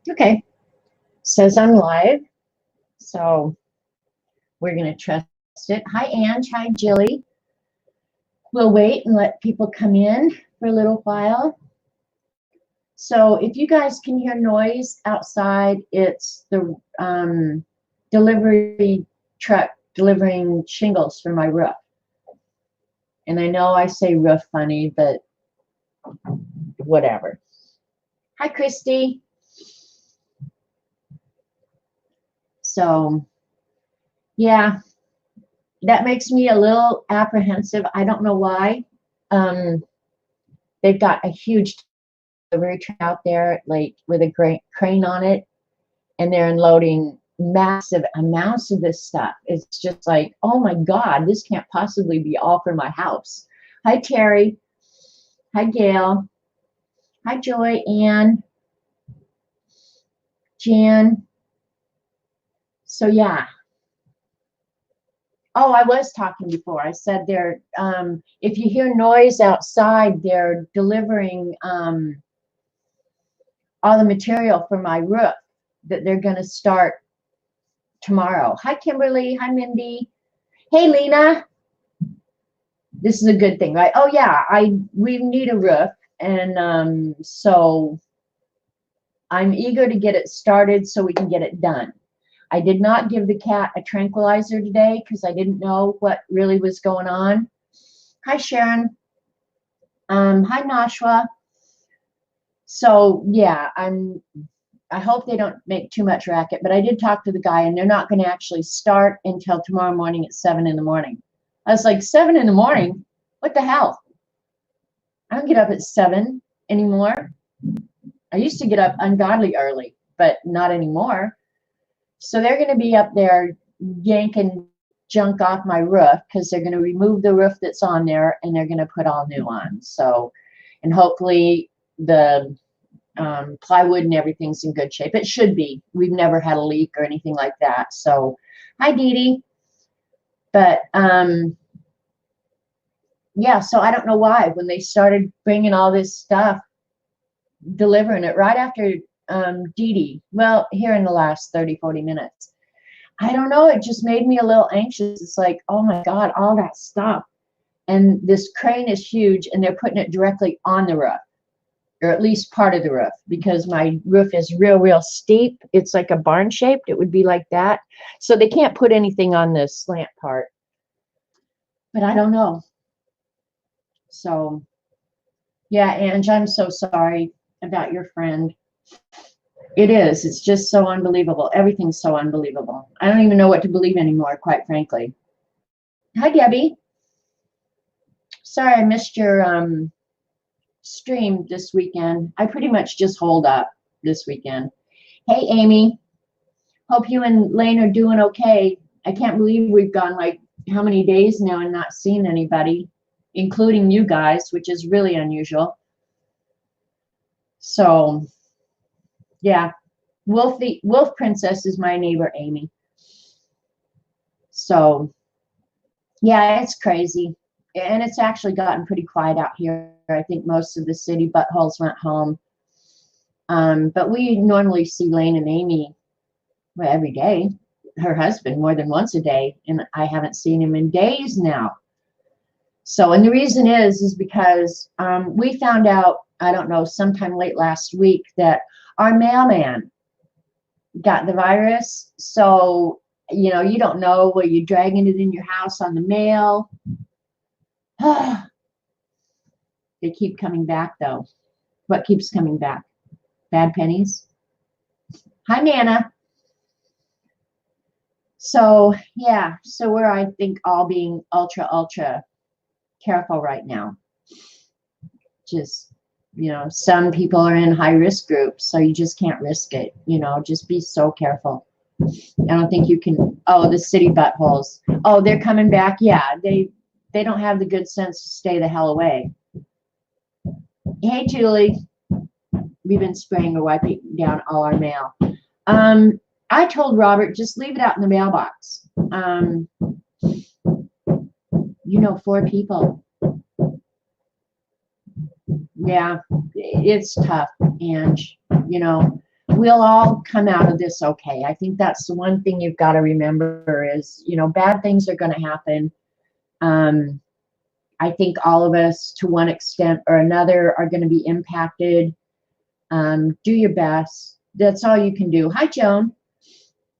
Okay, says I'm live, so we're going to trust it. Hi, Ange. Hi, Jilly. We'll wait and let people come in for a little while. So if you guys can hear noise outside, it's the delivery truck delivering shingles for my roof. And I know I say roof funny, but whatever. Hi, Christy. So, yeah, that makes me a little apprehensive. I don't know why. They've got a huge delivery truck out there, like with a great crane on it, and they're unloading massive amounts of this stuff. It's just like, oh my God, this can't possibly be all for my house. Hi, Terry. Hi, Gail. Hi, Joy, Ann, Jan. So yeah. Oh, I was talking before. I said they're, if you hear noise outside, they're delivering all the material for my roof that they're going to start tomorrow. Hi, Kimberly. Hi, Mindy. Hey, Lena. This is a good thing, right? Oh, yeah, we need a roof. And so I'm eager to get it started so we can get it done. I did not give the cat a tranquilizer today because I didn't know what really was going on. Hi, Sharon. Hi, Nashwa. So yeah, I hope they don't make too much racket, but I did talk to the guy and they're not going to actually start until tomorrow morning at 7 in the morning. I was like, 7 in the morning? What the hell? I don't get up at 7 anymore. I used to get up ungodly early, but not anymore. So they're going to be up there yanking junk off my roof because they're going to remove the roof that's on there and they're going to put all new on. So, and hopefully the plywood and everything's in good shape. It should be. We've never had a leak or anything like that. So, hi, Dee Dee. But yeah, so I don't know why when they started bringing all this stuff, delivering it right after Dee Dee, well, here in the last 30, 40 minutes. I don't know, it just made me a little anxious. It's like, oh my God, all that stuff. And this crane is huge and they're putting it directly on the roof, or at least part of the roof, because my roof is real steep. It's like a barn shaped. It would be like that. So they can't put anything on the slant part. But I don't know. So yeah, Ange, I'm so sorry about your friend. It is. It's just so unbelievable. Everything's so unbelievable. I don't even know what to believe anymore, quite frankly. Hi, Debbie. Sorry I missed your stream this weekend. I pretty much just holed up this weekend. Hey, Amy. Hope you and Lane are doing okay. I can't believe we've gone like how many days now and not seen anybody, including you guys, which is really unusual. So, yeah. Wolf Princess is my neighbor, Amy. So, yeah, it's crazy. And it's actually gotten pretty quiet out here. I think most of the city buttholes went home. But we normally see Lane and Amy every day. Her husband more than once a day. And I haven't seen him in days now. So, and the reason is because we found out, I don't know, sometime late last week that our mailman got the virus. So, you know, you don't know where you're dragging it in your house on the mail. They keep coming back, though. What keeps coming back? Bad pennies? Hi, Nana. So, yeah. So we're, I think, all being ultra careful right now. Just, you know, some people are in high-risk groups, so you just can't risk it. You know, just be so careful. I don't think you can. Oh, the city buttholes. Oh, they're coming back. Yeah, they don't have the good sense to stay the hell away. Hey, Julie. We've been spraying or wiping down all our mail. I told Robert, just leave it out in the mailbox. You know, 4 people. Yeah, it's tough. And, you know, we'll all come out of this okay. I think that's the one thing you've got to remember is, you know, bad things are going to happen. I think all of us, to one extent or another, are going to be impacted. Do your best. That's all you can do. Hi, Joan.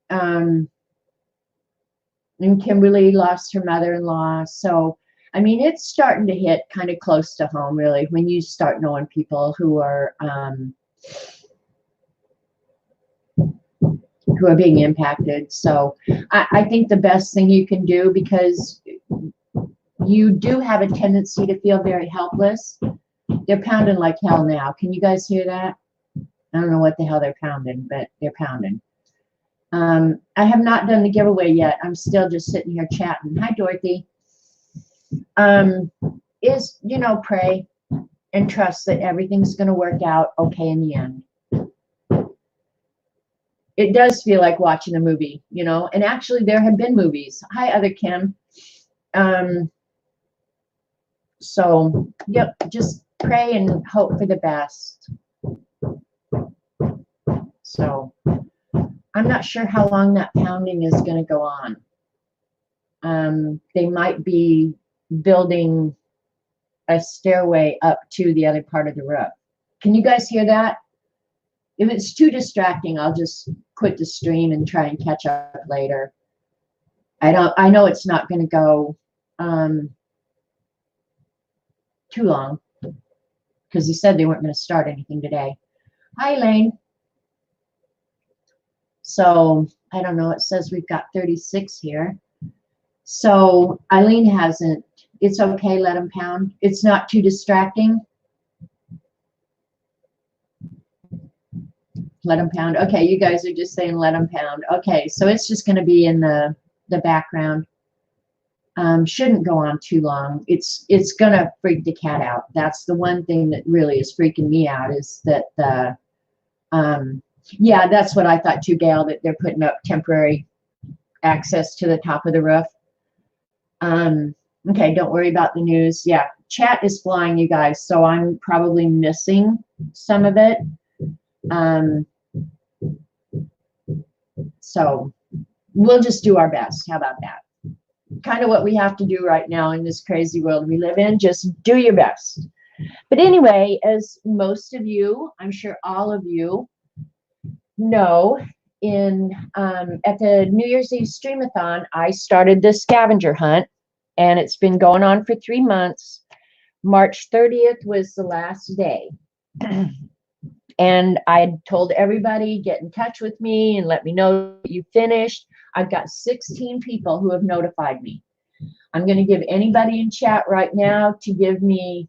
And Kimberly lost her mother-in-law. So, I mean, it's starting to hit kind of close to home, really, when you start knowing people who are being impacted. So I think the best thing you can do, because you do have a tendency to feel very helpless. They're pounding like hell now. Can you guys hear that? I don't know what the hell they're pounding, but they're pounding. I have not done the giveaway yet. I'm still just sitting here chatting. Hi, Dorothy. Is, you know, pray and trust that everything's going to work out okay in the end. It does feel like watching a movie, you know, and actually there have been movies. Hi, other Kim. So, yep, just pray and hope for the best. So, I'm not sure how long that pounding is going to go on. They might be building a stairway up to the other part of the roof. Can you guys hear that? If it's too distracting, I'll just quit the stream and try and catch up later. I know it's not going to go too long, because he said they weren't going to start anything today. Hi, Elaine. So I don't know, it says we've got 36 here. So Eileen hasn't. It's okay, let them pound. It's not too distracting. Let them pound. Okay, you guys are just saying let them pound. Okay, so it's just going to be in the background. Shouldn't go on too long. It's going to freak the cat out. That's the one thing that really is freaking me out, is that the yeah, that's what I thought too, Gail, that they're putting up temporary access to the top of the roof. Okay, don't worry about the news. Yeah, chat is flying, you guys, so I'm probably missing some of it. So we'll just do our best. How about that? Kind of what we have to do right now in this crazy world we live in. Just do your best. But anyway, as most of you, I'm sure all of you know, at the New Year's Eve Streamathon, I started the Scavenger Hunt, and it's been going on for 3 months. March 30th was the last day. And I told everybody, get in touch with me and let me know you finished. I've got 16 people who have notified me. I'm going to give anybody in chat right now to give me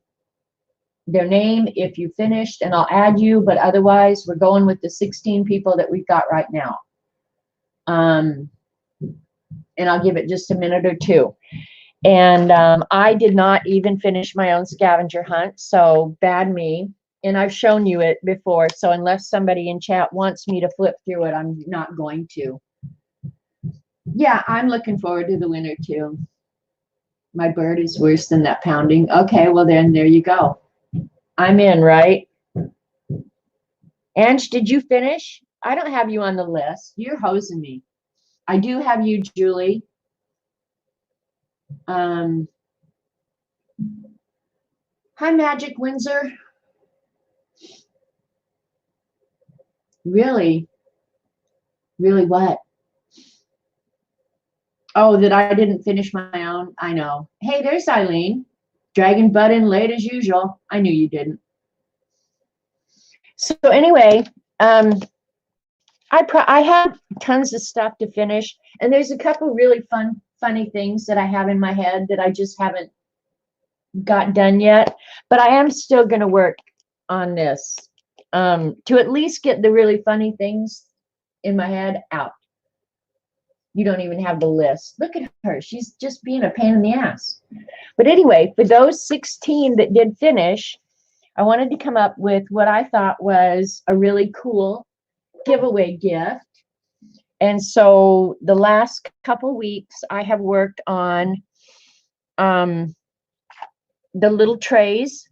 their name if you finished, and I'll add you, but otherwise we're going with the 16 people that we've got right now. And I'll give it just a minute or two. And I did not even finish my own scavenger hunt, so bad me. And I've shown you it before, so unless somebody in chat wants me to flip through it, I'm not going to. Yeah, I'm looking forward to the winter too. My bird is worse than that pounding. Okay, well then there you go. I'm in, right? Ange, did you finish? I don't have you on the list. You're hosing me. I do have you, Julie. Hi, Magic Windsor. Really? Really what? Oh, that I didn't finish my own? I know. Hey, there's Eileen. Dragging butt in late as usual. I knew you didn't. So anyway, I have tons of stuff to finish, and there's a couple really funny things that I have in my head that I just haven't got done yet. But I am still going to work on this to at least get the really funny things in my head out. You don't even have the list. Look at her. She's just being a pain in the ass. But anyway, for those 16 that did finish, I wanted to come up with what I thought was a really cool giveaway gift. And so the last couple weeks, I have worked on the little trays.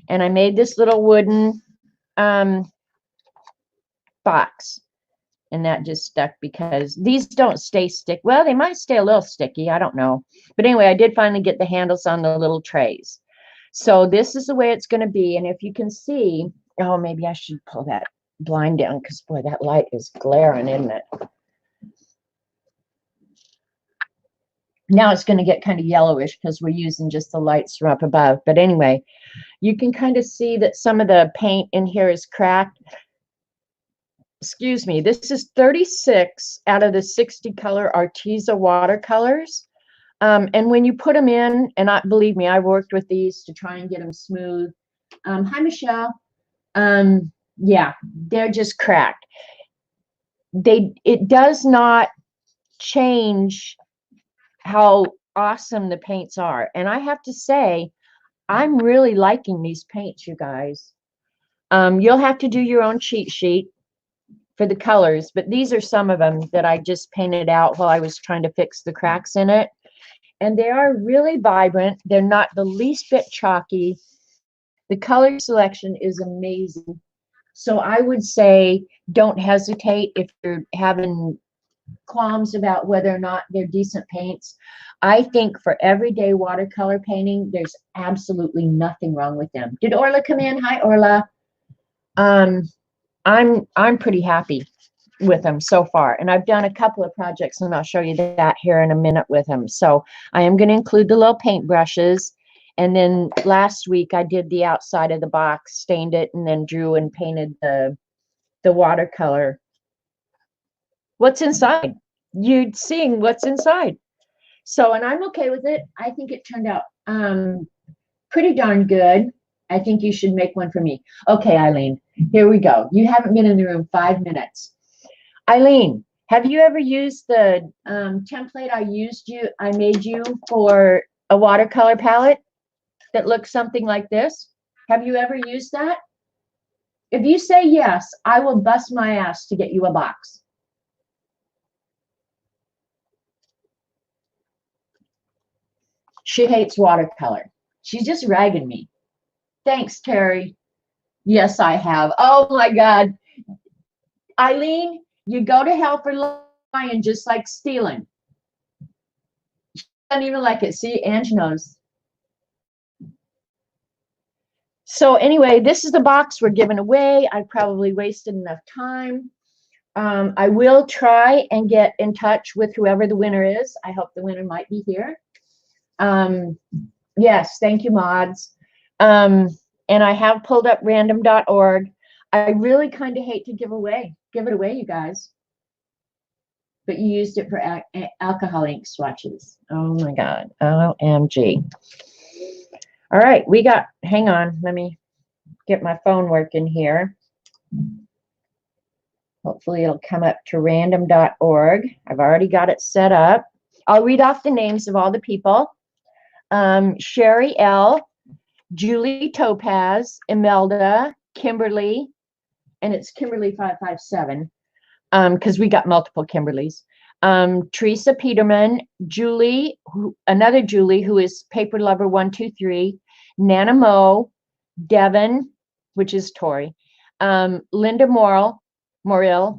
And I made this little wooden box. And that just stuck because these don't stay stick. Well, they might stay a little sticky. I don't know. But anyway, I did finally get the handles on the little trays. So this is the way it's going to be. And if you can see, oh, maybe I should pull that blind down because, boy, that light is glaring, isn't it? Now it's going to get kind of yellowish because we're using just the lights from up above. But anyway, you can kind of see that some of the paint in here is cracked. Excuse me, this is 36 out of the 60 color Arteza watercolors. And when you put them in, and believe me, I've worked with these to try and get them smooth. Hi, Michelle. Yeah, they're just cracked. It does not change how awesome the paints are. And I have to say, I'm really liking these paints, you guys. You'll have to do your own cheat sheet for the colors, but these are some of them that I just painted out while I was trying to fix the cracks in it. And they are really vibrant. They're not the least bit chalky. The color selection is amazing. So I would say don't hesitate if you're having qualms about whether or not they're decent paints. I think for everyday watercolor painting, there's absolutely nothing wrong with them. Did Orla come in? Hi, Orla. I'm pretty happy with them so far, and I've done a couple of projects, and I'll show you that here in a minute with them. So I am going to include the little paint brushes, and then last week I did the outside of the box, stained it, and then drew and painted the watercolor. What's inside? You're seeing what's inside. So, and I'm okay with it. I think it turned out pretty darn good. I think you should make one for me. Okay, Eileen, here we go. You haven't been in the room 5 minutes. Eileen, have you ever used the template I made you for a watercolor palette that looks something like this? Have you ever used that? If you say yes, I will bust my ass to get you a box. She hates watercolor. She's just ragging me. Thanks, Terry. Yes, I have. Oh my God. Eileen, you go to hell for lying just like stealing. She doesn't even like it. See, Ange knows. So anyway, this is the box we're giving away. I probably wasted enough time. I will try and get in touch with whoever the winner is. I hope the winner might be here. Yes, thank you, mods. And I have pulled up random.org. I really kind of hate to give it away, you guys. But you used it for alcohol ink swatches. Oh my God. OMG. All right, hang on, let me get my phone working here. Hopefully it'll come up to random.org. I've already got it set up. I'll read off the names of all the people. Sherry L., Julie Topaz, Imelda, Kimberly, and it's Kimberly 557, because we got multiple Kimberlys. Teresa Peterman, Julie, another Julie, who is Paper Lover 123, Nana Mo, Devin, which is Tori, Linda Morrill,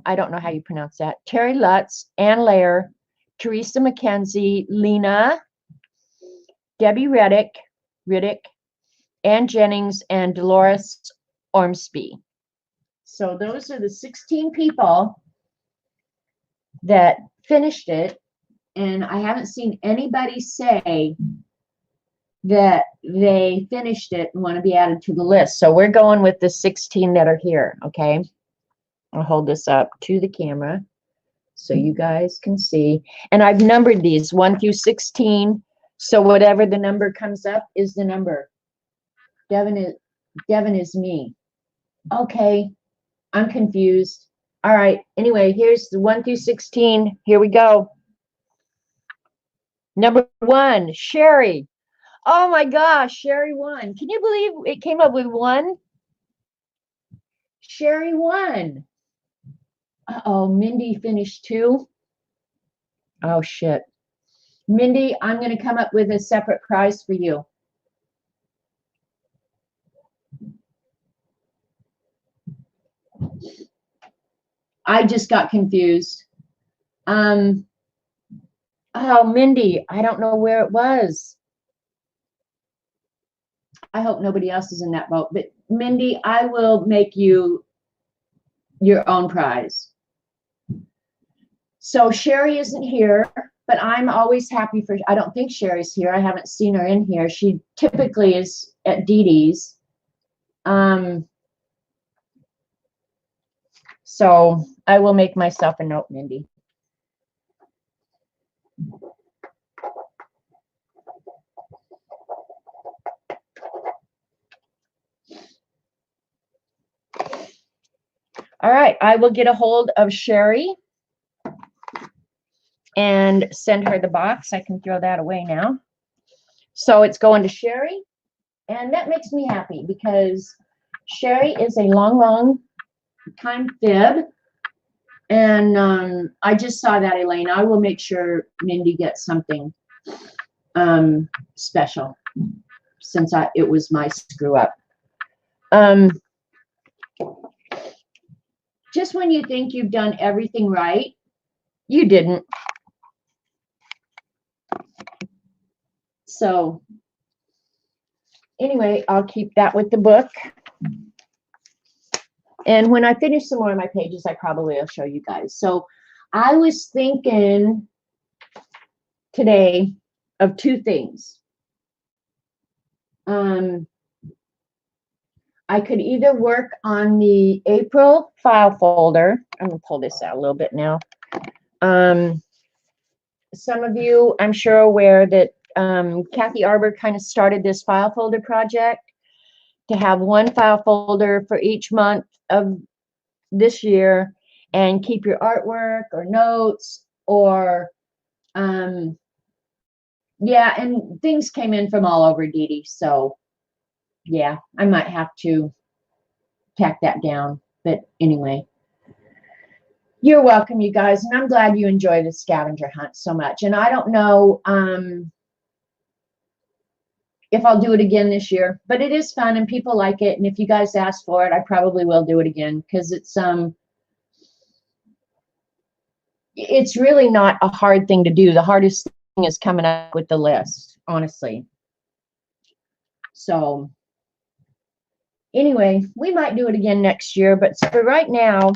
I don't know how you pronounce that, Terry Lutz, Ann Lair, Teresa McKenzie, Lena, Debbie Riddick, Ann Jennings, and Dolores Ormsby. So those are the 16 people that finished it, and I haven't seen anybody say that they finished it and want to be added to the list. So we're going with the 16 that are here, okay? I'll hold this up to the camera so you guys can see. And I've numbered these 1 through 16, so whatever the number comes up is the number. Devin is me. Okay, I'm confused. All right, anyway, here's the 1 through 16. Here we go. Number 1, Sherry. Oh my gosh, Sherry won. Can you believe it came up with 1? Sherry won. Uh-oh, Mindy finished 2. Oh shit. Mindy, I'm going to come up with a separate prize for you. I just got confused. Oh, Mindy, I don't know where it was. I hope nobody else is in that boat. But Mindy, I will make you your own prize. So Sherry isn't here, but I'm always happy for, I don't think Sherry's here. I haven't seen her in here. She typically is at Dee Dee's. So I will make myself a note, Mindy. All right, I will get a hold of Sherry and send her the box. I can throw that away now. So it's going to Sherry, and that makes me happy because Sherry is a long time fib, and I just saw that, Elaine. I will make sure Mindy gets something special since it was my screw up. Just when you think you've done everything right, you didn't. So anyway, I'll keep that with the book. And when I finish some more of my pages, I probably will show you guys. So I was thinking today of two things. I could either work on the April file folder. I'm going to pull this out a little bit now. Some of you, I'm sure, are aware that Kathy Arbor kind of started this file folder project to have one file folder for each month of this year and keep your artwork or notes or yeah, and things came in from all over, Dee Dee, so yeah, I might have to tack that down. But anyway, you're welcome, you guys, and I'm glad you enjoy the scavenger hunt so much. And I don't know if I'll do it again this year, but it is fun and people like it. And if you guys ask for it, I probably will do it again because it's really not a hard thing to do. The hardest thing is coming up with the list, honestly. So anyway, we might do it again next year, but for right now,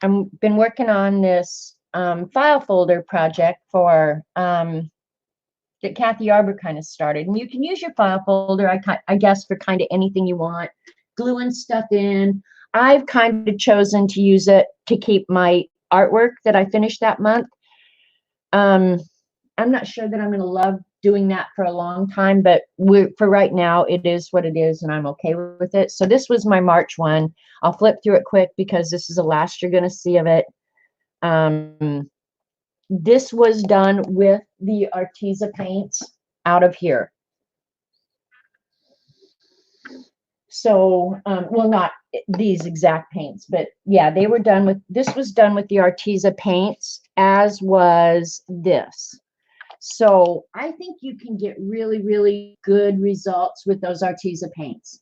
I've been working on this file folder project for that Kathy Arbor kind of started. And you can use your file folder, I guess, for kind of anything you want, gluing stuff in. I've kind of chosen to use it to keep my artwork that I finished that month. I'm not sure that I'm going to love doing that for a long time, but for right now, it is what it is, and I'm okay with it. So this was my March one. I'll flip through it quick because this is the last you're going to see of it. This was done with the Arteza paints out of here. So, well, not these exact paints, but yeah, they were done with, this was done with the Arteza paints, as was this. So I think you can get really good results with those Arteza paints.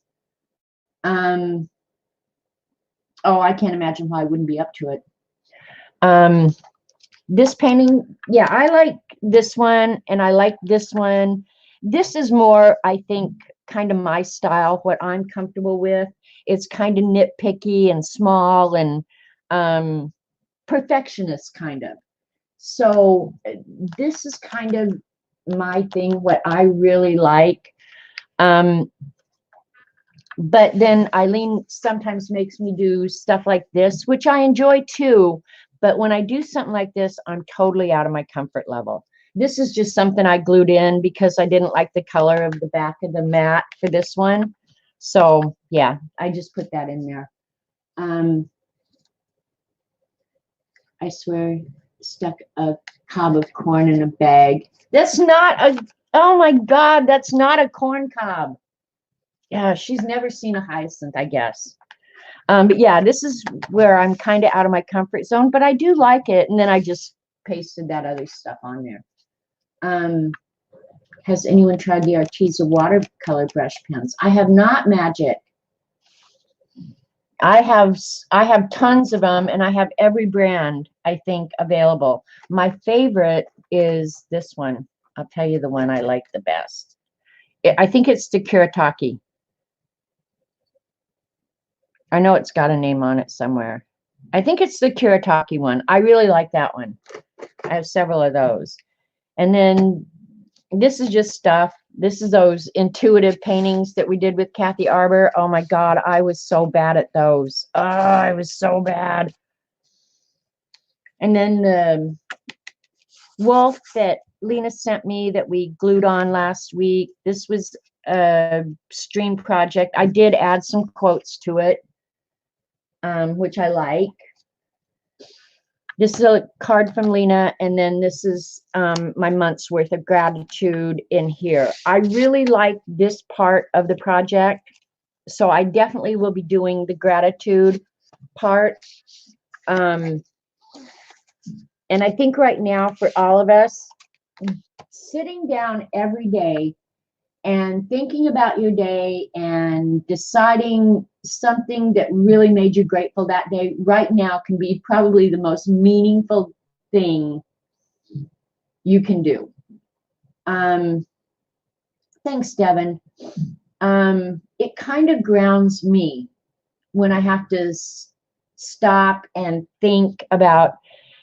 Oh, I can't imagine why I wouldn't be up to it. This painting, yeah, I like this one and I like this one. This is more, I think, kind of my style, what I'm comfortable with. It's kind of nitpicky and small and perfectionist kind of. So this is kind of my thing, what I really like. But then Eileen sometimes makes me do stuff like this, which I enjoy too. But when I do something like this, I'm totally out of my comfort level. This is just something I glued in because I didn't like the color of the back of the mat for this one. So yeah, I just put that in there. I swear, stuck a cob of corn in a bag. That's not a, oh my God, that's not a corn cob. Yeah, she's never seen a hyacinth, I guess. But yeah, this is where I'm kind of out of my comfort zone, but I do like it. And then I just pasted that other stuff on there. Has anyone tried the Arteza watercolor brush pens? I have not, Magic. I have tons of them, and I have every brand I think available. My favorite is this one. I'll tell you the one I like the best. I think it's the Kuretake. I know it's got a name on it somewhere. I think it's the Kuretake one. I really like that one. I have several of those. And then this is just stuff. This is those intuitive paintings that we did with Kathy Arbor. Oh my God, I was so bad at those. Oh, I was so bad. And then the wolf that Lena sent me that we glued on last week. This was a stream project. I did add some quotes to it, which I like. This is a card from Lena, and then this is my month's worth of gratitude in here. I really like this part of the project, so I definitely will be doing the gratitude part. And I think right now for all of us, sitting down every day and thinking about your day and deciding something that really made you grateful that day right now can be probably the most meaningful thing you can do. Thanks, Devin. It kind of grounds me when I have to stop and think about,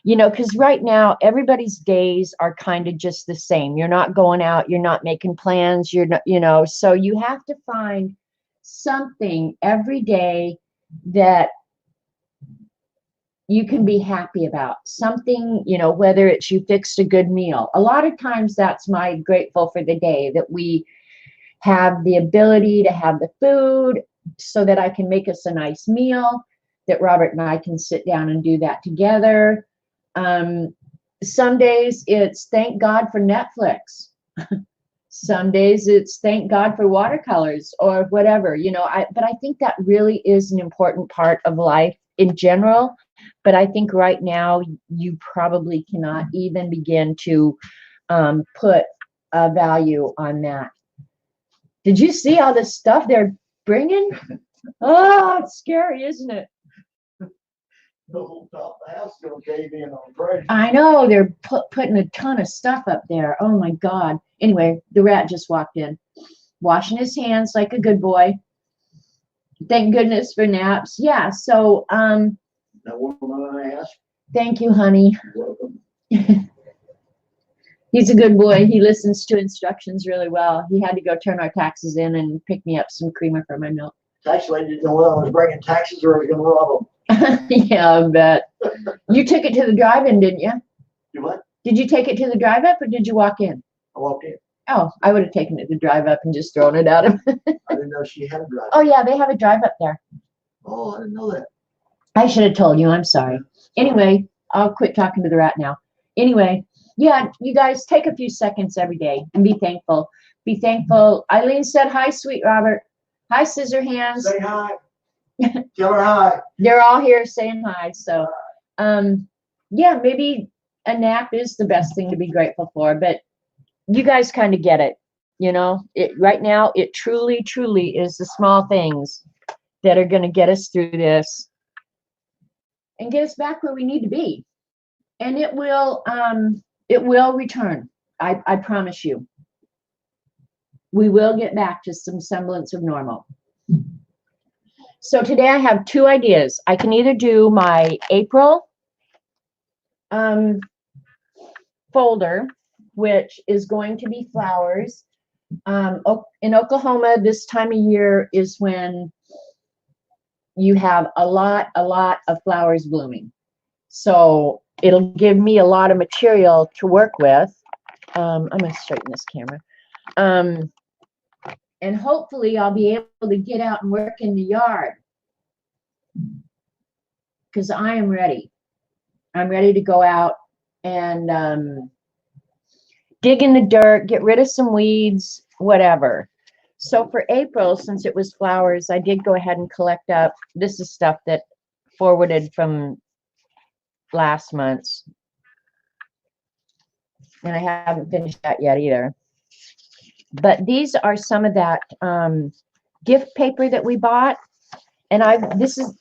you know, because right now everybody's days are kind of just the same. You're not going out, you're not making plans, you're not, you know, so you have to find something every day that you can be happy about. Something, you know, whether it's you fixed a good meal. A lot of times that's my grateful for the day, that we have the ability to have the food so that I can make us a nice meal, that Robert and I can sit down and do that together. Some days it's thank God for Netflix. Some days it's thank God for watercolors or whatever, you know. But I think that really is an important part of life in general. But I think right now you probably cannot even begin to put a value on that. Did you see all this stuff they're bringing? Oh, it's scary, isn't it? The whole top of the house is gonna cave in on Friday. I know, they're putting a ton of stuff up there. Oh my God. Anyway, the rat just walked in, washing his hands like a good boy. Thank goodness for naps. Yeah, so That woman I asked. thank you, honey. You're welcome. He's a good boy. He listens to instructions really well. He had to go turn our taxes in and pick me up some creamer for my milk. Tax lady didn't know whether I was bringing taxes or I was gonna rob them. Yeah, I bet. You took it to the drive-in, didn't you? You what? Did you take it to the drive-up or did you walk in? I walked in. Oh, I would have taken it to drive-up and just thrown it at him. I didn't know she had a drive. Oh, yeah, they have a drive-up there. Oh, I didn't know that. I should have told you. I'm sorry. Anyway, I'll quit talking to the rat now. Anyway, yeah, you guys take a few seconds every day and be thankful. Be thankful. Eileen said hi, sweet Robert. Hi, Scissor Hands. Say hi. Tell her hi. They're all here saying hi. So, yeah, maybe a nap is the best thing to be grateful for, but you guys kind of get it. You know, right now, it truly, truly is the small things that are going to get us through this and get us back where we need to be. And it will return. I promise you. We will get back to some semblance of normal. So today I have two ideas. I can either do my April folder, which is going to be flowers. In Oklahoma, this time of year is when you have a lot of flowers blooming. So it'll give me a lot of material to work with. I'm going to straighten this camera. And hopefully I'll be able to get out and work in the yard. Because I am ready. I'm ready to go out and dig in the dirt, get rid of some weeds, whatever. So for April, since it was flowers, I did go ahead and collect up. This is stuff that forwarded from last month's. And I haven't finished that yet either. But these are some of that gift paper that we bought. And this is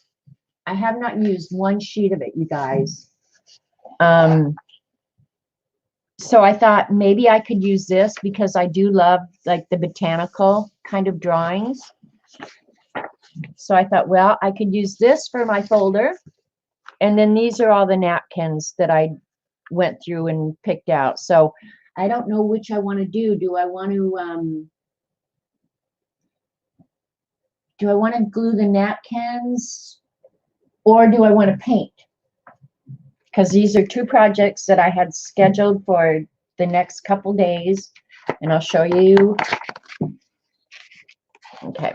I have not used one sheet of it, you guys. So I thought maybe I could use this because I do love like the botanical kind of drawings. So I thought, well, I could use this for my folder. And then these are all the napkins that I went through and picked out. So I don't know which I want to do. Do I want to glue the napkins or do I want to paint? Because these are two projects that I had scheduled for the next couple days, and I'll show you. Okay.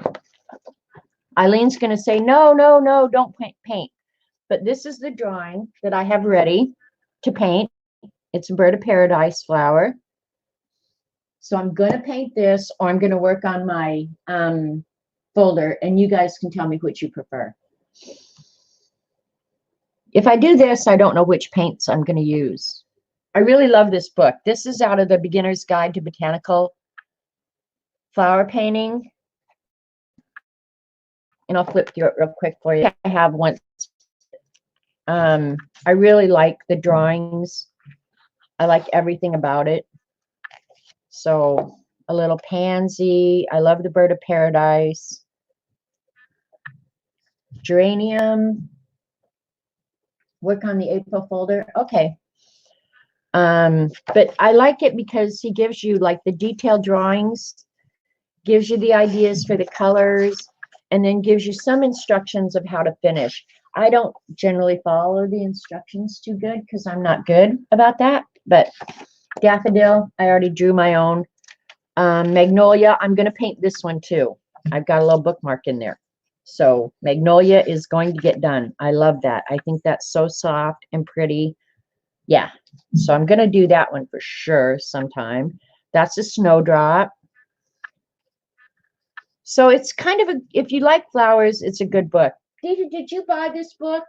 Eileen's going to say, no, no, no, don't paint. But this is the drawing that I have ready to paint. It's a bird of paradise flower. So I'm going to paint this, or I'm going to work on my folder, and you guys can tell me which you prefer. If I do this, I don't know which paints I'm going to use. I really love this book. This is out of the Beginner's Guide to Botanical Flower Painting. And I'll flip through it real quick for you. I have one. I really like the drawings. I like everything about it. So a little pansy. I love the bird of paradise. Geranium. Work on the April folder. Okay. But I like it because he gives you like the detailed drawings, gives you the ideas for the colors, and then gives you some instructions of how to finish. I don't generally follow the instructions too good because I'm not good about that. But daffodil, I already drew my own. Magnolia, I'm going to paint this one too. I've got a little bookmark in there. So Magnolia is going to get done. I love that. I think that's so soft and pretty. Yeah. So I'm going to do that one for sure sometime. That's a snowdrop. So it's kind of if you like flowers, it's a good book. David, did you buy this book?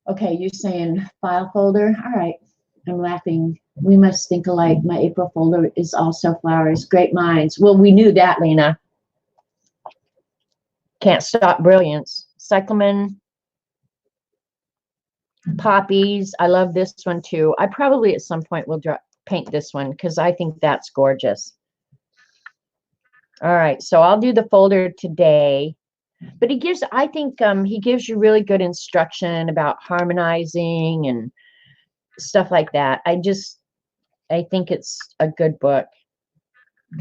Okay, you're saying file folder. All right. I'm laughing. We must think alike. My April folder is also flowers. Great minds. Well, we knew that, Lena. Can't Stop Brilliance. Cyclamen. Poppies. I love this one too. I probably at some point will paint this one because I think that's gorgeous. All right, so I'll do the folder today. But he gives, I think he gives you really good instruction about harmonizing and stuff like that. I think it's a good book.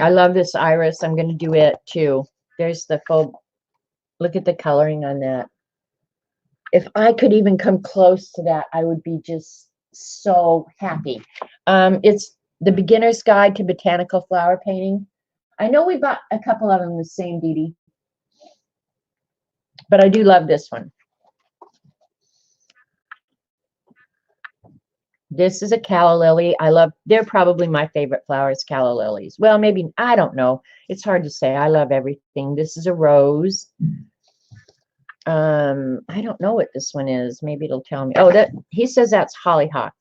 I love this iris. I'm going to do it too. There's the full, look at the coloring on that. If I could even come close to that, I would be just so happy. It's the Beginner's Guide to Botanical Flower Painting. I know we bought a couple of them the same, Dee Dee. But I do love this one. This is a calla lily. They're probably my favorite flowers, calla lilies. Well, maybe, I don't know. It's hard to say. I love everything. This is a rose. I don't know what this one is. Maybe it'll tell me. Oh, he says that's hollyhock.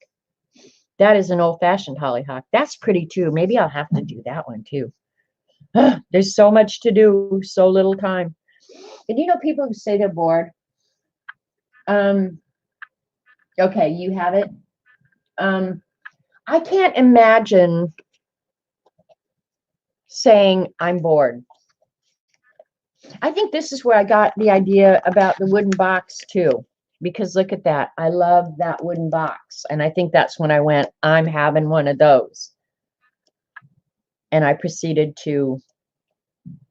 That is an old-fashioned hollyhock. That's pretty too. Maybe I'll have to do that one too. There's so much to do, so little time. And you know, people who say they're bored. Okay, you have it. I can't imagine saying I'm bored. I think this is where I got the idea about the wooden box too, because look at that. I love that wooden box. And I think that's when I went, I'm having one of those. And I proceeded to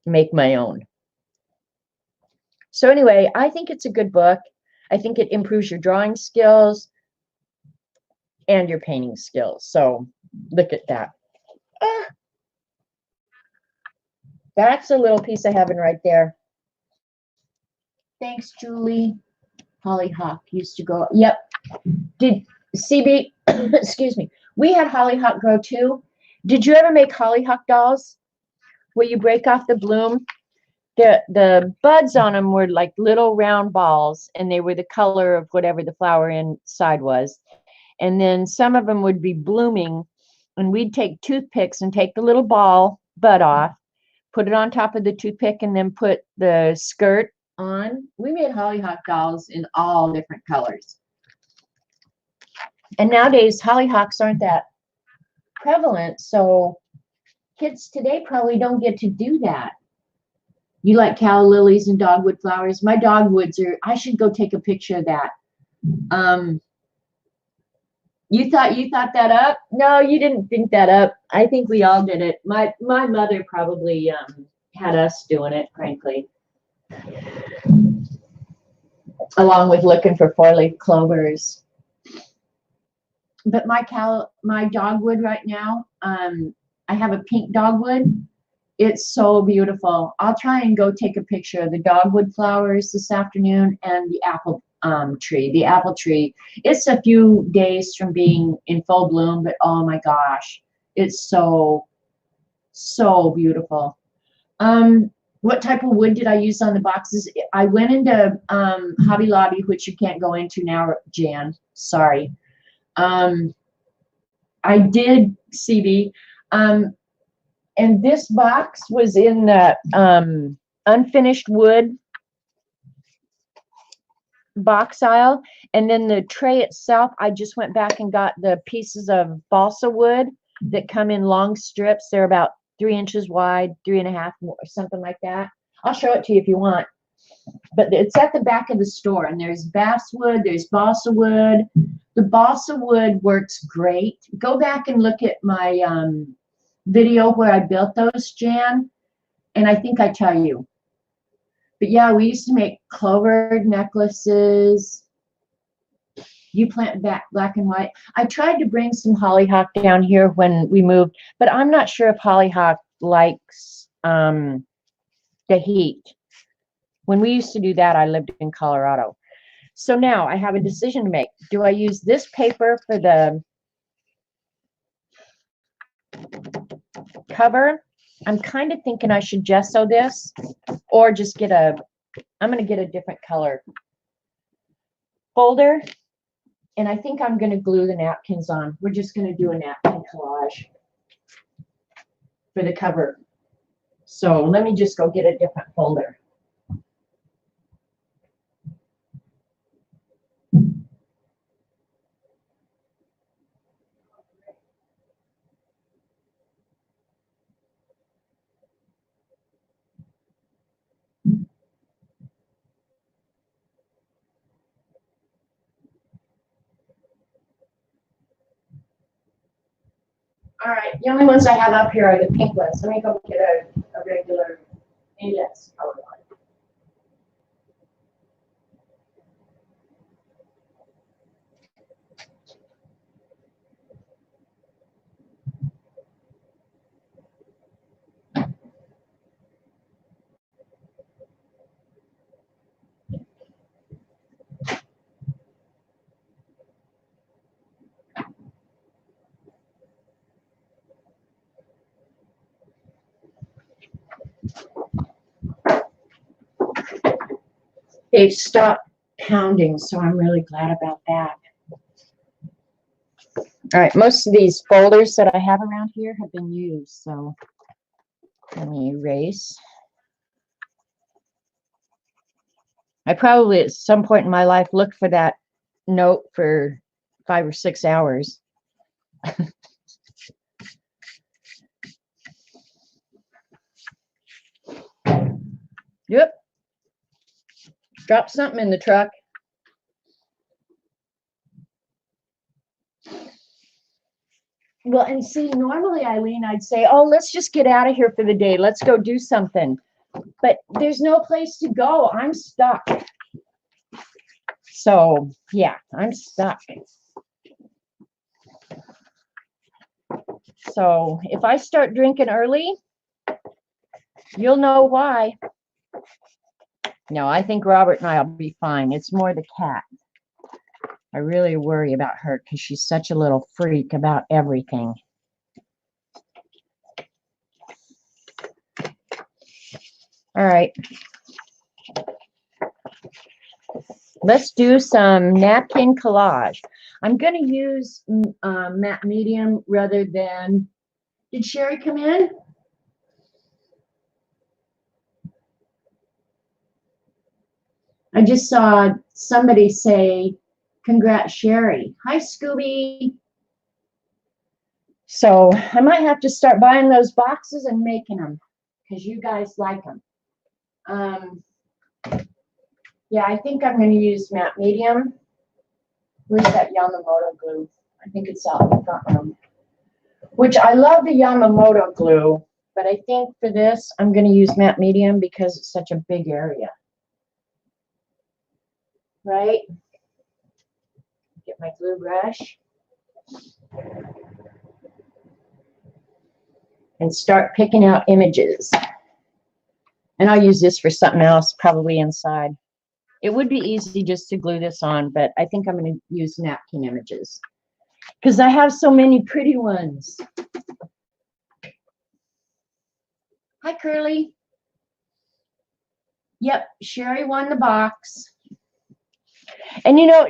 make my own. So anyway, I think it's a good book. I think it improves your drawing skills and your painting skills. So look at that. That's a little piece of heaven right there. Thanks, Julie. Hollyhock used to go. Yep. Did CB, excuse me, we had hollyhock grow too. Did you ever make hollyhock dolls where you break off the bloom? The buds on them were like little round balls, and they were the color of whatever the flower inside was. And then some of them would be blooming, and we'd take toothpicks and take the little bud off, put it on top of the toothpick, and then put the skirt on. We made hollyhock dolls in all different colors. And nowadays, hollyhocks aren't that prevalent, so kids today probably don't get to do that. You like calla lilies and dogwood flowers? My dogwoods are, I should go take a picture of that. You thought that up? No, you didn't think that up. I think we all did it. My mother probably had us doing it, frankly. Along with looking for four-leaf clovers. But my dogwood right now, I have a pink dogwood. It's so beautiful. I'll try and go take a picture of the dogwood flowers this afternoon and the apple tree. The apple tree, it's a few days from being in full bloom, but oh my gosh, it's so beautiful. What type of wood did I use on the boxes? I went into Hobby Lobby, which you can't go into now, Jan. Sorry. I did CB. And this box was in the unfinished wood box aisle. And then the tray itself, I just went back and got the pieces of balsa wood that come in long strips. They're about 3 inches wide, 3.5, or something like that. I'll show it to you if you want. But it's at the back of the store, and there's basswood, there's balsa wood. The balsa wood works great. Go back and look at my video where I built those, Jan, and I think I tell you. But yeah, we used to make clover necklaces. You plant back black and white. I tried to bring some hollyhock down here when we moved, but I'm not sure if hollyhock likes the heat. When we used to do that, I lived in Colorado. So now I have a decision to make. Do I use this paper for the cover? I'm kind of thinking I should gesso this, or just get I'm going to get a different color folder, and I think I'm going to glue the napkins on. We're just going to do a napkin collage for the cover. So let me just go get a different folder. All right, the only ones I have up here are the pink ones. Let me go get a regular index color one. They've stopped pounding, so I'm really glad about that. All right, most of these folders that I have around here have been used, so let me erase. I probably at some point in my life looked for that note for 5 or 6 hours. Yep. Dropped something in the truck. Well, and see, normally, Eileen, I'd say, oh, let's just get out of here for the day. Let's go do something. But there's no place to go. I'm stuck. So, yeah, I'm stuck. So, if I start drinking early, you'll know why. No, I think Robert and I will be fine. It's more the cat. I really worry about her because she's such a little freak about everything. All right. Let's do some napkin collage. I'm going to use matte medium rather than... Did Sherry come in? I just saw somebody say, congrats, Sherry. Hi, Scooby. So I might have to start buying those boxes and making them because you guys like them. Yeah, I think I'm going to use matte medium. Where's that Yamamoto glue? I think it's out in the front room. Which I love the Yamamoto glue, but I think for this, I'm going to use matte medium because it's such a big area. Right? Get my glue brush. And start picking out images. And I'll use this for something else, probably inside. It would be easy just to glue this on, but I think I'm going to use napkin images because I have so many pretty ones. Hi, Curly. Yep, Sherry won the box. And you know,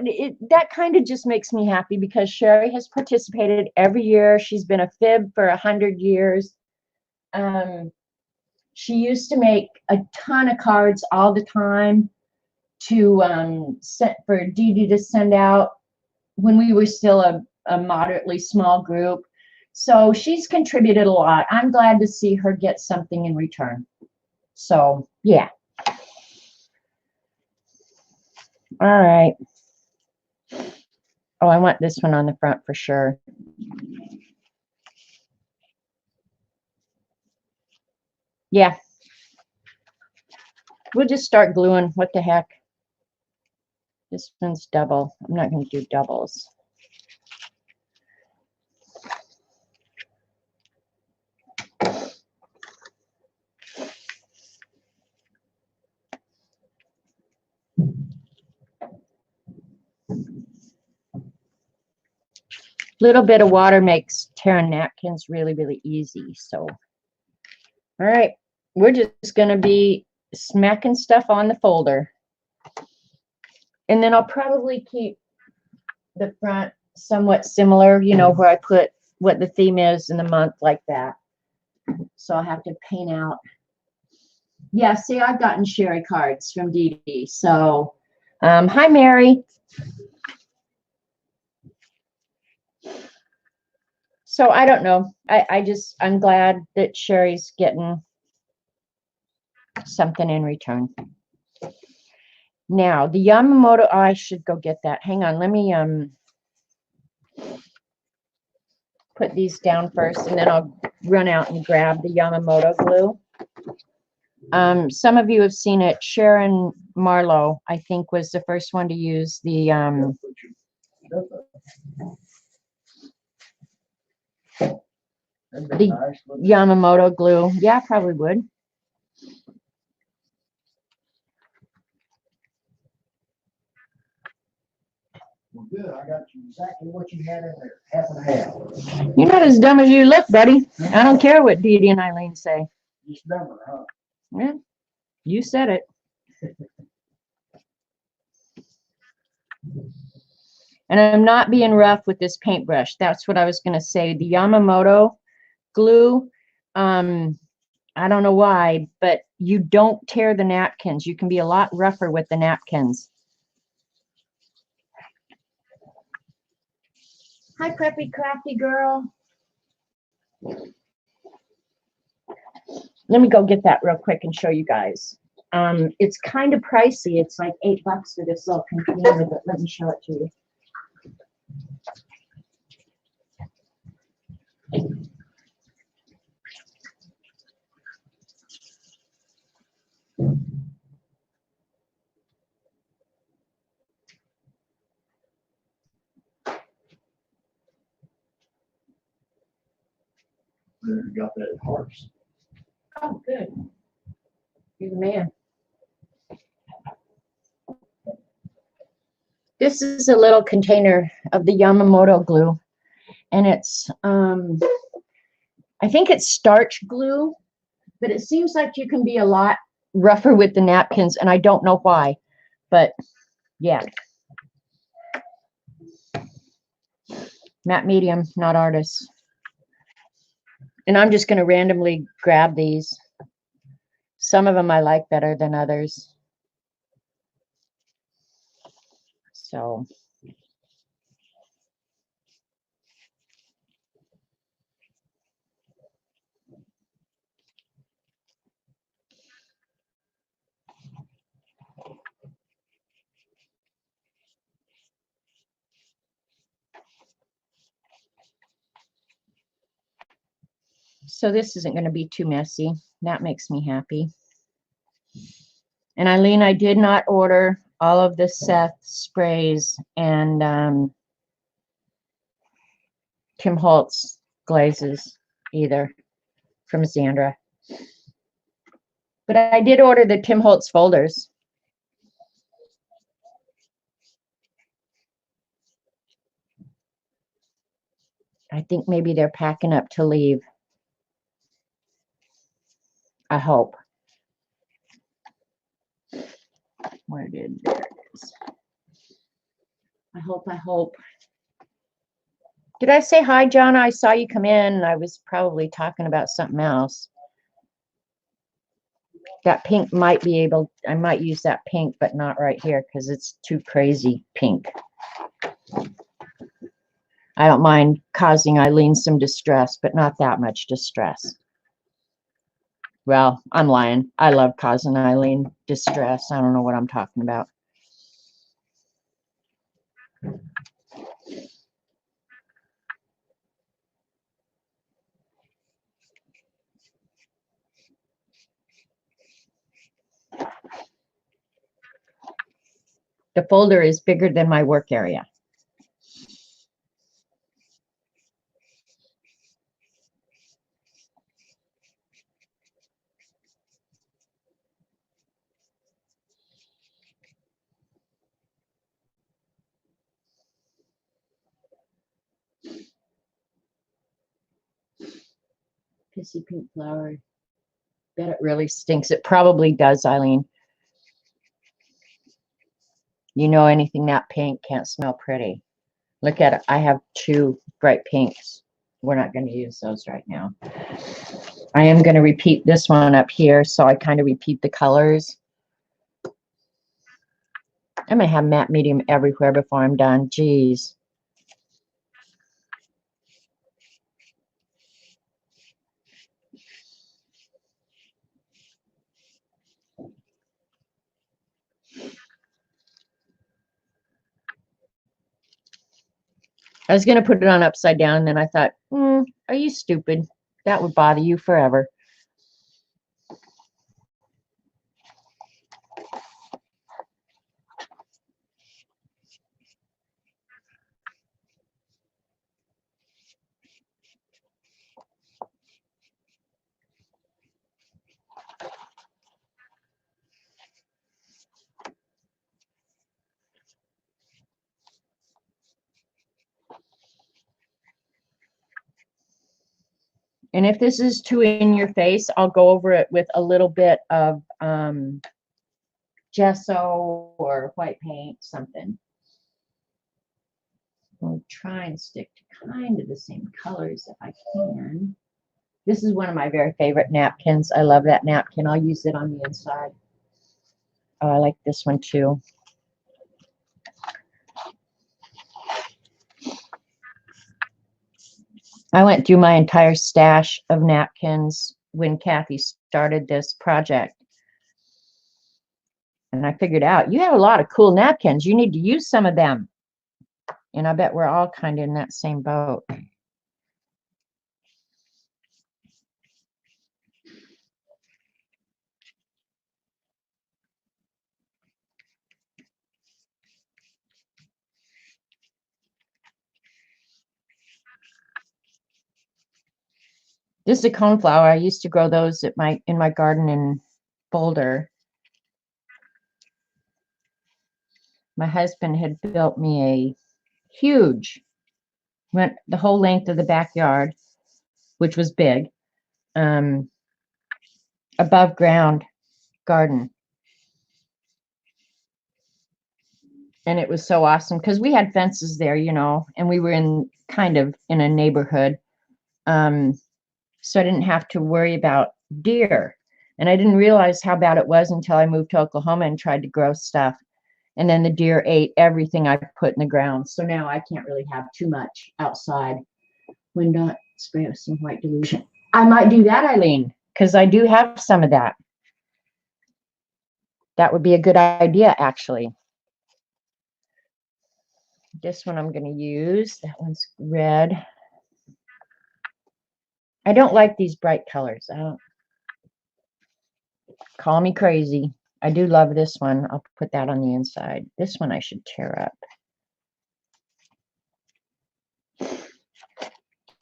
that kind of just makes me happy because Sherry has participated every year. She's been a fib for 100 years. She used to make a ton of cards all the time to send for Dee Dee to send out when we were still a moderately small group. So she's contributed a lot. I'm glad to see her get something in return. So yeah. All right. Oh, I want this one on the front for sure. Yeah. We'll just start gluing. What the heck? This one's double. I'm not going to do doubles. Little bit of water makes tearing napkins really, really easy. So, all right, we're just going to be smacking stuff on the folder. And then I'll probably keep the front somewhat similar, you know, where I put what the theme is in the month like that. So I'll have to paint out. Yeah, see, I've gotten Sherry cards from Dee Dee. So, hi, Mary. So I don't know. I'm glad that Sherry's getting something in return. Now the Yamamoto, oh, I should go get that. Hang on, let me put these down first and then I'll run out and grab the Yamamoto glue. Some of you have seen it. Sharon Marlowe, I think, was the first one to use the Yamamoto glue. Yeah, probably would. Well, good. I got you exactly what you had in there. Half and half. You're not as dumb as you look, buddy. I don't care what Dee Dee and Eileen say. Just dumber, huh? Yeah, you said it. And I'm not being rough with this paintbrush. That's what I was going to say. The Yamamoto glue, I don't know why, but you don't tear the napkins. You can be a lot rougher with the napkins. Hi, Preppy Crafty Girl. Let me go get that real quick and show you guys. It's kind of pricey. It's like $8 for this little container, but let me show it to you. You got that at Harps. Oh, good. You're the man. This is a little container of the Yamamoto glue, and it's, I think it's starch glue, but it seems like you can be a lot rougher with the napkins, and I don't know why, but yeah. Matte medium, not artist. And I'm just going to randomly grab these. Some of them I like better than others. So this isn't going to be too messy. That makes me happy. And Eileen, I did not order all of the Seth sprays and Tim Holtz glazes either from Zandra. But I did order the Tim Holtz folders. I think maybe they're packing up to leave. I hope. There it is. I hope. Did I say hi, Jonna? I saw you come in. I was probably talking about something else. That pink might be able, I might use that pink, but not right here because it's too crazy pink. I don't mind causing Eileen some distress, but not that much distress. Well, I'm lying. I love causing Eileen distress. I don't know what I'm talking about. The folder is bigger than my work area. Pissy pink flower. Bet it really stinks. It probably does, Eileen. You know, anything that pink can't smell pretty. Look at it. I have two bright pinks. We're not going to use those right now. I am going to repeat this one up here, so I kind of repeat the colors. I'm going to have matte medium everywhere before I'm done. Geez. I was going to put it on upside down, and then I thought, are you stupid? That would bother you forever. And if this is too in your face, I'll go over it with a little bit of gesso or white paint, something. I'll try and stick to kind of the same colors if I can. This is one of my very favorite napkins. I love that napkin. I'll use it on the inside. Oh, I like this one too. I went through my entire stash of napkins when Kathy started this project. And I figured out, you have a lot of cool napkins. You need to use some of them. And I bet we're all kind of in that same boat. This is a coneflower. I used to grow those at in my garden in Boulder. My husband had built me a huge, went the whole length of the backyard, which was big, above ground garden. And it was so awesome because we had fences there, you know, and we were in kind of in a neighborhood. So I didn't have to worry about deer. And I didn't realize how bad it was until I moved to Oklahoma and tried to grow stuff. And then the deer ate everything I put in the ground. So now I can't really have too much outside. When not, spray with some white dilution. I might do that, Eileen, because I do have some of that. That would be a good idea, actually. This one I'm going to use. That one's red. I don't like these bright colors. I don't. Call me crazy. I do love this one. I'll put that on the inside. This one I should tear up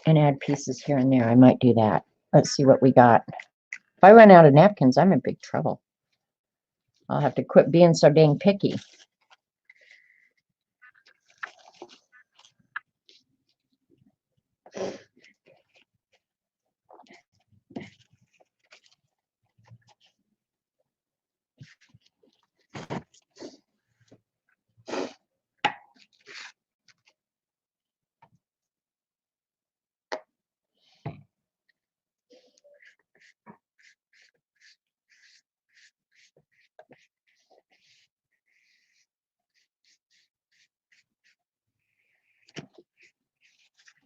and add pieces here and there. I might do that. Let's see what we got. If I run out of napkins, I'm in big trouble. I'll have to quit being so dang picky.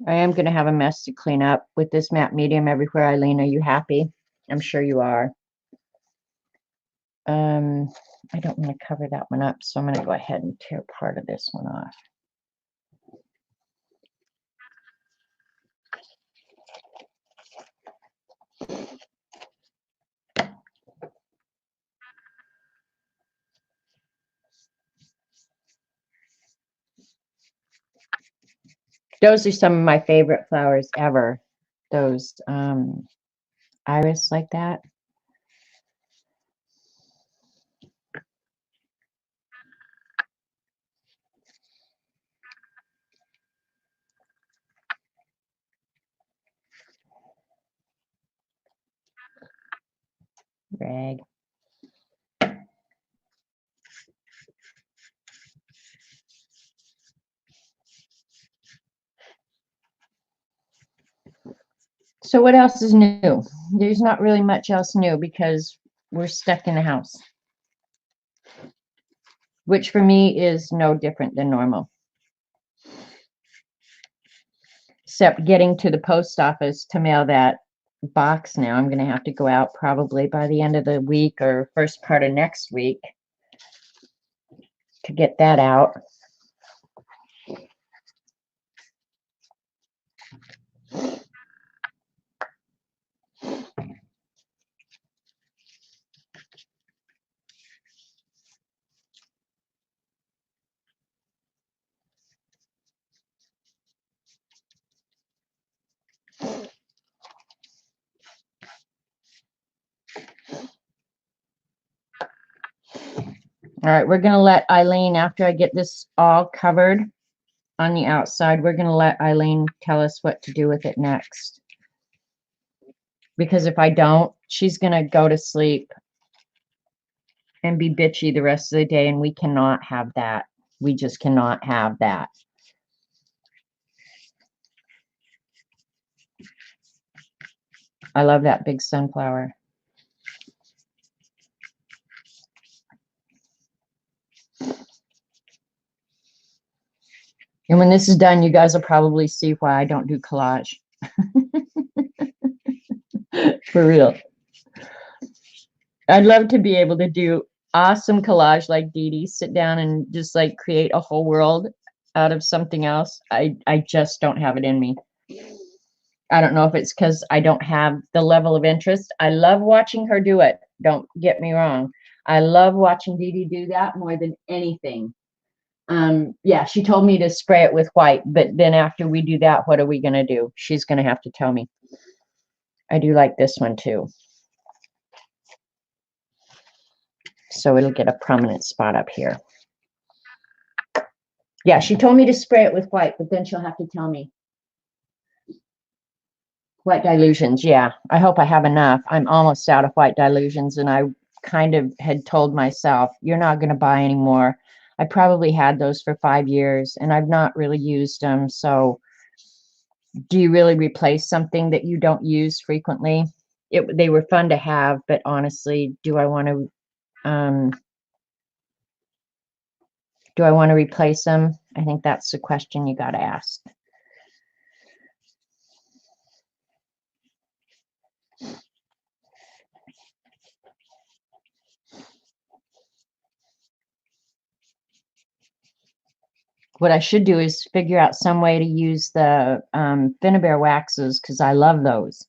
I am going to have a mess to clean up with this matte medium everywhere. Eileen, are you happy? I'm sure you are. I don't want to cover that one up, so I'm going to go ahead and tear part of this one off. Those are some of my favorite flowers ever. Those iris like that. Rag. So what else is new? There's not really much else new because we're stuck in the house, which for me is no different than normal. Except getting to the post office to mail that box now. I'm going to have to go out probably by the end of the week or first part of next week to get that out. All right, we're going to let Eileen, after I get this all covered on the outside, we're going to let Eileen tell us what to do with it next. Because if I don't, she's going to go to sleep and be bitchy the rest of the day, and we cannot have that. We just cannot have that. I love that big sunflower. And when this is done, you guys will probably see why I don't do collage. For real. I'd love to be able to do awesome collage like Dee Dee, sit down and just like create a whole world out of something else. I just don't have it in me. I don't know if it's because I don't have the level of interest. I love watching her do it. Don't get me wrong. I love watching Dee Dee do that more than anything. Yeah, she told me to spray it with white, but then after we do that, what are we going to do? She's going to have to tell me. I do like this one too. So it'll get a prominent spot up here. Yeah, she told me to spray it with white, but then she'll have to tell me. White dilutions, yeah. I hope I have enough. I'm almost out of white dilutions, and I kind of had told myself, you're not going to buy any more. I probably had those for 5 years, and I've not really used them. So do you really replace something that you don't use frequently? They were fun to have, but honestly, do I want to Do I want to replace them? I think that's the question you got to ask. What I should do is figure out some way to use the Finnabair waxes, because I love those.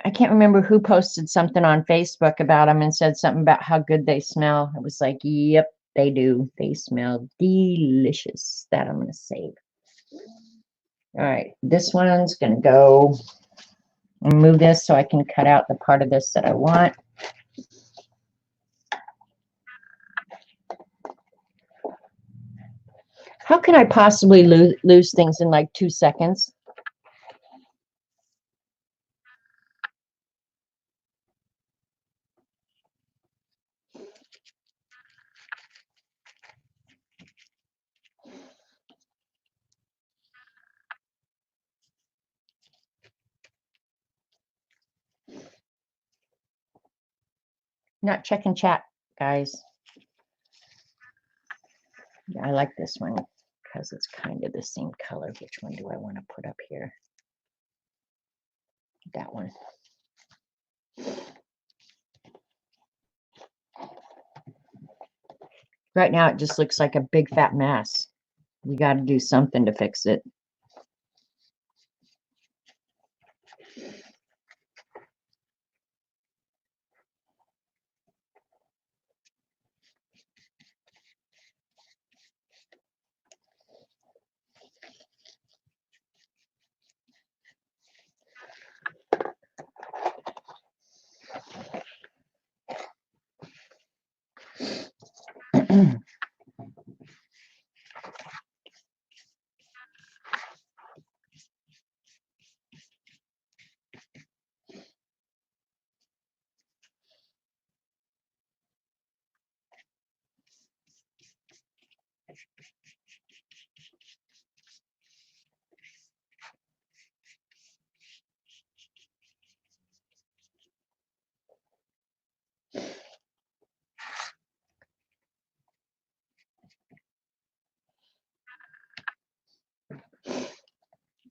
I can't remember who posted something on Facebook about them and said something about how good they smell. It was like, yep, they do. They smell delicious. That I'm going to save. All right, this one's going to go. And move this so I can cut out the part of this that I want. How can I possibly lose things in like 2 seconds? Not checking chat, guys. I like this one because it's kind of the same color. Which one do I want to put up here? That one. Right now, it just looks like a big fat mess. We got to do something to fix it.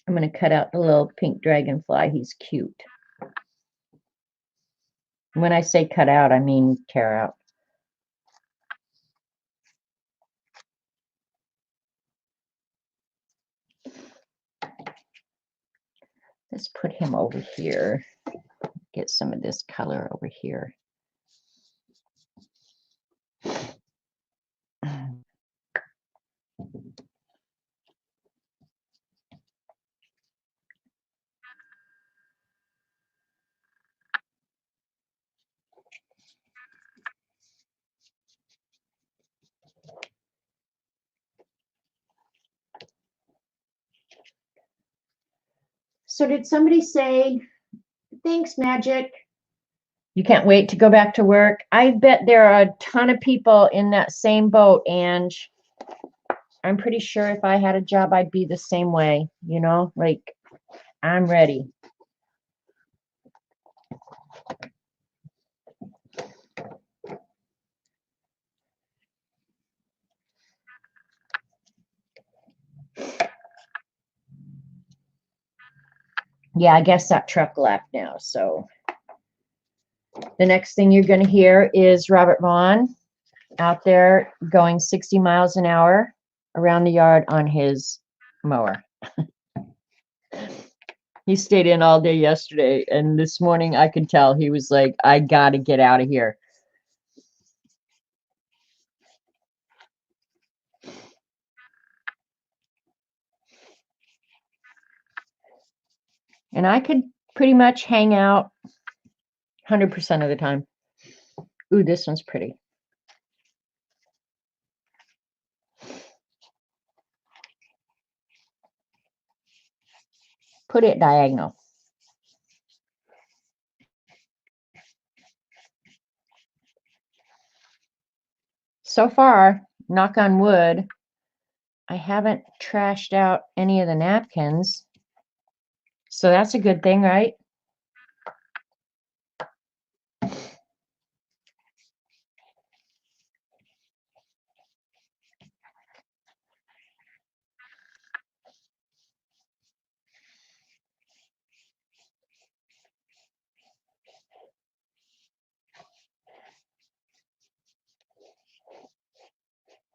I'm going to cut out the little pink dragonfly. He's cute. When I say cut out, I mean tear out. Let's put him over here. Get some of this color over here. So did somebody say, thanks, Magic? You can't wait to go back to work? I bet there are a ton of people in that same boat, and I'm pretty sure if I had a job, I'd be the same way, you know, like I'm ready. Yeah, I guess that truck left now. So the next thing you're going to hear is Robert Vaughn out there going 60 miles an hour around the yard on his mower. He stayed in all day yesterday, and this morning I could tell he was like, I got to get out of here. And I could pretty much hang out 100% of the time. Ooh, this one's pretty. Put it diagonal. So far, knock on wood, I haven't trashed out any of the napkins. So that's a good thing, right?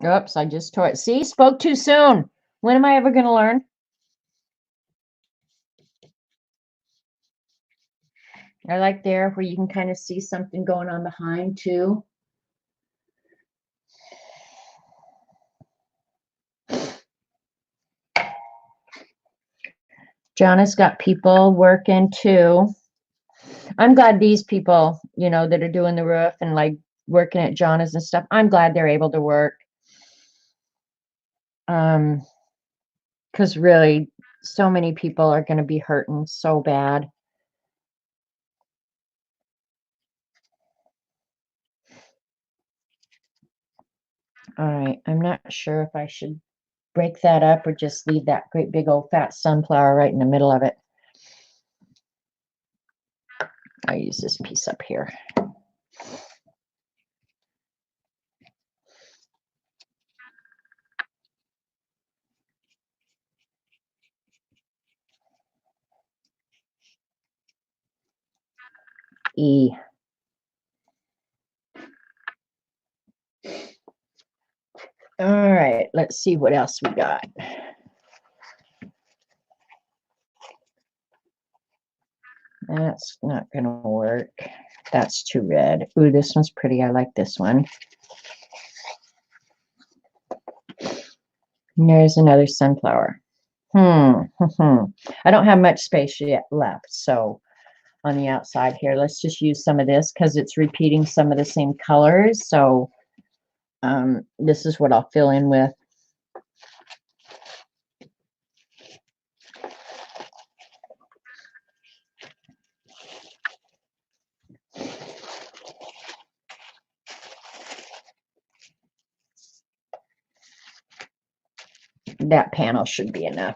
Oops, I just tore it. See, spoke too soon. When am I ever going to learn? I like there where you can kind of see something going on behind too. John's got people working too. I'm glad these people, you know, that are doing the roof and like working at John's and stuff, I'm glad they're able to work. Because really, so many people are going to be hurting so bad. All right, I'm not sure if I should break that up or just leave that great big old fat sunflower right in the middle of it. I'll use this piece up here. E. All right, let's see what else we got. That's not going to work. That's too red. Ooh, this one's pretty. I like this one. And there's another sunflower. I don't have much space yet left, so on the outside here, let's just use some of this because it's repeating some of the same colors. So this is what I'll fill in with. That panel should be enough.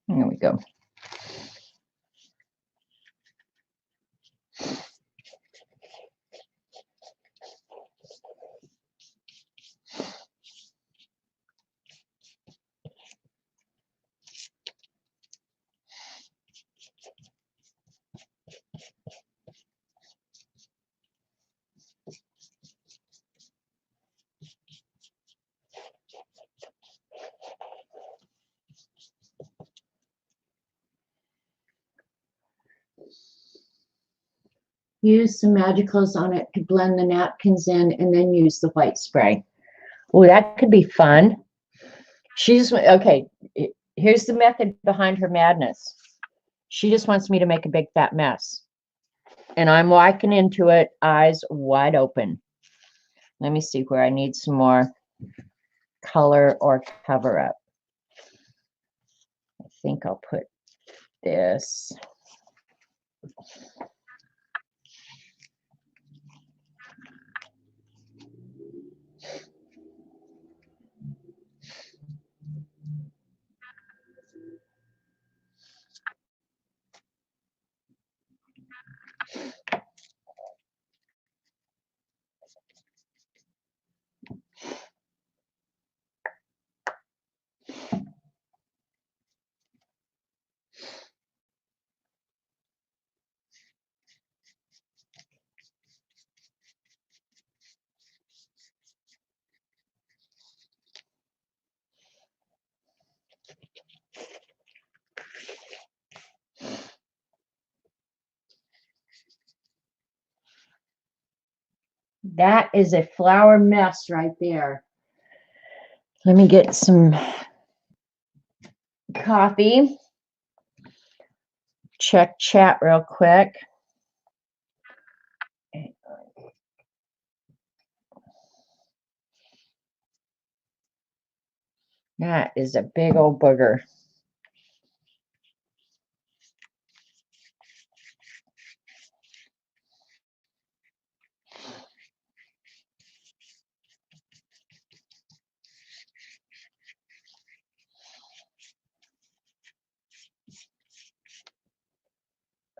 There we go. Use some magicals on it to blend the napkins in and then use the white spray. Oh, that could be fun. She's okay. Here's the method behind her madness. She just wants me to make a big fat mess. And I'm walking into it, eyes wide open. Let me see where I need some more color or cover up. I think I'll put this. That is a flower mess right there. Let me get some coffee. Check chat real quick. That is a big old booger.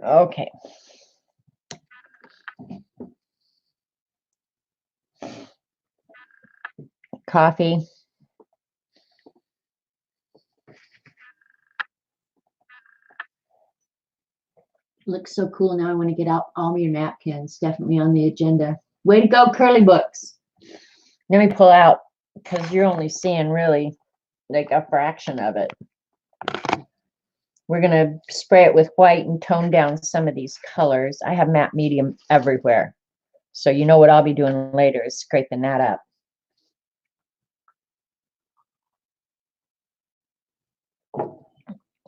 Okay. Coffee. Looks so cool. Now I want to get out all your napkins. Definitely on the agenda. Way to go, Curly Books. Let me pull out, because you're only seeing really like a fraction of it. We're going to spray it with white and tone down some of these colors. I have matte medium everywhere. So you know what I'll be doing later is scraping that up.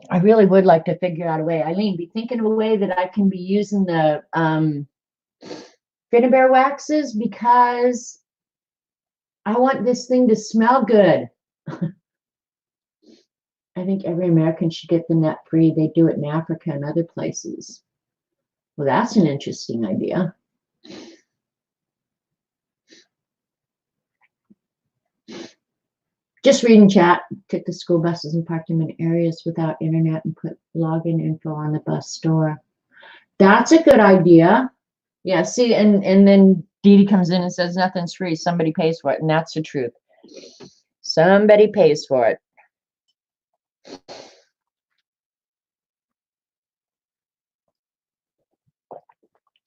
I really would like to figure out a way. Eileen, be thinking of a way that I can be using the Finnabair waxes, because I want this thing to smell good. I think every American should get the nut free. They do it in Africa and other places. Well, that's an interesting idea. Just reading chat. Took the school buses and parked them in areas without internet and put login info on the bus store. That's a good idea. Yeah, see, and then Dee Dee comes in and says nothing's free. Somebody pays for it, and that's the truth. Somebody pays for it.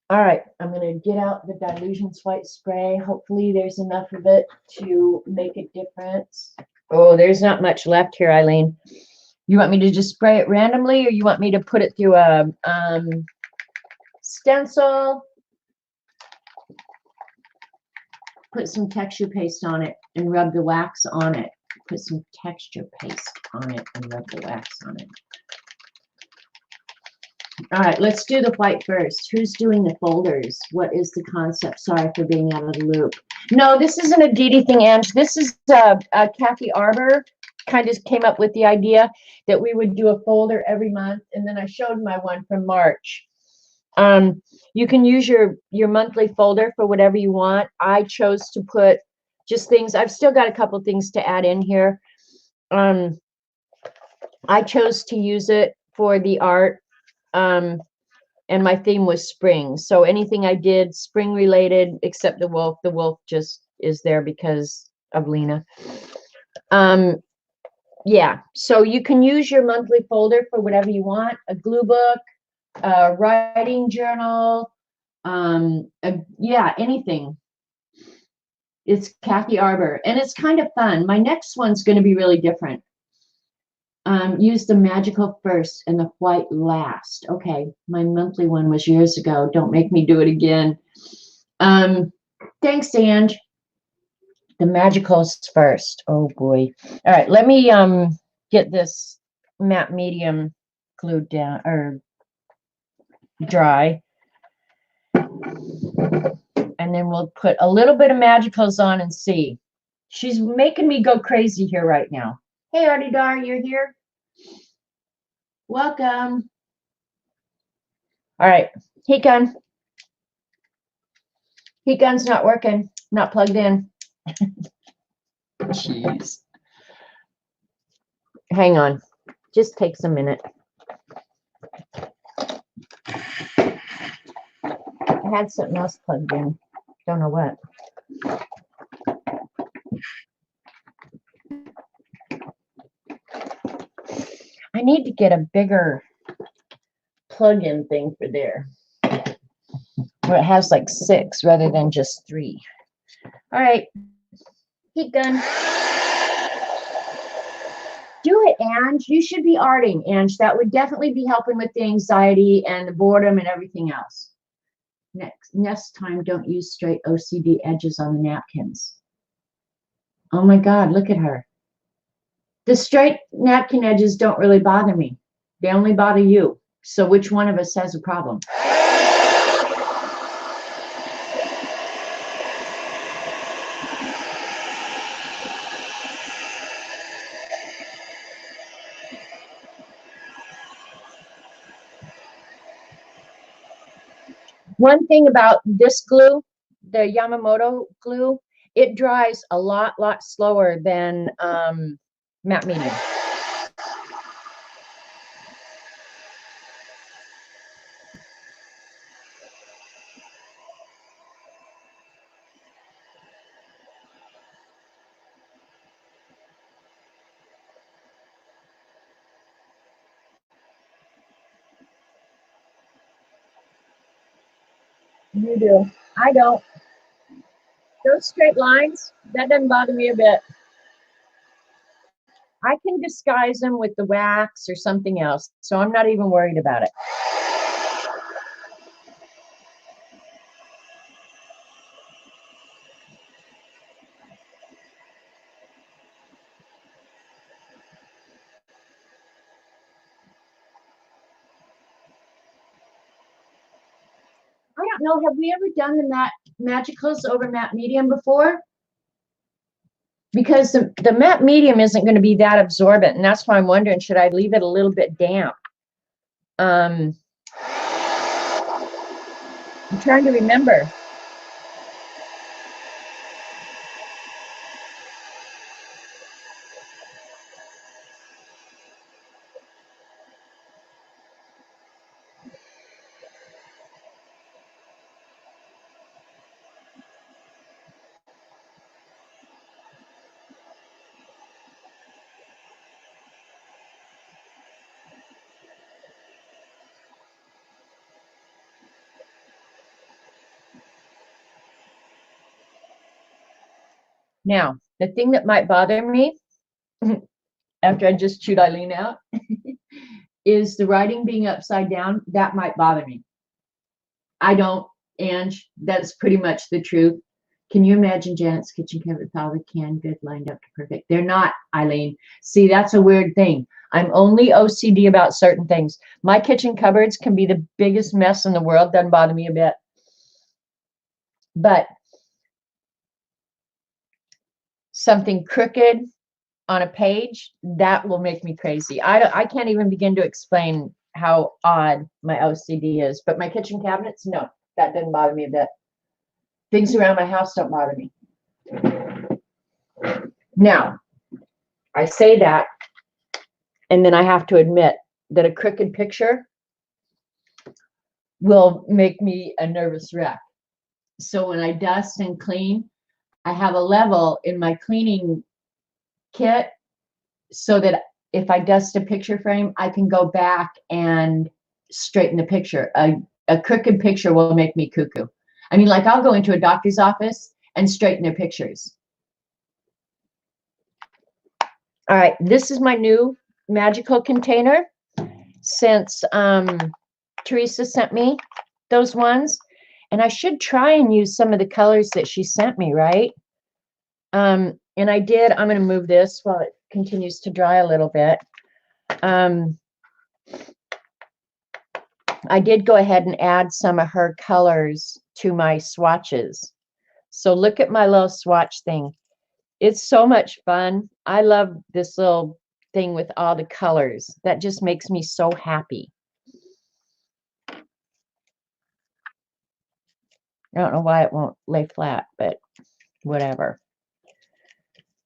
All right, I'm going to get out the Dilutions white spray. Hopefully there's enough of it to make a difference. Oh, there's not much left here, Eileen. You want me to just spray it randomly, or you want me to put it through a stencil? Put some texture paste on it and rub the wax on it. Put some texture paste on it and rub the wax on it. All right, let's do the white first. Who's doing the folders? What is the concept? Sorry for being out of the loop. No, this isn't a Dee Dee thing, Ange. This is Kathy Arbor kind of came up with the idea that we would do a folder every month, and then I showed my one from March. You can use your monthly folder for whatever you want. I chose to put just things. I've still got a couple things to add in here. I chose to use it for the art. And my theme was spring. So anything I did spring related, except the wolf just is there because of Lena. Yeah, so you can use your monthly folder for whatever you want, a glue book, a writing journal, yeah, anything. It's Kathy Arbor, and it's kind of fun. My next one's going to be really different. Use the magical first and the white last. Okay, my monthly one was years ago. Don't make me do it again. Thanks, Ange. The magicals first. Oh boy. All right, let me get this matte medium glued down or dry. And then we'll put a little bit of magicals on and see. She's making me go crazy here right now. Hey, Artie Dar, you're here. Welcome. All right, heat gun. Heat gun's not working, not plugged in. Jeez. Hang on, just takes a minute. I had something else plugged in. Don't know what. I need to get a bigger plug-in thing for there, where it has like 6 rather than just 3. All right, heat gun. Do it, Ange. You should be arting, Ange. That would definitely be helping with the anxiety and the boredom and everything else. Next time, don't use straight OCD edges on the napkins. Oh my God, look at her. The straight napkin edges don't really bother me. They only bother you. So which one of us has a problem? One thing about this glue, the Yamamoto glue, it dries a lot slower than matte medium. You do. I don't. Those straight lines, that doesn't bother me a bit. I can disguise them with the wax or something else, so I'm not even worried about it. I don't know, have we ever done the Magicals over matte medium before? Because the matte medium isn't going to be that absorbent, and that's why I'm wondering, should I leave it a little bit damp? I'm trying to remember. Now, the thing that might bother me after I just chewed Eileen out is the writing being upside down. That might bother me. I don't, and that's pretty much the truth. Can you imagine Janet's kitchen cabinet with all the canned good lined up to perfect? They're not, Eileen. See, that's a weird thing. I'm only OCD about certain things. My kitchen cupboards can be the biggest mess in the world. Doesn't bother me a bit. But something crooked on a page, that will make me crazy. I can't even begin to explain how odd my OCD is. But my kitchen cabinets, no, that doesn't bother me a bit. Things around my house don't bother me. Now, I say that, and then I have to admit that a crooked picture will make me a nervous wreck. So when I dust and clean, I have a level in my cleaning kit so that if I dust a picture frame, I can go back and straighten the picture. A crooked picture will make me cuckoo. I mean, like I'll go into a doctor's office and straighten their pictures. All right, this is my new magical container since Teresa sent me those ones. And I should try and use some of the colors that she sent me, right? And I did. I'm going to move this while it continues to dry a little bit. I did go ahead and add some of her colors to my swatches. So look at my little swatch thing. It's so much fun. I love this little thing with all the colors. That just makes me so happy. I don't know why it won't lay flat, but whatever.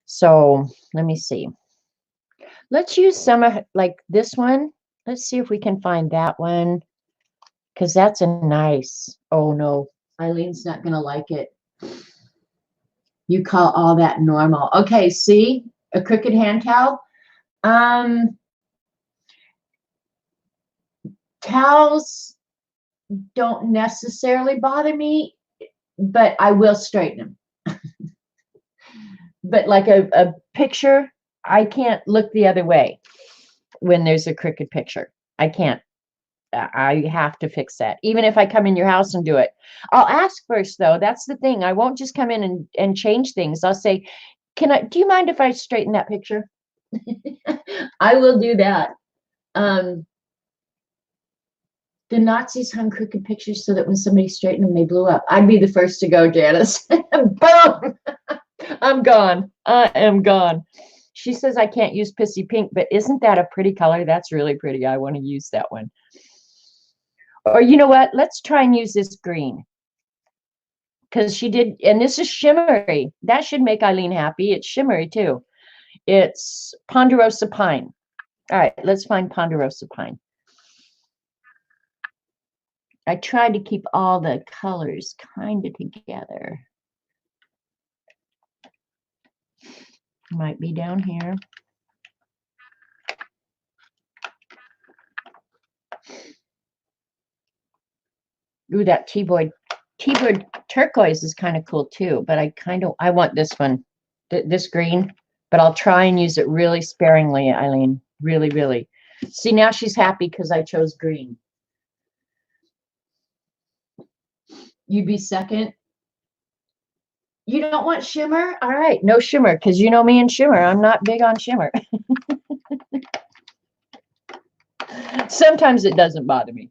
So let me see. Let's use some of like this one. Let's see if we can find that one, because that's a nice. Oh no, Eileen's not gonna like it. You call all that normal? Okay, see a crooked hand towel. Towels don't necessarily bother me, but I will straighten them. But like a picture, I can't look the other way when there's a crooked picture. I can't. I have to fix that. Even if I come in your house and do it. I'll ask first though. That's the thing. I won't just come in and change things. I'll say, do you mind if I straighten that picture? I will do that. The Nazis hung crooked pictures so that when somebody straightened them, they blew up. I'd be the first to go, Janice. Boom! I'm gone. I am gone. She says I can't use pissy pink, but isn't that a pretty color? That's really pretty. I want to use that one. Or you know what? Let's try and use this green. Because she did, and this is shimmery. That should make Eileen happy. It's shimmery too. It's Ponderosa Pine. All right, let's find Ponderosa Pine. I tried to keep all the colors kind of together. Might be down here. Ooh, that T-Boyd T-bird turquoise is kind of cool too, but I want this one, this green, but I'll try and use it really sparingly, Eileen. Really, really. See, now she's happy because I chose green. You'd be second. You don't want shimmer? All right, no shimmer, because you know me and shimmer. I'm not big on shimmer. Sometimes it doesn't bother me.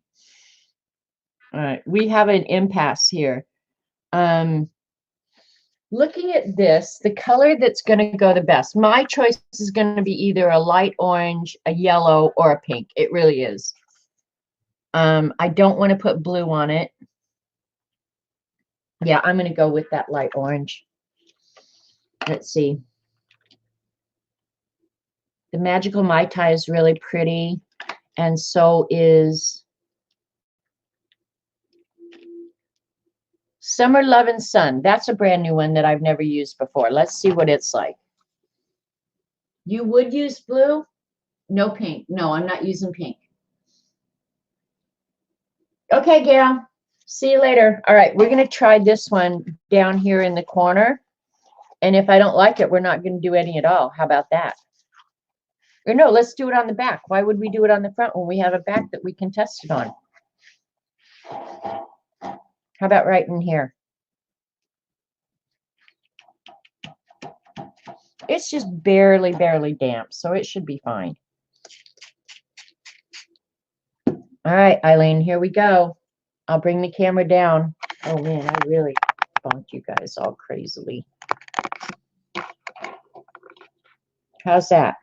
All right, we have an impasse here. Looking at this, the color that's going to go the best, my choice is going to be either a light orange, a yellow, or a pink. It really is. I don't want to put blue on it. Yeah, I'm going to go with that light orange. Let's see. The Magical Mai Tai is really pretty, and so is Summer Love and Sun. That's a brand new one that I've never used before. Let's see what it's like. You would use blue? No pink. No, I'm not using pink. Okay, Gail. See you later. All right, we're going to try this one down here in the corner. And if I don't like it, we're not going to do any at all. How about that? Or no, let's do it on the back. Why would we do it on the front when we have a back that we can test it on? How about right in here? It's just barely, barely damp, so it should be fine. All right, Eileen, here we go. I'll bring the camera down. Oh, man, I really bonked you guys all crazily. How's that?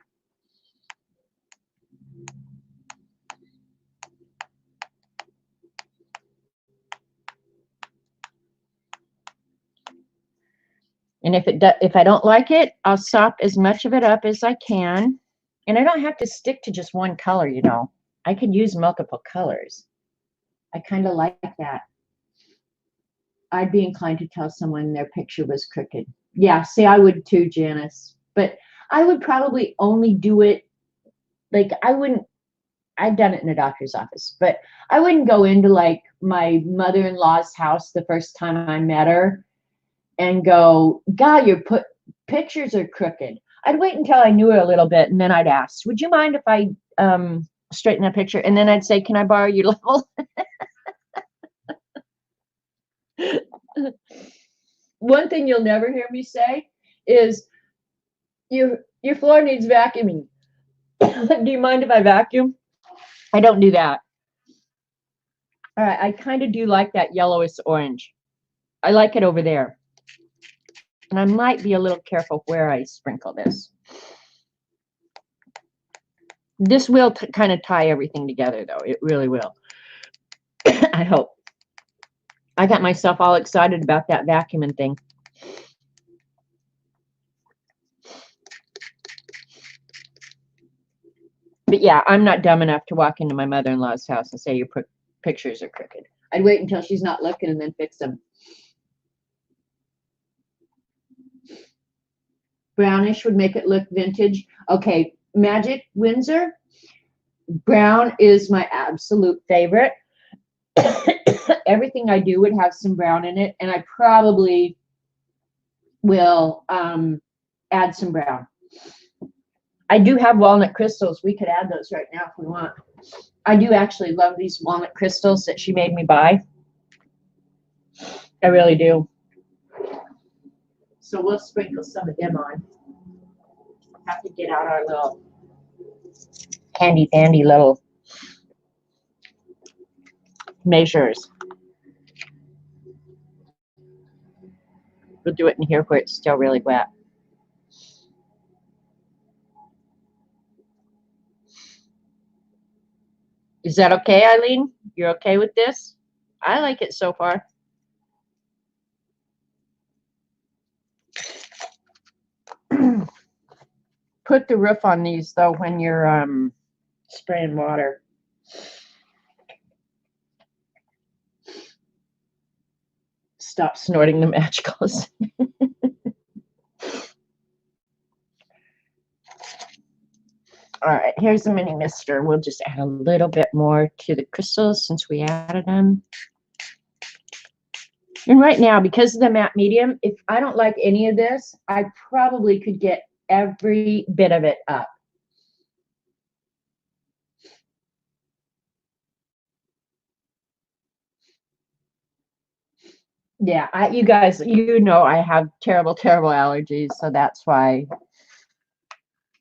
And if I don't like it, I'll sop as much of it up as I can. And I don't have to stick to just one color, you know. I could use multiple colors. I kind of like that. I'd be inclined to tell someone their picture was crooked. Yeah, see, I would too, Janice. But I would probably only do it, like, I've done it in a doctor's office, but I wouldn't go into, like, my mother-in-law's house the first time I met her and go, God, your pictures are crooked. I'd wait until I knew her a little bit, and then I'd ask, would you mind if I straighten that picture? And then I'd say, can I borrow your level? One thing you'll never hear me say is, your floor needs vacuuming. Do you mind if I vacuum? I don't do that. All right, I kind of do like that yellowish orange. I like it over there. And I might be a little careful where I sprinkle this. This will kind of tie everything together, though. It really will. I hope. I got myself all excited about that vacuuming thing. But yeah, I'm not dumb enough to walk into my mother-in-law's house and say your pictures are crooked. I'd wait until she's not looking and then fix them. Brownish would make it look vintage. Okay, Magic Windsor. Brown is my absolute favorite. Everything I do would have some brown in it, and I probably will add some brown. I do have walnut crystals. We could add those right now if we want. I do actually love these walnut crystals that she made me buy. I really do. So we'll sprinkle some of them on. Have to get out our little handy dandy little measures. We'll do it in here where it's still really wet. Is that okay, Eileen? You're okay with this? I like it so far. Put the roof on these, though, when you're spraying water. Stop snorting the magicals. All right, here's the mini mister. We'll just add a little bit more to the crystals since we added them. And right now, because of the matte medium, if I don't like any of this, I probably could get every bit of it up. Yeah, you guys, you know I have terrible, terrible allergies, so that's why.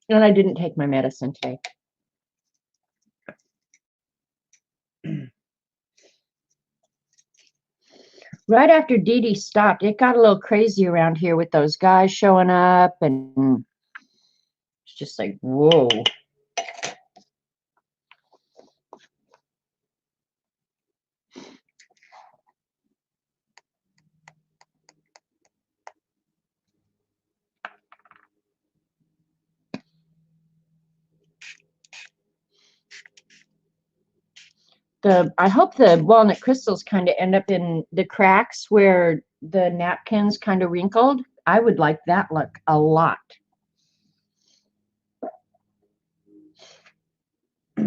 And I didn't take my medicine today. Right after Dee Dee stopped, it got a little crazy around here with those guys showing up, and it's just like, whoa. I hope the walnut crystals kind of end up in the cracks where the napkin's kind of wrinkled. I would like that look a lot. All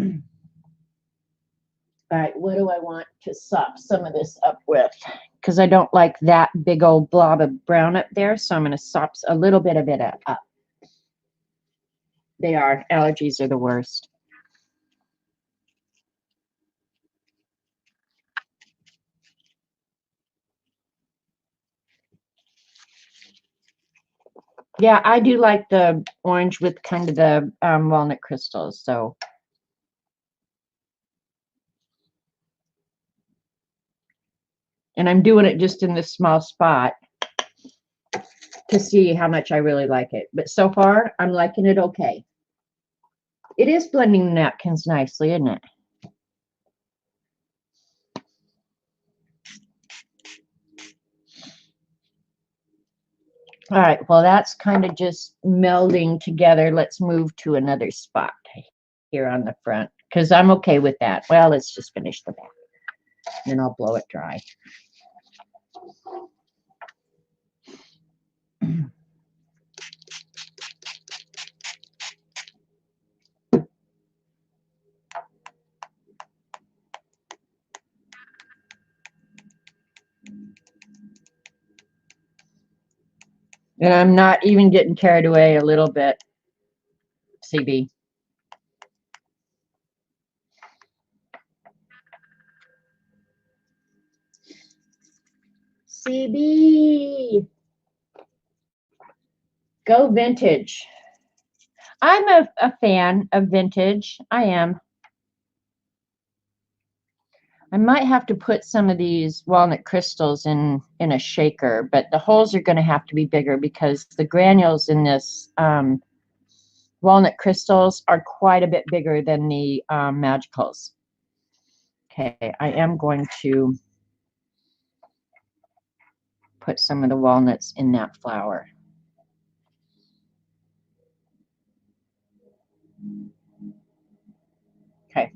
right, what do I want to sop some of this up with? Because I don't like that big old blob of brown up there, so I'm going to sop a little bit of it up. They are. Allergies are the worst. Yeah, I do like the orange with kind of the walnut crystals. So, and I'm doing it just in this small spot to see how much I really like it. But so far, I'm liking it okay. It is blending the napkins nicely, isn't it? All right, well, that's kind of just melding together. Let's move to another spot here on the front because I'm okay with that. Well, let's just finish the back, and then I'll blow it dry. And I'm not even getting carried away a little bit, CB. CB. Go vintage. I'm a fan of vintage. I am. I might have to put some of these walnut crystals in a shaker, but the holes are going to have to be bigger because the granules in this walnut crystals are quite a bit bigger than the magicals. Okay, I am going to put some of the walnuts in that flour. Okay.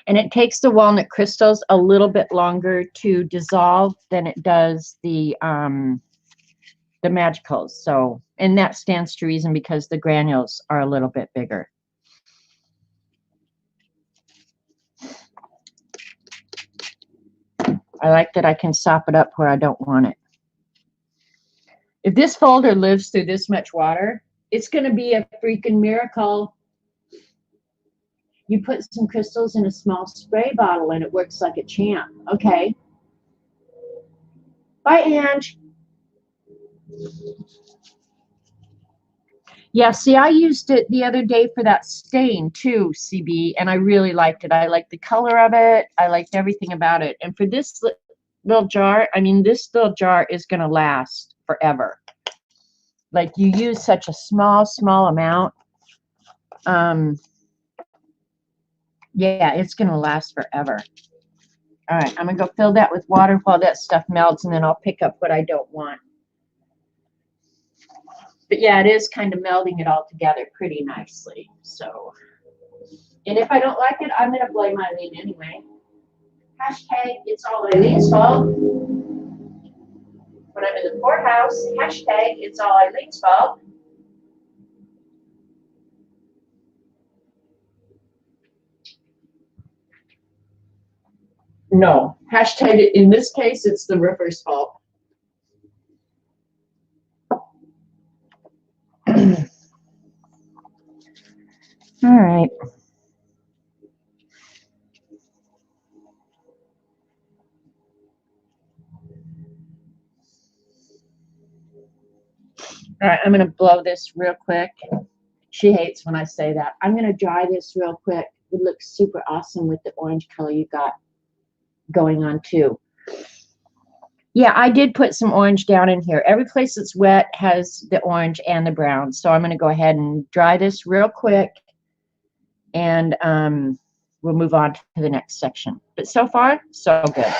And it takes the walnut crystals a little bit longer to dissolve than it does the magicals. So, and that stands to reason because the granules are a little bit bigger. I like that I can sop it up where I don't want it. If this folder lives through this much water, it's going to be a freaking miracle. You put some crystals in a small spray bottle and it works like a champ. Okay. Bye, Ange. Yeah, see, I used it the other day for that stain too, CB, and I really liked it. I liked the color of it. I liked everything about it. And for this little jar, I mean, this little jar is going to last forever. Like you use such a small amount. Yeah, it's going to last forever. All right, I'm going to go fill that with water while that stuff melts, and then I'll pick up what I don't want. But yeah, it is kind of melding it all together pretty nicely. So, and if I don't like it, I'm going to blame Eileen anyway. Hashtag, it's all Eileen's fault. When I'm in the courthouse, hashtag, it's all Eileen's fault. No, hashtag, in this case, it's the roofer's fault. All right. All right, I'm going to blow this real quick. She hates when I say that. I'm going to dry this real quick. It looks super awesome with the orange color you got going on too. Yeah, I did put some orange down in here. Every place that's wet has the orange and the brown. So I'm going to go ahead and dry this real quick, and we'll move on to the next section. But so far, so good.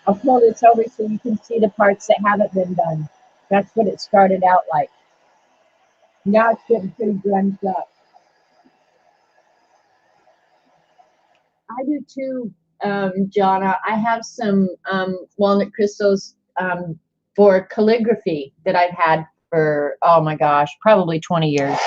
I'll pull this over so you can see the parts that haven't been done. That's what it started out like. Now it's getting pretty grunged up. I do too, Jonna. I have some walnut crystals for calligraphy that I've had for, oh my gosh, probably 20 years.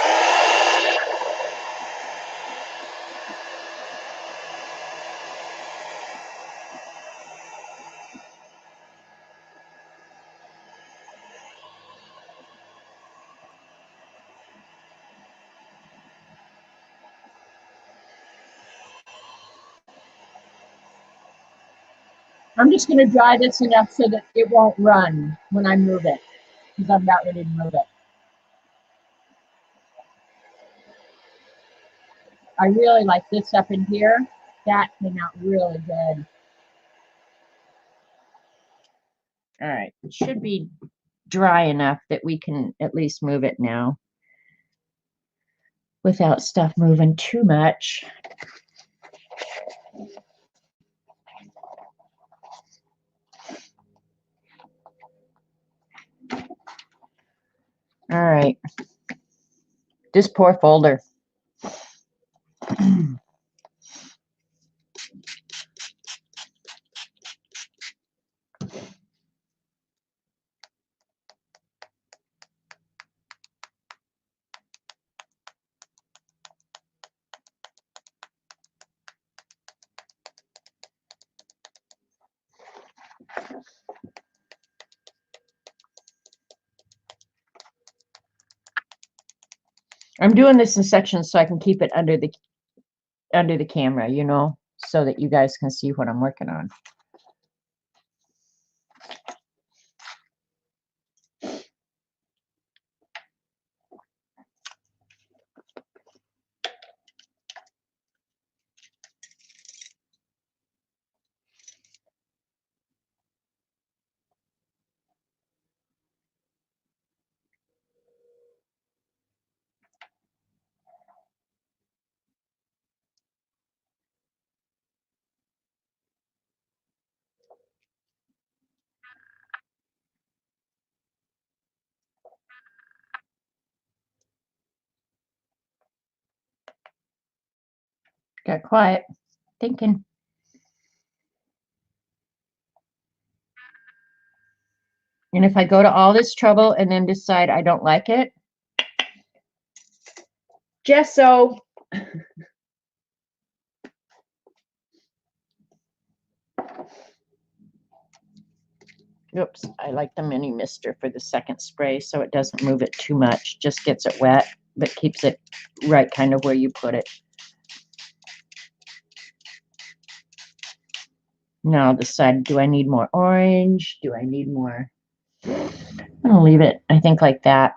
I'm just going to dry this enough so that it won't run when I move it, because I'm about ready to move it. I really like this up in here. That came out really good. All right, it should be dry enough that we can at least move it now without stuff moving too much. All right, this poor folder. I'm doing this in sections so I can keep it under the camera, you know, so that you guys can see what I'm working on. Got quiet, thinking. And if I go to all this trouble and then decide I don't like it, gesso. Oops, I like the mini mister for the second spray so it doesn't move it too much, just gets it wet, but keeps it right kind of where you put it. Now I'll decide, do I need more orange? Do I need more? I'm gonna leave it, I think, like that.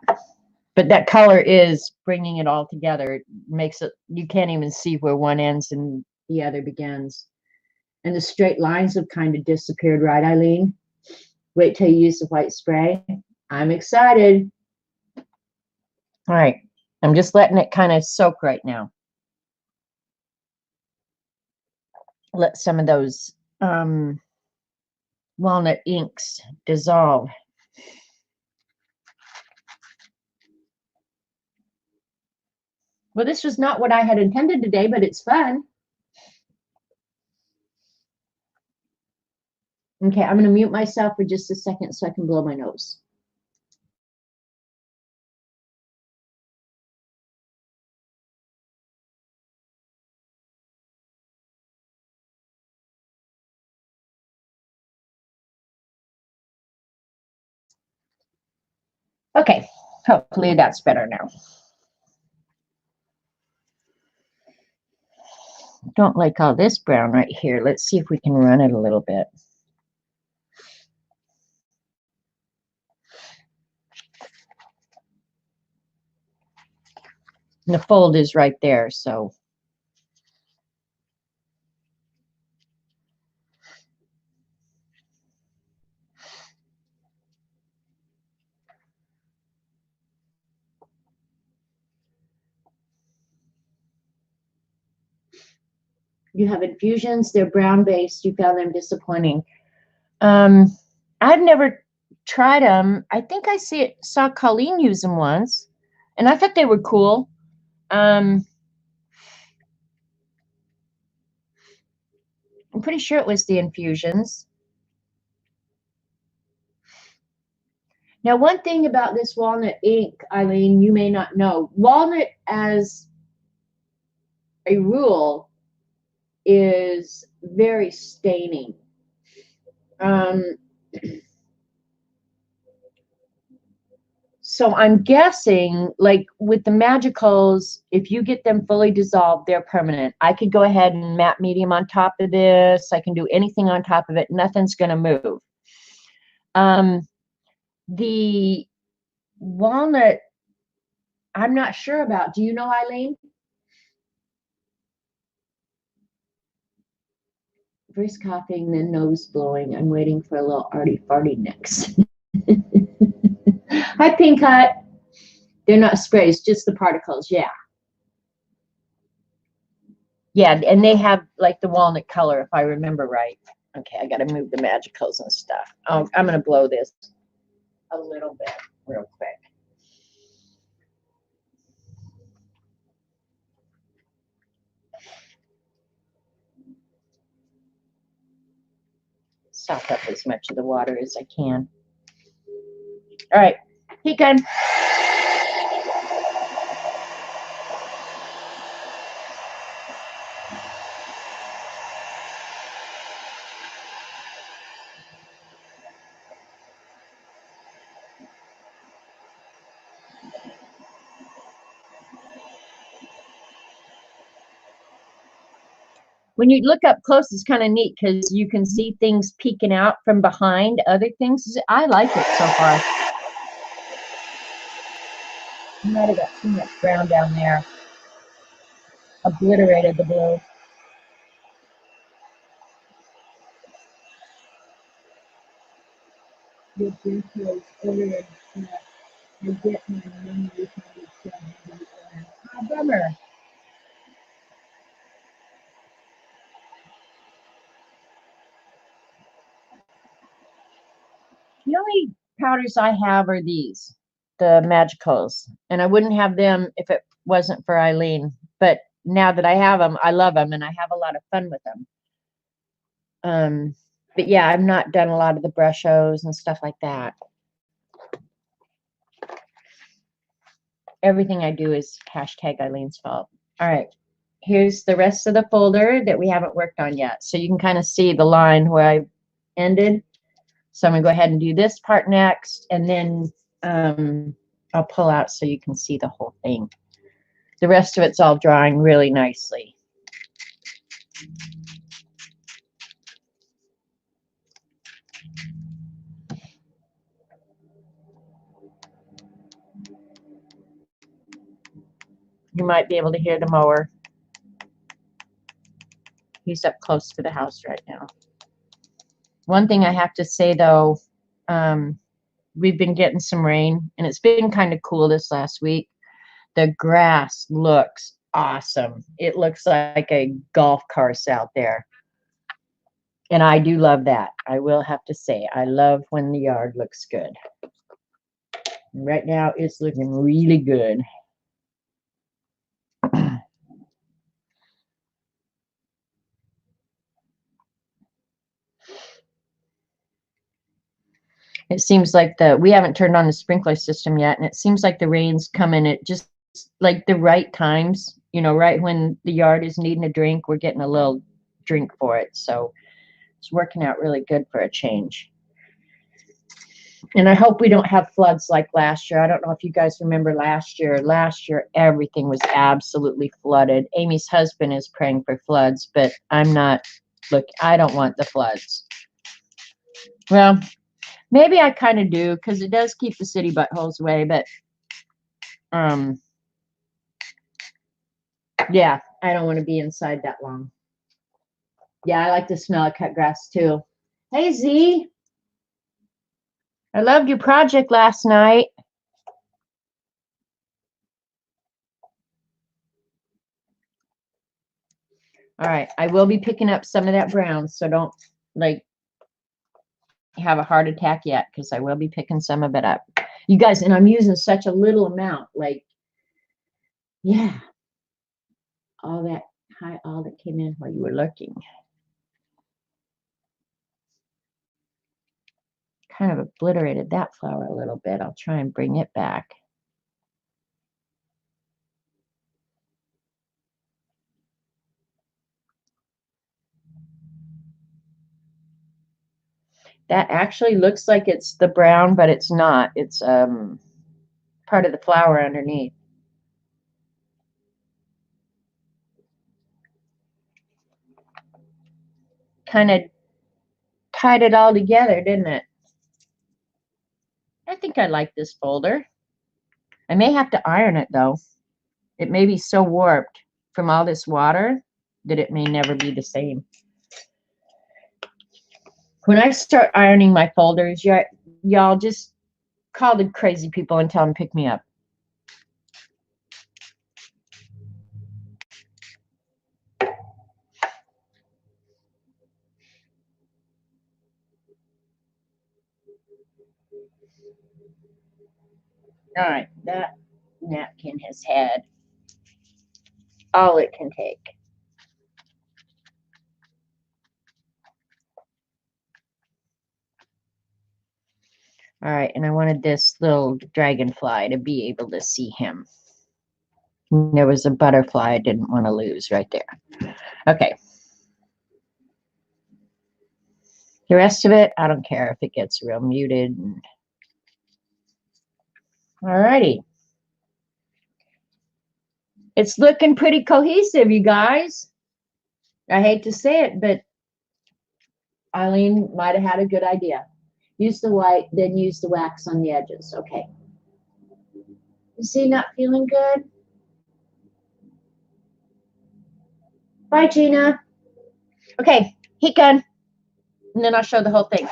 But that color is bringing it all together. It makes it, you can't even see where one ends and the other begins. And the straight lines have kind of disappeared, right, Eileen? Wait till you use the white spray. I'm excited. All right, I'm just letting it kind of soak right now. Let some of those walnut inks dissolve. Well, this was not what I had intended today, but it's fun. Okay, I'm going to mute myself for just a second so I can blow my nose. Okay, hopefully that's better now. Don't like all this brown right here. Let's see if we can run it a little bit. And the fold is right there, so. You have infusions, they're brown based, you found them disappointing. I've never tried them. I think I saw Colleen use them once, and I thought they were cool. I'm pretty sure it was the infusions. Now, one thing about this walnut ink, Eileen, you may not know. Walnut, as a rule, is very staining. So I'm guessing, like with the magicals, if you get them fully dissolved, they're permanent. I could go ahead and matte medium on top of this. I can do anything on top of it. Nothing's going to move. The walnut, I'm not sure about. Do you know, Eileen? First coughing, then nose blowing. I'm waiting for a little arty farty next. Hi, Pink Hut. They're not sprays, just the particles. Yeah. Yeah, and they have like the walnut color, if I remember right. Okay, I got to move the magicals and stuff. I'm going to blow this a little bit real quick. Sop up as much of the water as I can. All right, pecan. When you look up close, it's kind of neat because you can see things peeking out from behind other things. I like it so far. I might have got too much brown down there. Obliterated the blue. Your birthday ordered I get my money refunded. Oh, bummer. The only powders I have are these, the Magicals, and I wouldn't have them if it wasn't for Eileen. But now that I have them, I love them, and I have a lot of fun with them. But yeah, I've not done a lot of the brush-os and stuff like that. Everything I do is hashtag Eileen's fault. All right, here's the rest of the folder that we haven't worked on yet. So you can kind of see the line where I ended. So I'm gonna go ahead and do this part next, and then I'll pull out so you can see the whole thing. The rest of it's all drawing really nicely. You might be able to hear the mower. He's up close to the house right now. One thing I have to say, though, we've been getting some rain, and it's been kind of cool this last week. The grass looks awesome. It looks like a golf course out there. And I do love that. I will have to say, I love when the yard looks good. Right now, it's looking really good. It seems like we haven't turned on the sprinkler system yet, and it seems like the rain's coming at just like the right times, you know, right when the yard is needing a drink, we're getting a little drink for it. So it's working out really good for a change. And I hope we don't have floods like last year. I don't know if you guys remember last year. Last year, everything was absolutely flooded. Amy's husband is praying for floods, but I'm not. Look, I don't want the floods. Well, maybe I kind of do, because it does keep the city buttholes away, but yeah, I don't want to be inside that long. Yeah, I like the smell of cut grass too. Hey, Z. I loved your project last night. All right, I will be picking up some of that brown, so don't like have a heart attack yet, because I will be picking some of it up. You guys, and I'm using such a little amount, like, yeah, all that came in while you were looking. Kind of obliterated that flower a little bit. I'll try and bring it back. That actually looks like it's the brown, but it's not. It's part of the flower underneath. Kind of tied it all together, didn't it? I think I like this folder. I may have to iron it, though. It may be so warped from all this water that it may never be the same. When I start ironing my folders, y'all just call the crazy people and tell them to pick me up. All right, that napkin has had all it can take. All right, and I wanted this little dragonfly to be able to see him. There was a butterfly I didn't want to lose right there. Okay. The rest of it, I don't care if it gets real muted. All righty. It's looking pretty cohesive, you guys. I hate to say it, but Eileen might have had a good idea. Use the white, then use the wax on the edges. Okay. Is he not feeling good? Bye, Gina. Okay, heat gun. And then I'll show the whole thing.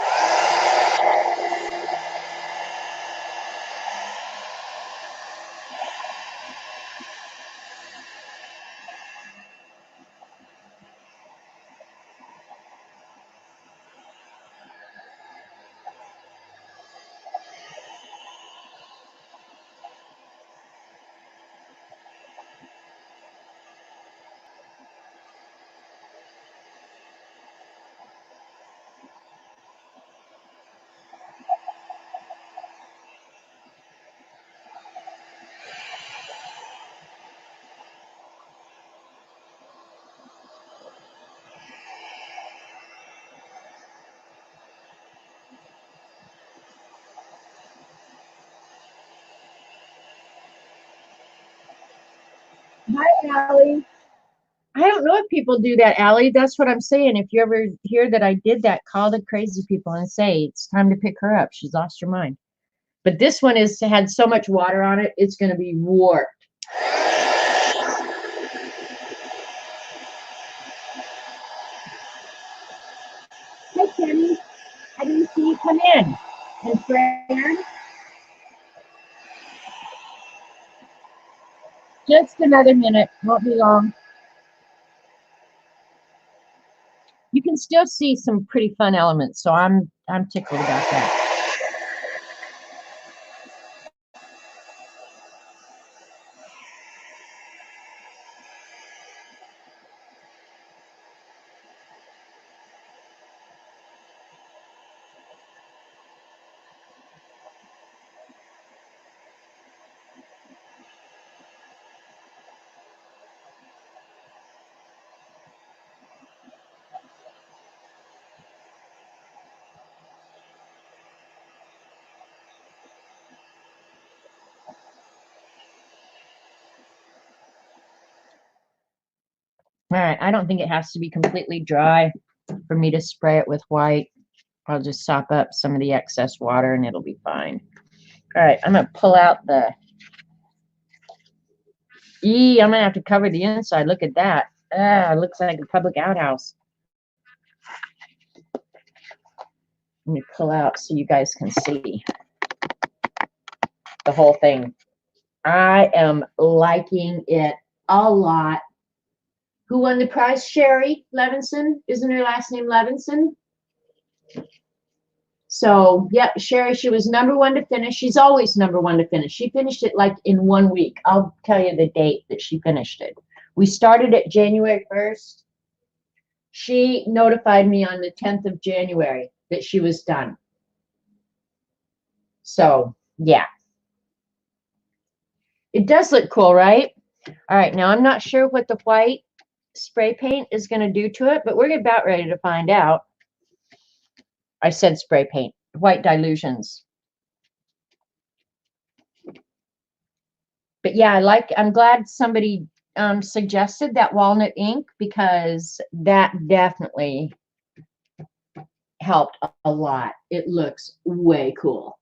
Hi, Allie. I don't know if people do that, Allie. That's what I'm saying. If you ever hear that I did that, call the crazy people and say it's time to pick her up. She's lost her mind. But this one had so much water on it, it's going to be warped. Hey, Kenny, I didn't see you come in. And Fran, just another minute, won't be long. You can still see some pretty fun elements, so I'm tickled about that. All right, I don't think it has to be completely dry for me to spray it with white. I'll just sop up some of the excess water and it'll be fine. All right, I'm gonna pull out the, I'm gonna have to cover the inside. Look at that. Ah, it looks like a public outhouse. Let me pull out so you guys can see the whole thing. I am liking it a lot. Who won the prize? Sherry Levinson. Isn't her last name Levinson? So, yep, Sherry, she was #1 to finish. She's always #1 to finish. She finished it like in 1 week. I'll tell you the date that she finished it. We started it January 1st. She notified me on the 10th of January that she was done. So, yeah. It does look cool, right? All right, now I'm not sure what the white spray paint is going to do to it, but we're about ready to find out. I said spray paint, white dilutions. But yeah, I'm glad somebody suggested that walnut ink, because that definitely helped a lot. It looks way cool.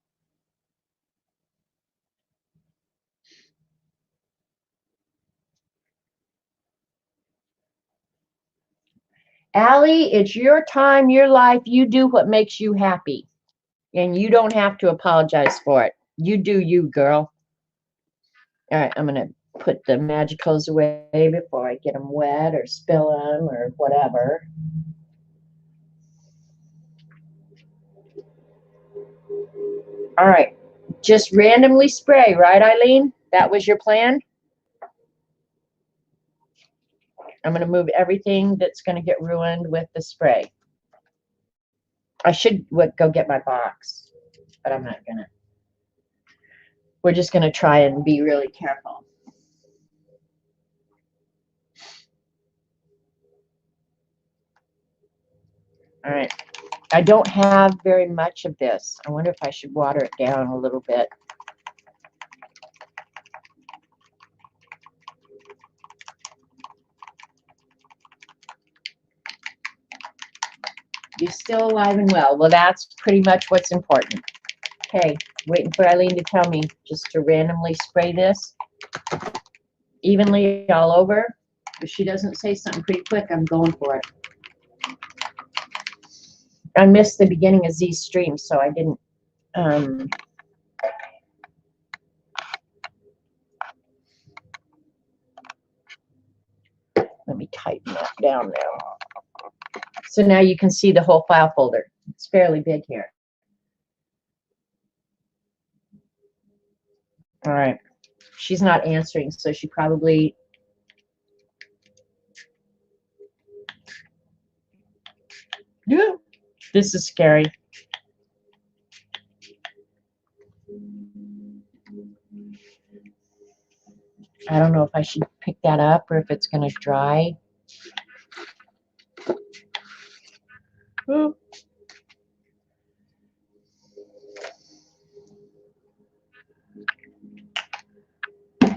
Allie, it's your time, your life. You do what makes you happy. And you don't have to apologize for it. You do you, girl. All right, I'm going to put the magicals away before I get them wet or spill them or whatever. All right, just randomly spray, right, Eileen? That was your plan? I'm going to move everything that's going to get ruined with the spray. I should go get my box, but I'm not going to. We're just going to try and be really careful. All right. I don't have very much of this. I wonder if I should water it down a little bit. You're still alive and well. Well, that's pretty much what's important. Okay, waiting for Eileen to tell me just to randomly spray this evenly all over. If she doesn't say something pretty quick, I'm going for it. I missed the beginning of Z's stream, so I didn't. Let me tighten that down now. So now you can see the whole file folder. It's fairly big here. All right. She's not answering, so she probably. Yeah. This is scary. I don't know if I should pick that up or if it's going to dry. Ooh.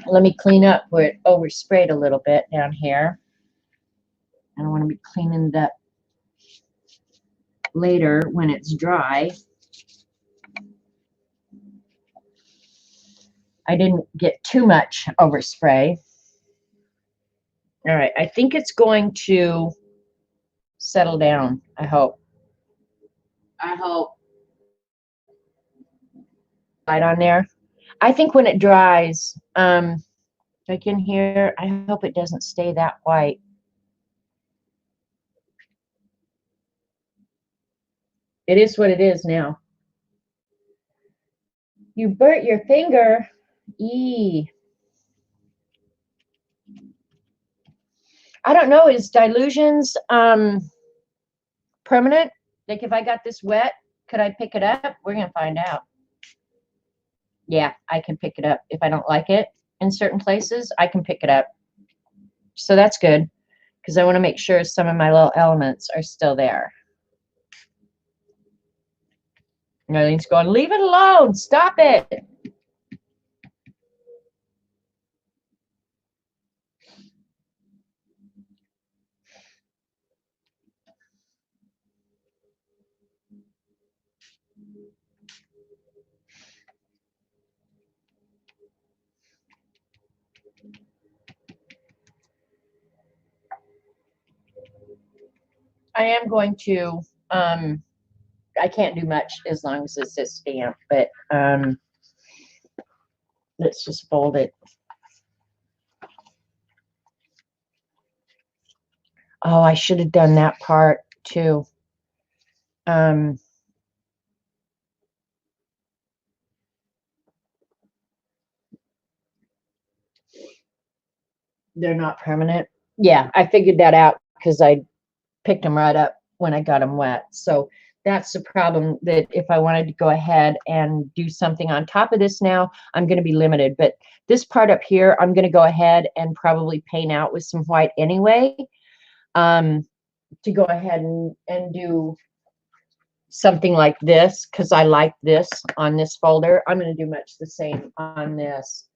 Let me clean up where it oversprayed a little bit down here. I don't want to be cleaning it up later when it's dry. I didn't get too much overspray. All right, I think it's going to settle down, I hope. I hope. Light on there. I think when it dries, like in here, I hope it doesn't stay that white. It is what it is now. You burnt your finger. Eee. I don't know. Is dilutions permanent? Like if I got this wet, could I pick it up? We're gonna find out. Yeah, I can pick it up. If I don't like it in certain places, I can pick it up. So that's good because I want to make sure some of my little elements are still there. Arlene's going, leave it alone. Stop it. I am going to, I can't do much as long as it's this stamp, but let's just fold it. Oh, I should have done that part too. They're not permanent. Yeah, I figured that out because I picked them right up when I got them wet. So that's the problem, that if I wanted to go ahead and do something on top of this now, I'm going to be limited. But this part up here, I'm going to go ahead and probably paint out with some white anyway, to go ahead and do something like this, because I like this on this folder. I'm going to do much the same on this.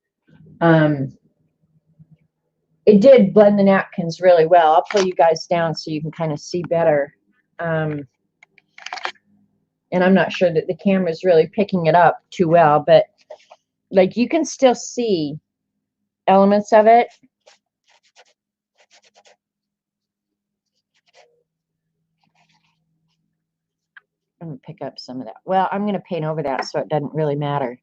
It did blend the napkins really well. I'll pull you guys down so you can kind of see better. And I'm not sure that the camera is really picking it up too well, but like you can still see elements of it. I'm going to pick up some of that. Well, I'm going to paint over that so it doesn't really matter.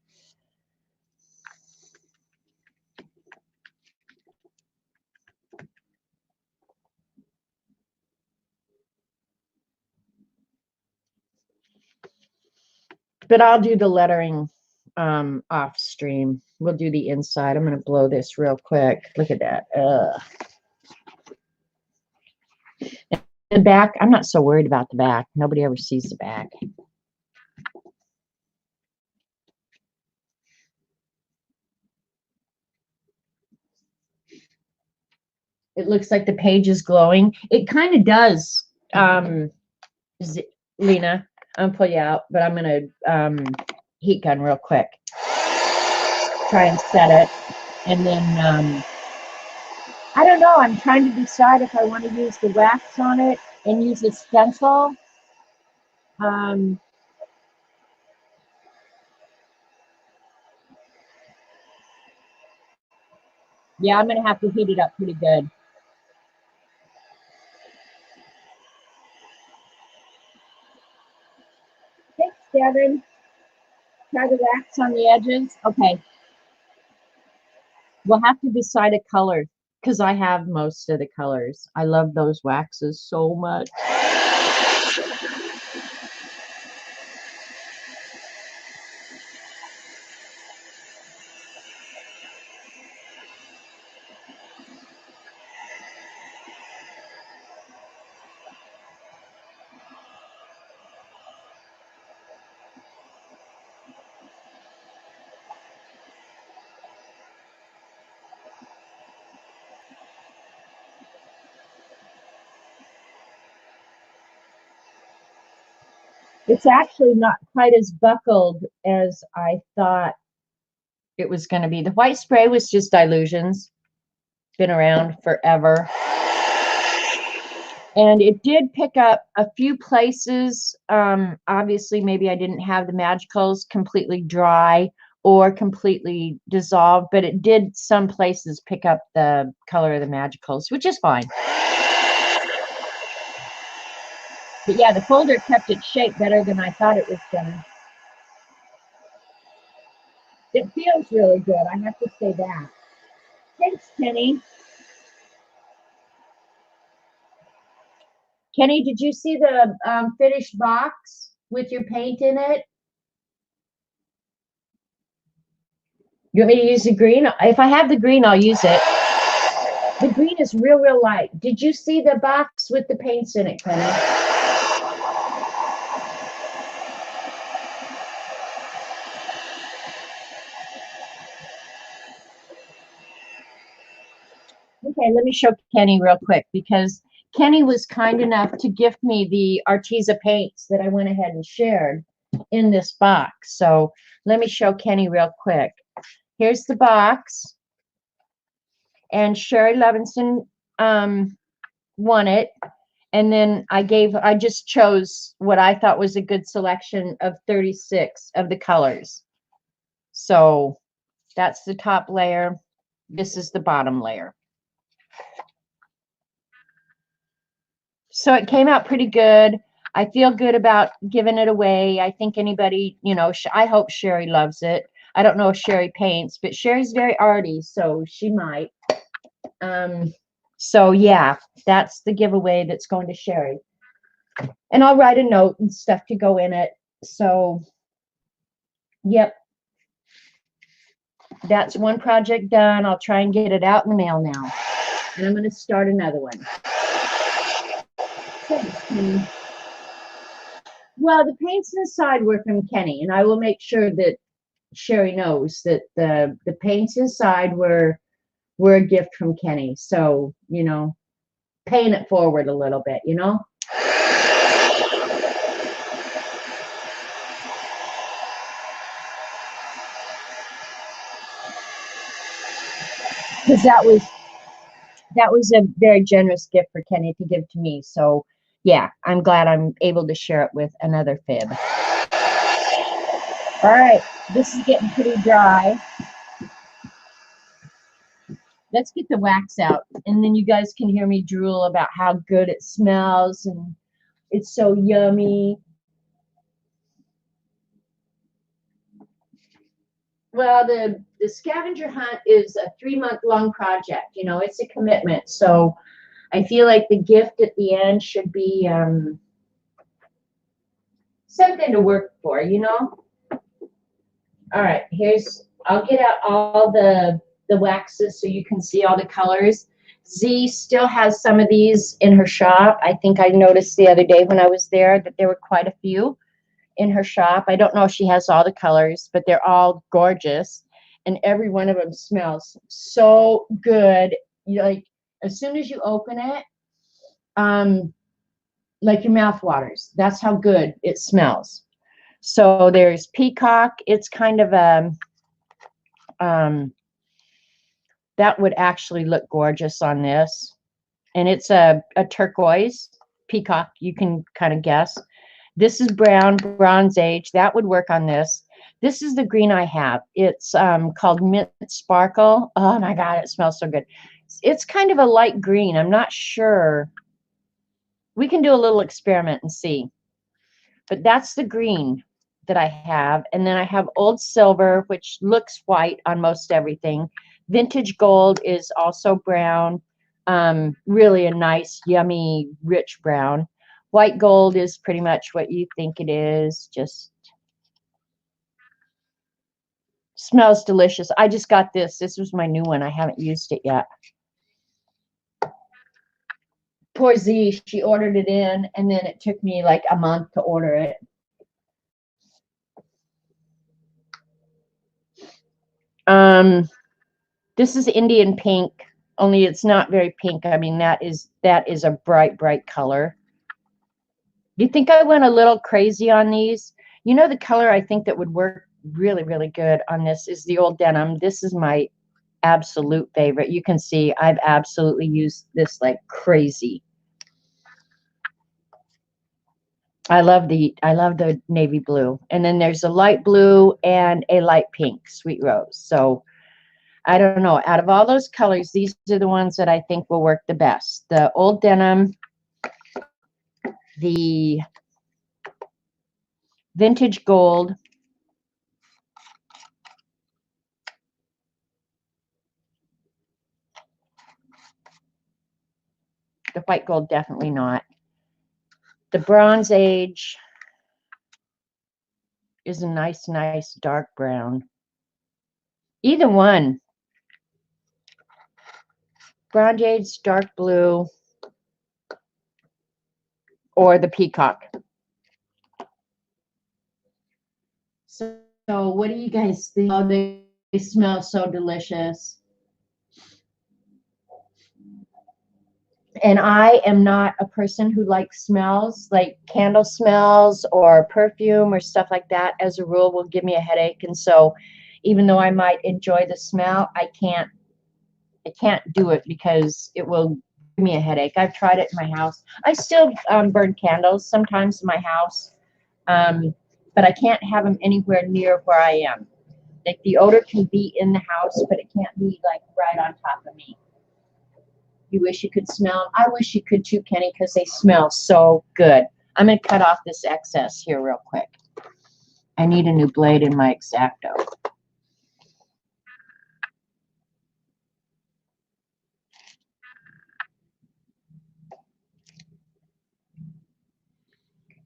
But I'll do the lettering off stream. We'll do the inside. I'm going to blow this real quick. Look at that. The back, I'm not so worried about the back. Nobody ever sees the back. It looks like the page is glowing. It kind of does, Lena. I'm gonna pull you out, but I'm gonna heat gun real quick. Try and set it, and then I don't know. I'm trying to decide if I want to use the wax on it and use a stencil. Yeah, I'm gonna have to heat it up pretty good. Thanks, Devin. Try the wax on the edges. Okay. We'll have to decide a color because I have most of the colors. I love those waxes so much. It's actually not quite as buckled as I thought it was going to be. The white spray was just Dilutions. Been around forever. And it did pick up a few places. Obviously, maybe I didn't have the Magicals completely dry or completely dissolved, but it did some places pick up the color of the Magicals, which is fine. But yeah, the folder kept its shape better than I thought it was gonna. It feels really good, I have to say that. Thanks, Kenny. Kenny, did you see the finished box with your paint in it? You want me to use the green? If I have the green, I'll use it. The green is real, real light. Did you see the box with the paints in it, Kenny? Okay, let me show Kenny real quick because Kenny was kind enough to gift me the Arteza paints that I went ahead and shared in this box. So let me show Kenny real quick. Here's the box. And Sherry Levinson won it. And then I just chose what I thought was a good selection of 36 of the colors. So that's the top layer. This is the bottom layer. So it came out pretty good. I feel good about giving it away. I think anybody, you know, I hope Sherry loves it. I don't know if Sherry paints, but Sherry's very arty, so she might. So yeah, that's the giveaway that's going to Sherry. And I'll write a note and stuff to go in it. So, yep. That's one project done. I'll try and get it out in the mail now. And I'm going to start another one. Thanks, well, the paints inside were from Kenny, and I will make sure that Sherry knows that the paints inside were a gift from Kenny. So, you know, paying it forward a little bit, you know? Because that was a very generous gift for Kenny to give to me. So yeah, I'm glad I'm able to share it with another fib. All right, this is getting pretty dry. Let's get the wax out, and then you guys can hear me drool about how good it smells, and it's so yummy. Well, the scavenger hunt is a 3-month-long project. You know, it's a commitment. So I feel like the gift at the end should be something to work for, you know? All right, I'll get out all the waxes so you can see all the colors. Z still has some of these in her shop. I think I noticed the other day when I was there that there were quite a few in her shop. I don't know if she has all the colors, but they're all gorgeous. And every one of them smells so good. You like, as soon as you open it, like your mouth waters. That's how good it smells. So there's peacock. It's kind of a, that would actually look gorgeous on this. And it's a turquoise peacock. You can kind of guess. This is brown, Bronze Age. That would work on this. This is the green I have. It's called Mint Sparkle. Oh my God, it smells so good. It's kind of a light green. I'm not sure. We can do a little experiment and see. But that's the green that I have. And then I have Old Silver, which looks white on most everything. Vintage Gold is also brown. Really a nice, yummy, rich brown. White gold is pretty much what you think it is. Just smells delicious. I just got this. This was my new one. I haven't used it yet. Poor Z, she ordered it in, and then it took me like a month to order it. This is Indian pink, only it's not very pink. I mean, that is a bright, bright color. Do you think I went a little crazy on these? You know, the color I think that would work really, really good on this is the old denim. This is my absolute favorite. You can see I've absolutely used this like crazy. I love the navy blue. And then there's a light blue and a light pink, Sweet Rose. So I don't know. Out of all those colors, these are the ones that I think will work the best. The old denim, the vintage gold. The white gold, definitely not. The Bronze Age is a nice dark brown. Either one. Bronze Age, dark blue, or the peacock. So what do you guys think? Oh, they smell so delicious. And I am not a person who likes smells, like candle smells or perfume or stuff like that, as a rule, will give me a headache. And so even though I might enjoy the smell, I can't do it because it will give me a headache. I've tried it in my house. I still burn candles sometimes in my house, but I can't have them anywhere near where I am. Like the odor can be in the house, but it can't be like right on top of me. You wish you could smell them. I wish you could too, Kenny, because they smell so good. I'm going to cut off this excess here real quick. I need a new blade in my X-Acto.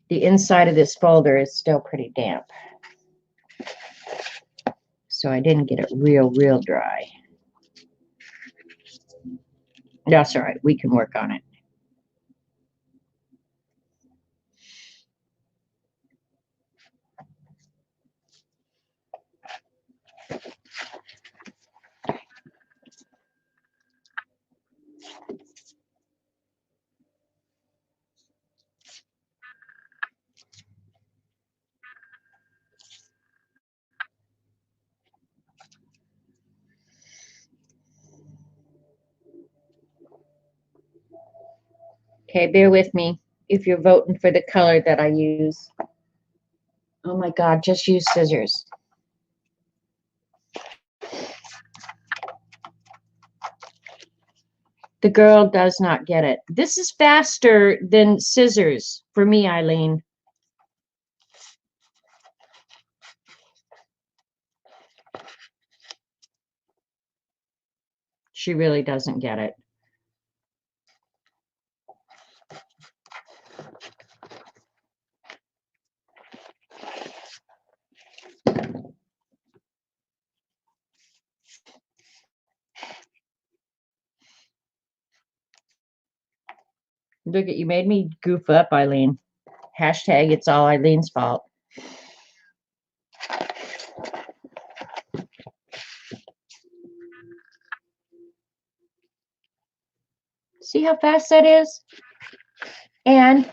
The inside of this folder is still pretty damp, so I didn't get it real dry. That's all right. We can work on it. Okay, bear with me if you're voting for the color that I use. Oh my God, just use scissors. The girl does not get it. This is faster than scissors for me, Eileen. She really doesn't get it. Look at you, made me goof up, Eileen. Hashtag it's all Eileen's fault. See how fast that is? And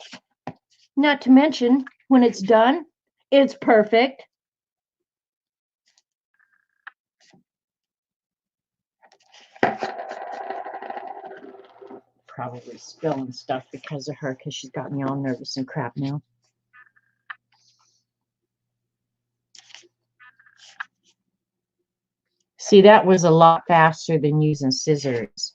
not to mention, when it's done, it's perfect. Probably spilling stuff because of her, because she's got me all nervous and crap now. See, that was a lot faster than using scissors.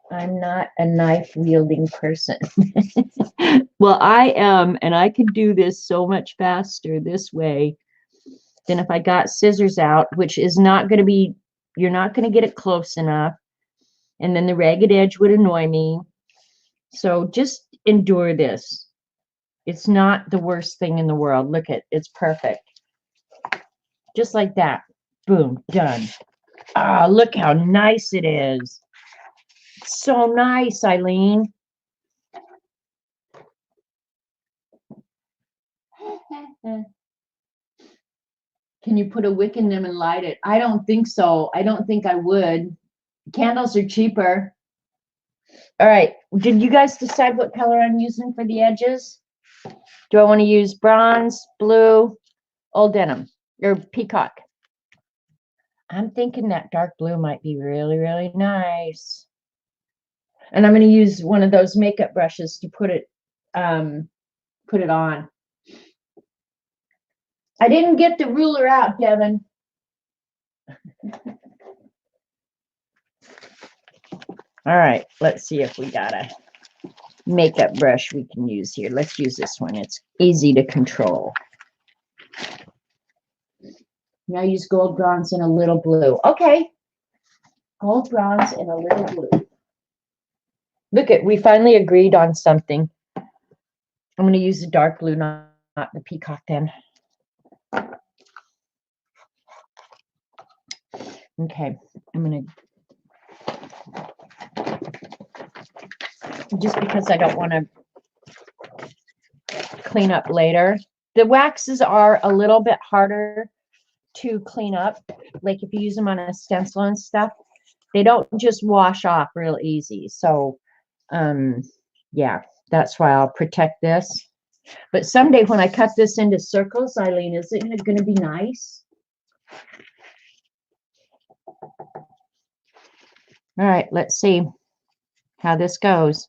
I'm not a knife wielding person. Well, I am, and I can do this so much faster this way than if I got scissors out, which is not going to be, you're not going to get it close enough. And then the ragged edge would annoy me. So just endure this. It's not the worst thing in the world. Look at, it's perfect. Just like that. Boom, done. Ah, look how nice it is. So nice, Eileen. Can you put a wick in them and light it? I don't think so. I don't think I would. Candles are cheaper. All right. Did you guys decide what color I'm using for the edges? Do I want to use bronze, blue, old denim, or peacock? I'm thinking that dark blue might be really nice. And I'm going to use one of those makeup brushes to put it on. I didn't get the ruler out, Devin. All right, let's see if we got a makeup brush we can use here. Let's use this one. It's easy to control. Now use gold bronze and a little blue. Okay. Gold bronze and a little blue. Look at, we finally agreed on something. I'm going to use the dark blue, not the peacock then. Okay, I'm going to, just because I don't want to clean up later. The waxes are a little bit harder to clean up. Like if you use them on a stencil and stuff, they don't just wash off real easy. So, yeah, that's why I'll protect this. But someday when I cut this into circles, Eileen, isn't it going to be nice? All right, let's see how this goes.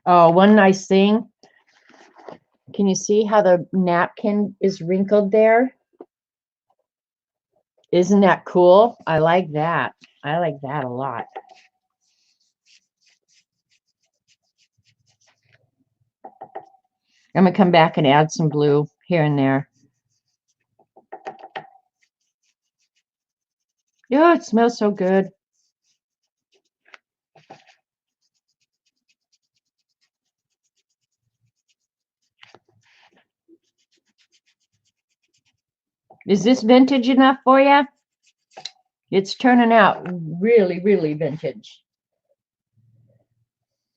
Oh, one nice thing. Can you see how the napkin is wrinkled there? Isn't that cool? I like that. I like that a lot. I'm going to come back and add some blue here and there. Yeah, it smells so good. Is this vintage enough for you? It's turning out really, really vintage.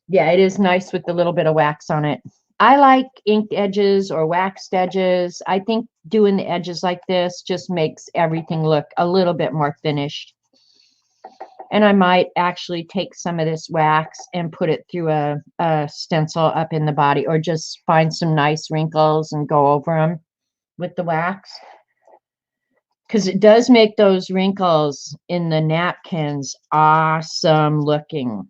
Yeah, it is nice with the little bit of wax on it. I like inked edges or waxed edges. I think doing the edges like this just makes everything look a little bit more finished. And I might actually take some of this wax and put it through a stencil up in the body, or just find some nice wrinkles and go over them with the wax. Because it does make those wrinkles in the napkins awesome looking.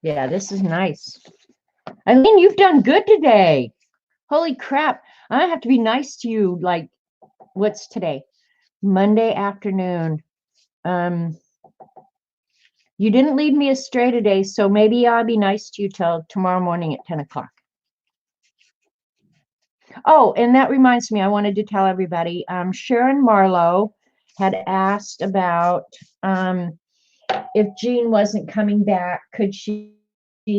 Yeah, this is nice. Eileen, you've done good today. Holy crap. I have to be nice to you. Like, what's today? Monday afternoon. You didn't lead me astray today, so maybe I'll be nice to you till tomorrow morning at 10 o'clock. Oh, and that reminds me, I wanted to tell everybody, Sharon Marlowe had asked about if Jean wasn't coming back, could she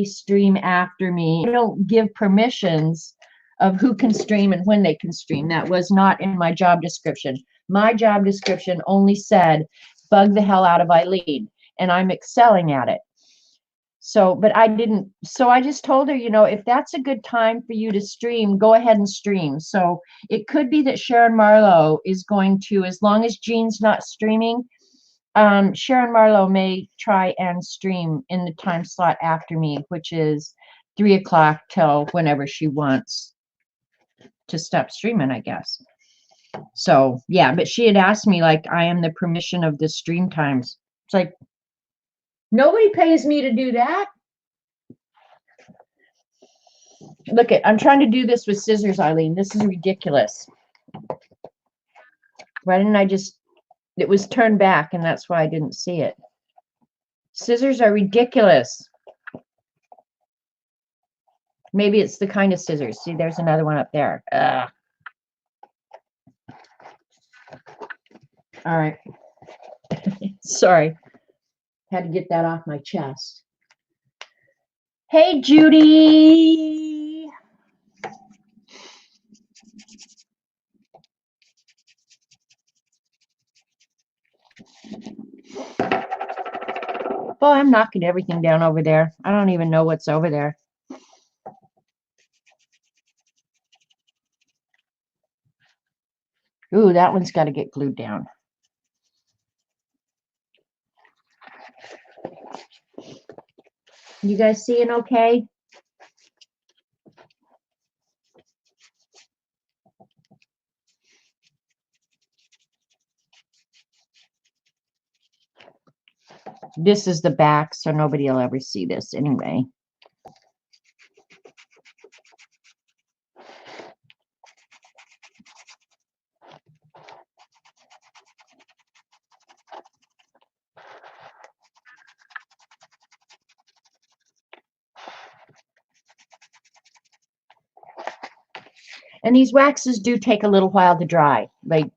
stream after me? I don't give permissions of who can stream and when they can stream. That was not in my job description. My job description only said, bug the hell out of Eileen, and I'm excelling at it. So, but I didn't, so I just told her, you know, if that's a good time for you to stream, go ahead and stream. So it could be that Sharon Marlowe is going to, as long as Jean's not streaming, Sharon Marlowe may try and stream in the time slot after me, which is 3 o'clock till whenever she wants to stop streaming, I guess. So yeah, but she had asked me, like, I am the permission of the stream times. It's like, nobody pays me to do that. Look it, I'm trying to do this with scissors, Eileen. This is ridiculous. Why didn't I just, it was turned back and that's why I didn't see it. Scissors are ridiculous. Maybe it's the kind of scissors. See, there's another one up there. Ugh. All right. Sorry. Had to get that off my chest. Hey, Judy. Oh, I'm knocking everything down over there. I don't even know what's over there. Ooh, that one's got to get glued down. You guys seeing okay? This is the back, so nobody will ever see this anyway. And these waxes do take a little while to dry. Like,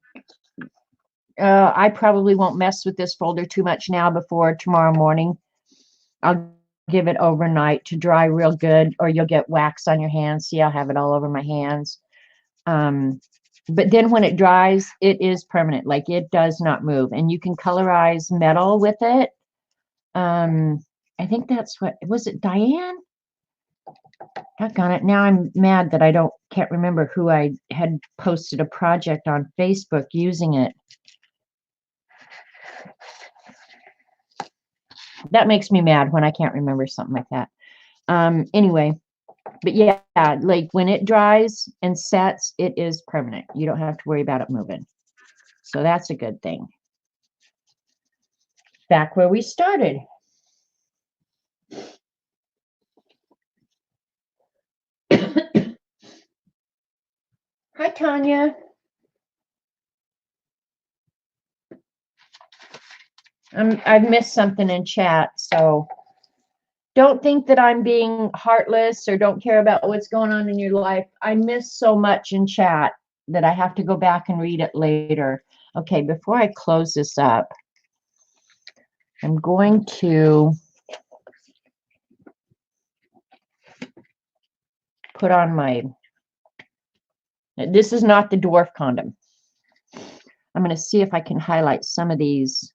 I probably won't mess with this folder too much now before tomorrow morning. I'll give it overnight to dry real good, or you'll get wax on your hands. See, I'll have it all over my hands. But then when it dries, it is permanent. Like, it does not move. And you can colorize metal with it. I think that's what, was it Diane? Doggone it. Now I'm mad that I can't remember who I had posted a project on Facebook using it. That makes me mad when I can't remember something like that. Anyway, but yeah, like when it dries and sets, it is permanent. You don't have to worry about it moving. So that's a good thing. Back where we started. Hi, Tanya. I've missed something in chat, so don't think that I'm being heartless or don't care about what's going on in your life. I miss so much in chat that I have to go back and read it later. Okay, before I close this up, I'm going to put on my, this is not the dwarf condom. I'm going to see if I can highlight some of these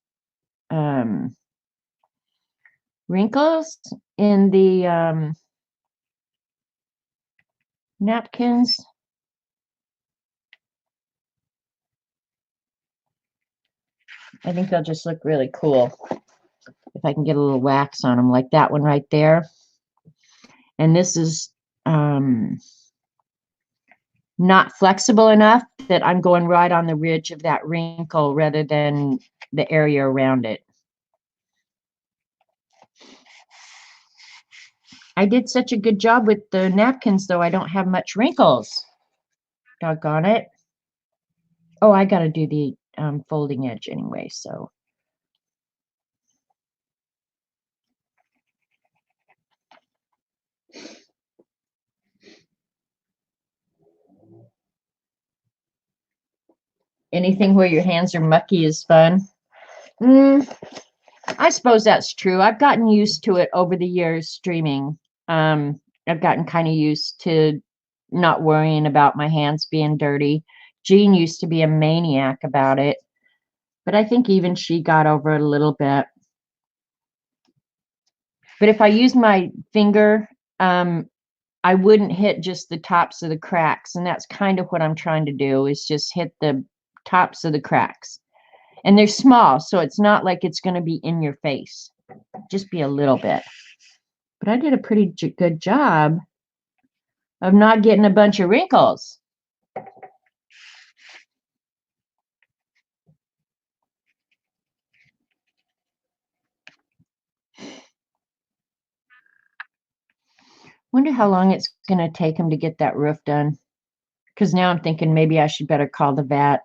wrinkles in the napkins. I think they'll just look really cool if I can get a little wax on them, like that one right there. And this is not flexible enough that I'm going right on the ridge of that wrinkle rather than the area around it. I did such a good job with the napkins, though I don't have much wrinkles. Doggone it. Oh, I got to do the folding edge anyway, so. Anything where your hands are mucky is fun. I suppose that's true. I've gotten used to it over the years streaming. I've gotten kind of used to not worrying about my hands being dirty. Jean used to be a maniac about it, but I think even she got over it a little bit. But if I use my finger, I wouldn't hit just the tops of the cracks, and that's kind of what I'm trying to do, is just hit the tops of the cracks. And they're small, so it's not like it's going to be in your face. Just be a little bit. But I did a pretty good job of not getting a bunch of wrinkles. Wonder how long it's going to take him to get that roof done. Because now I'm thinking maybe I should better call the vet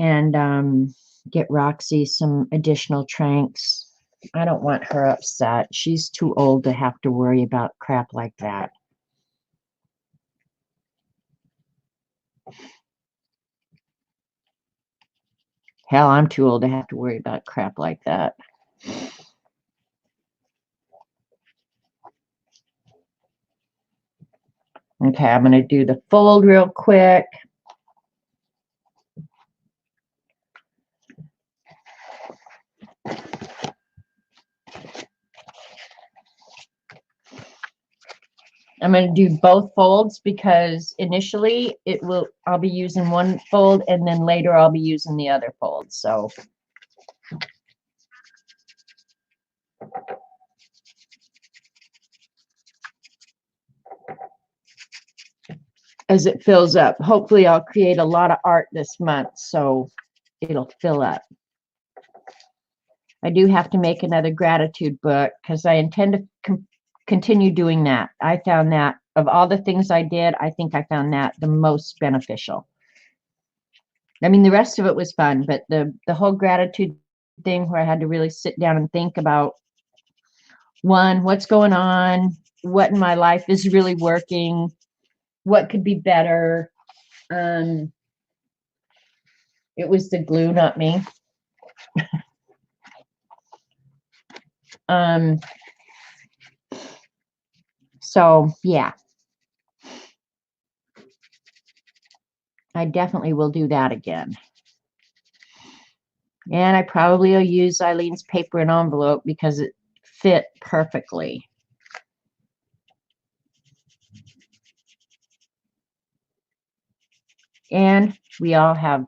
and get Roxy some additional tranks. I don't want her upset. She's too old to have to worry about crap like that. Hell, I'm too old to have to worry about crap like that. Okay, I'm going to do the fold real quick. I'm going to do both folds because initially I'll be using one fold and then later I'll be using the other fold. So as it fills up, hopefully I'll create a lot of art this month, so it'll fill up. I do have to make another gratitude book because I intend to continue doing that. I found that of all the things I did, I think I found that the most beneficial. I mean, the rest of it was fun, but the whole gratitude thing where I had to really sit down and think about one, what's going on, what in my life is really working, what could be better. It was the glue, not me. So yeah, I definitely will do that again. And I probably will use Eileen's paper and envelope because it fit perfectly. And we all have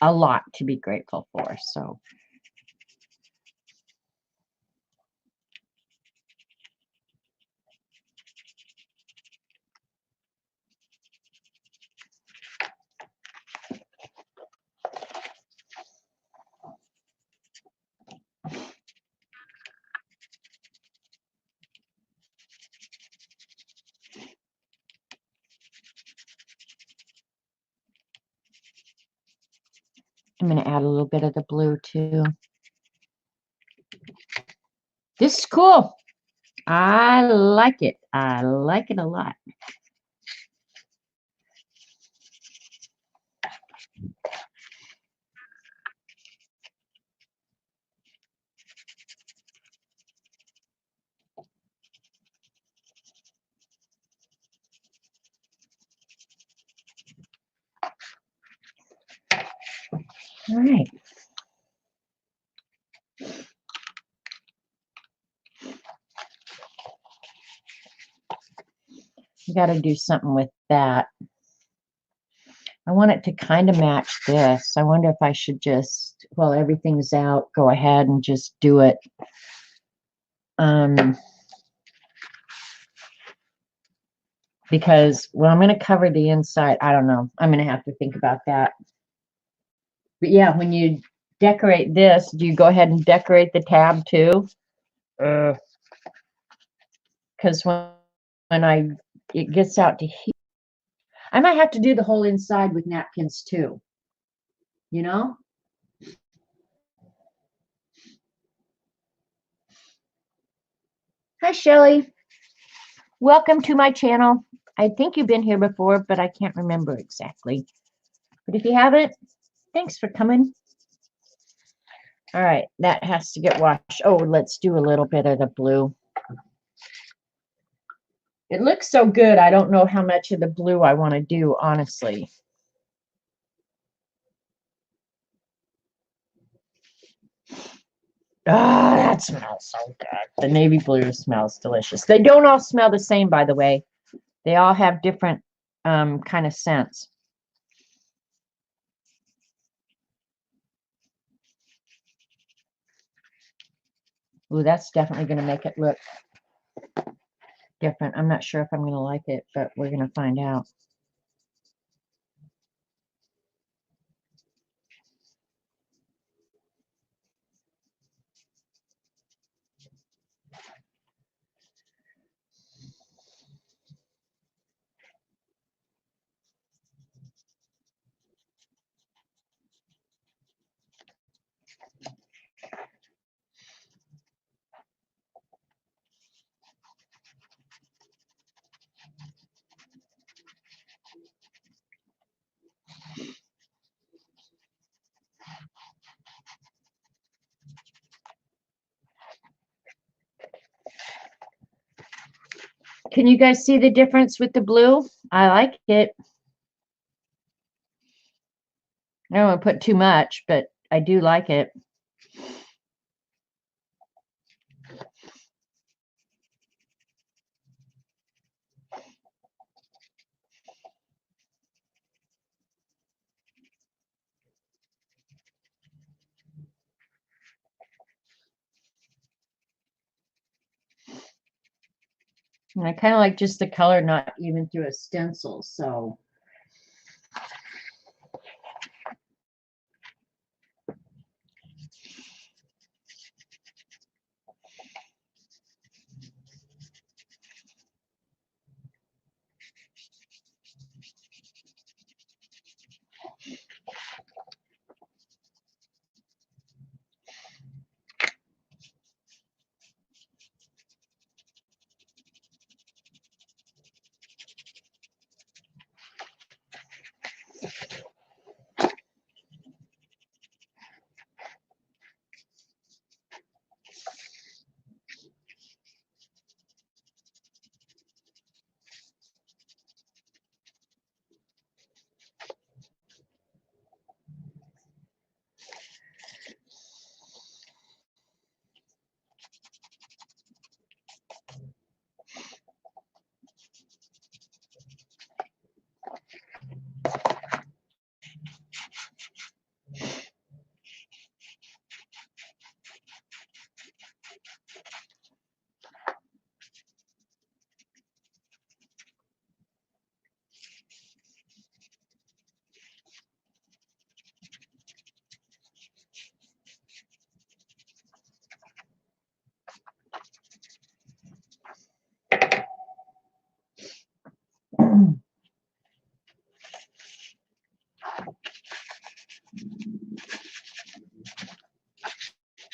a lot to be grateful for. So I'm going to add a little bit of the blue too. This is cool. I like it. I like it a lot. All right. You got to do something with that. I want it to kind of match this. I wonder if I should just, while everything's out, go ahead and just do it. Because, well, I'm going to cover the inside. I don't know. I'm going to have to think about that. But yeah, when you decorate this, do you go ahead and decorate the tab too? Because when it gets out to here, I might have to do the whole inside with napkins too. You know? Hi, Shelly. Welcome to my channel. I think you've been here before, but I can't remember exactly. But if you haven't, thanks for coming. All right, that has to get washed. Oh, let's do a little bit of the blue. It looks so good. I don't know how much of the blue I want to do, honestly. Ah, that smells so good. The navy blue smells delicious. They don't all smell the same, by the way. They all have different kind of scents. Ooh, that's definitely going to make it look different. I'm not sure if I'm going to like it, but we're going to find out. Can you guys see the difference with the blue? I like it. I don't want to put too much, but I do like it. And I kind of like just the color, not even through a stencil. So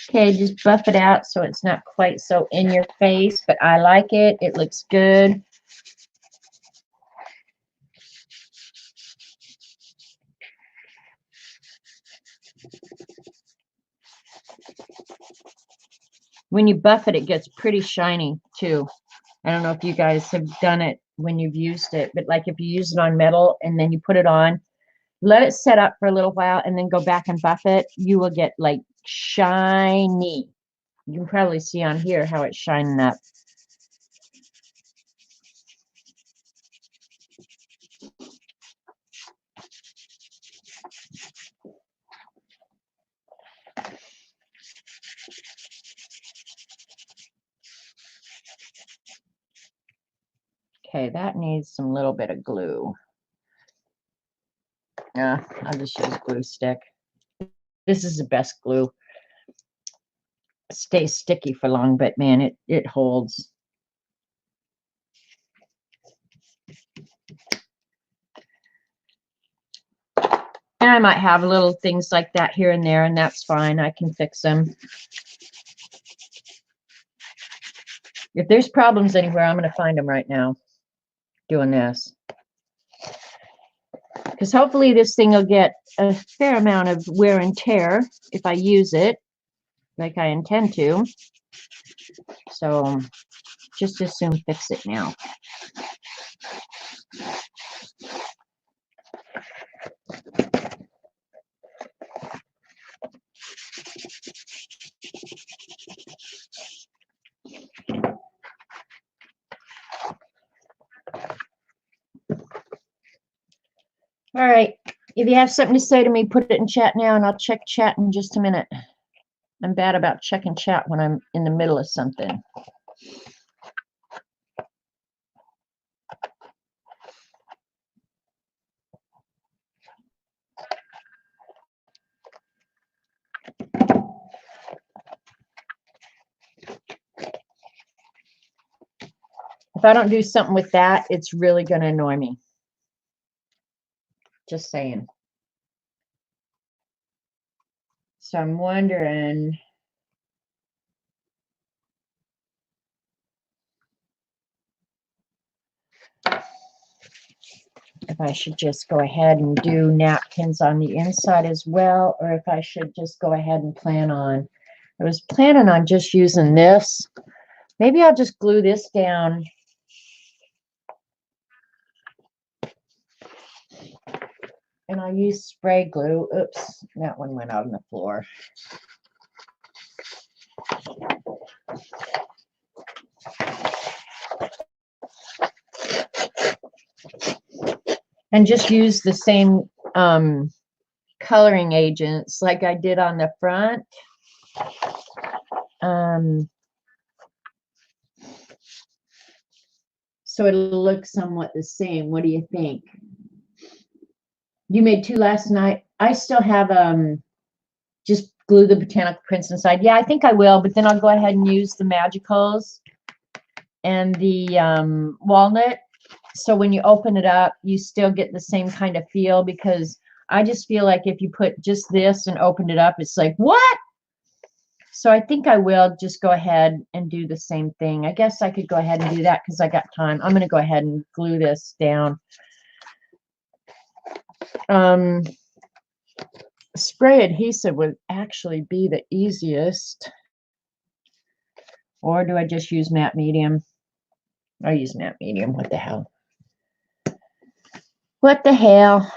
Okay, just buff it out so it's not quite so in your face, but I like it. It looks good. When you buff it, it gets pretty shiny too. I don't know if you guys have done it when you've used it, but like if you use it on metal and then you put it on, let it set up for a little while and then go back and buff it, you will get like shiny. You can probably see on here how it's shining up. Okay, that needs some little bit of glue. Yeah, I'll just use glue stick. This is the best glue. It stays sticky for long, but man, it holds. And I might have little things like that here and there, and that's fine. I can fix them. If there's problems anywhere, I'm going to find them right now doing this. Because hopefully this thing will get a fair amount of wear and tear if I use it like I intend to. So just as soon fix it now. All right. If you have something to say to me, put it in chat now, and I'll check chat in just a minute. I'm bad about checking chat when I'm in the middle of something. If I don't do something with that, it's really going to annoy me. Just saying. So I'm wondering if I should just go ahead and do napkins on the inside as well, or if I should just go ahead and I was planning on just using this. Maybe I'll just glue this down. And I'll use spray glue. Oops, that one went out on the floor. And just use the same coloring agents like I did on the front. So it'll look somewhat the same. What do you think? You made two last night. I still have just glue the botanical prints inside. Yeah, I think I will, but then I'll go ahead and use the magicals and the walnut. So when you open it up, you still get the same kind of feel, because I just feel like if you put just this and opened it up, it's like, what? So I think I will just go ahead and do the same thing. I guess I could go ahead and do that because I got time. I'm going to go ahead and glue this down. Spray adhesive would actually be the easiest. Or do I just use matte medium? I use matte medium. What the hell? What the hell?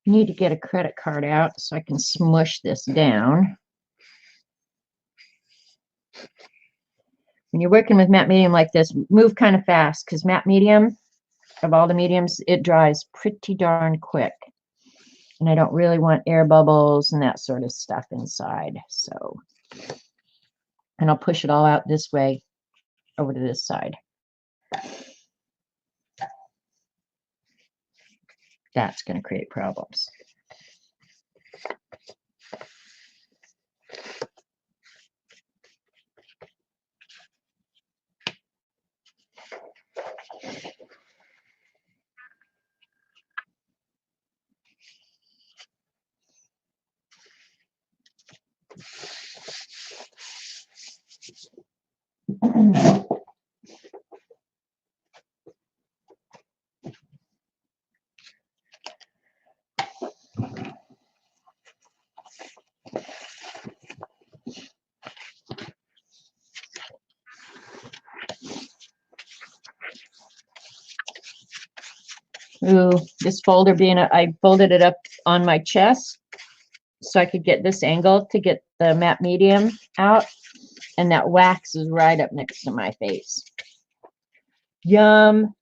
Need to get a credit card out so I can smush this down. When you're working with matte medium like this, move kind of fast because matte medium, of all the mediums, it dries pretty darn quick. And I don't really want air bubbles and that sort of stuff inside. So, and I'll push it all out this way over to this side. That's going to create problems. Ooh, this folder I folded it up on my chest so I could get this angle to get the matte medium out. And that wax is right up next to my face. Yum.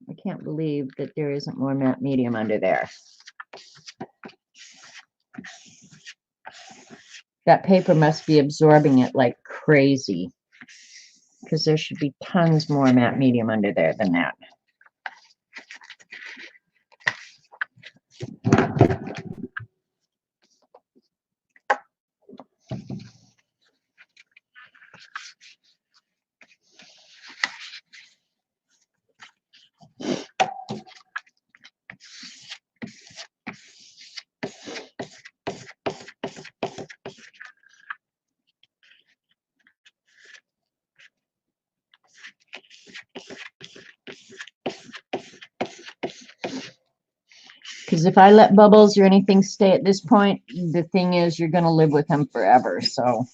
I can't believe that there isn't more matte medium under there. That paper must be absorbing it like crazy because there should be tons more matte medium under there than that. Because if I let bubbles or anything stay at this point, the thing is you're going to live with them forever. So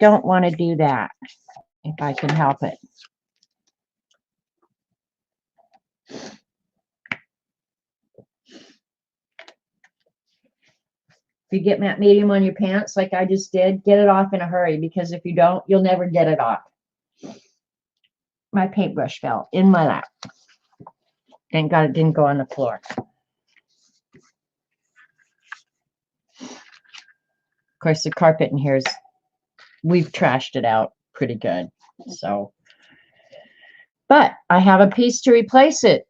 don't want to do that if I can help it. If you get matte medium on your pants like I just did, get it off in a hurry because if you don't, you'll never get it off. My paintbrush fell in my lap. Thank God it didn't go on the floor. Of course, the carpet in here we've trashed it out pretty good. So, but I have a piece to replace it.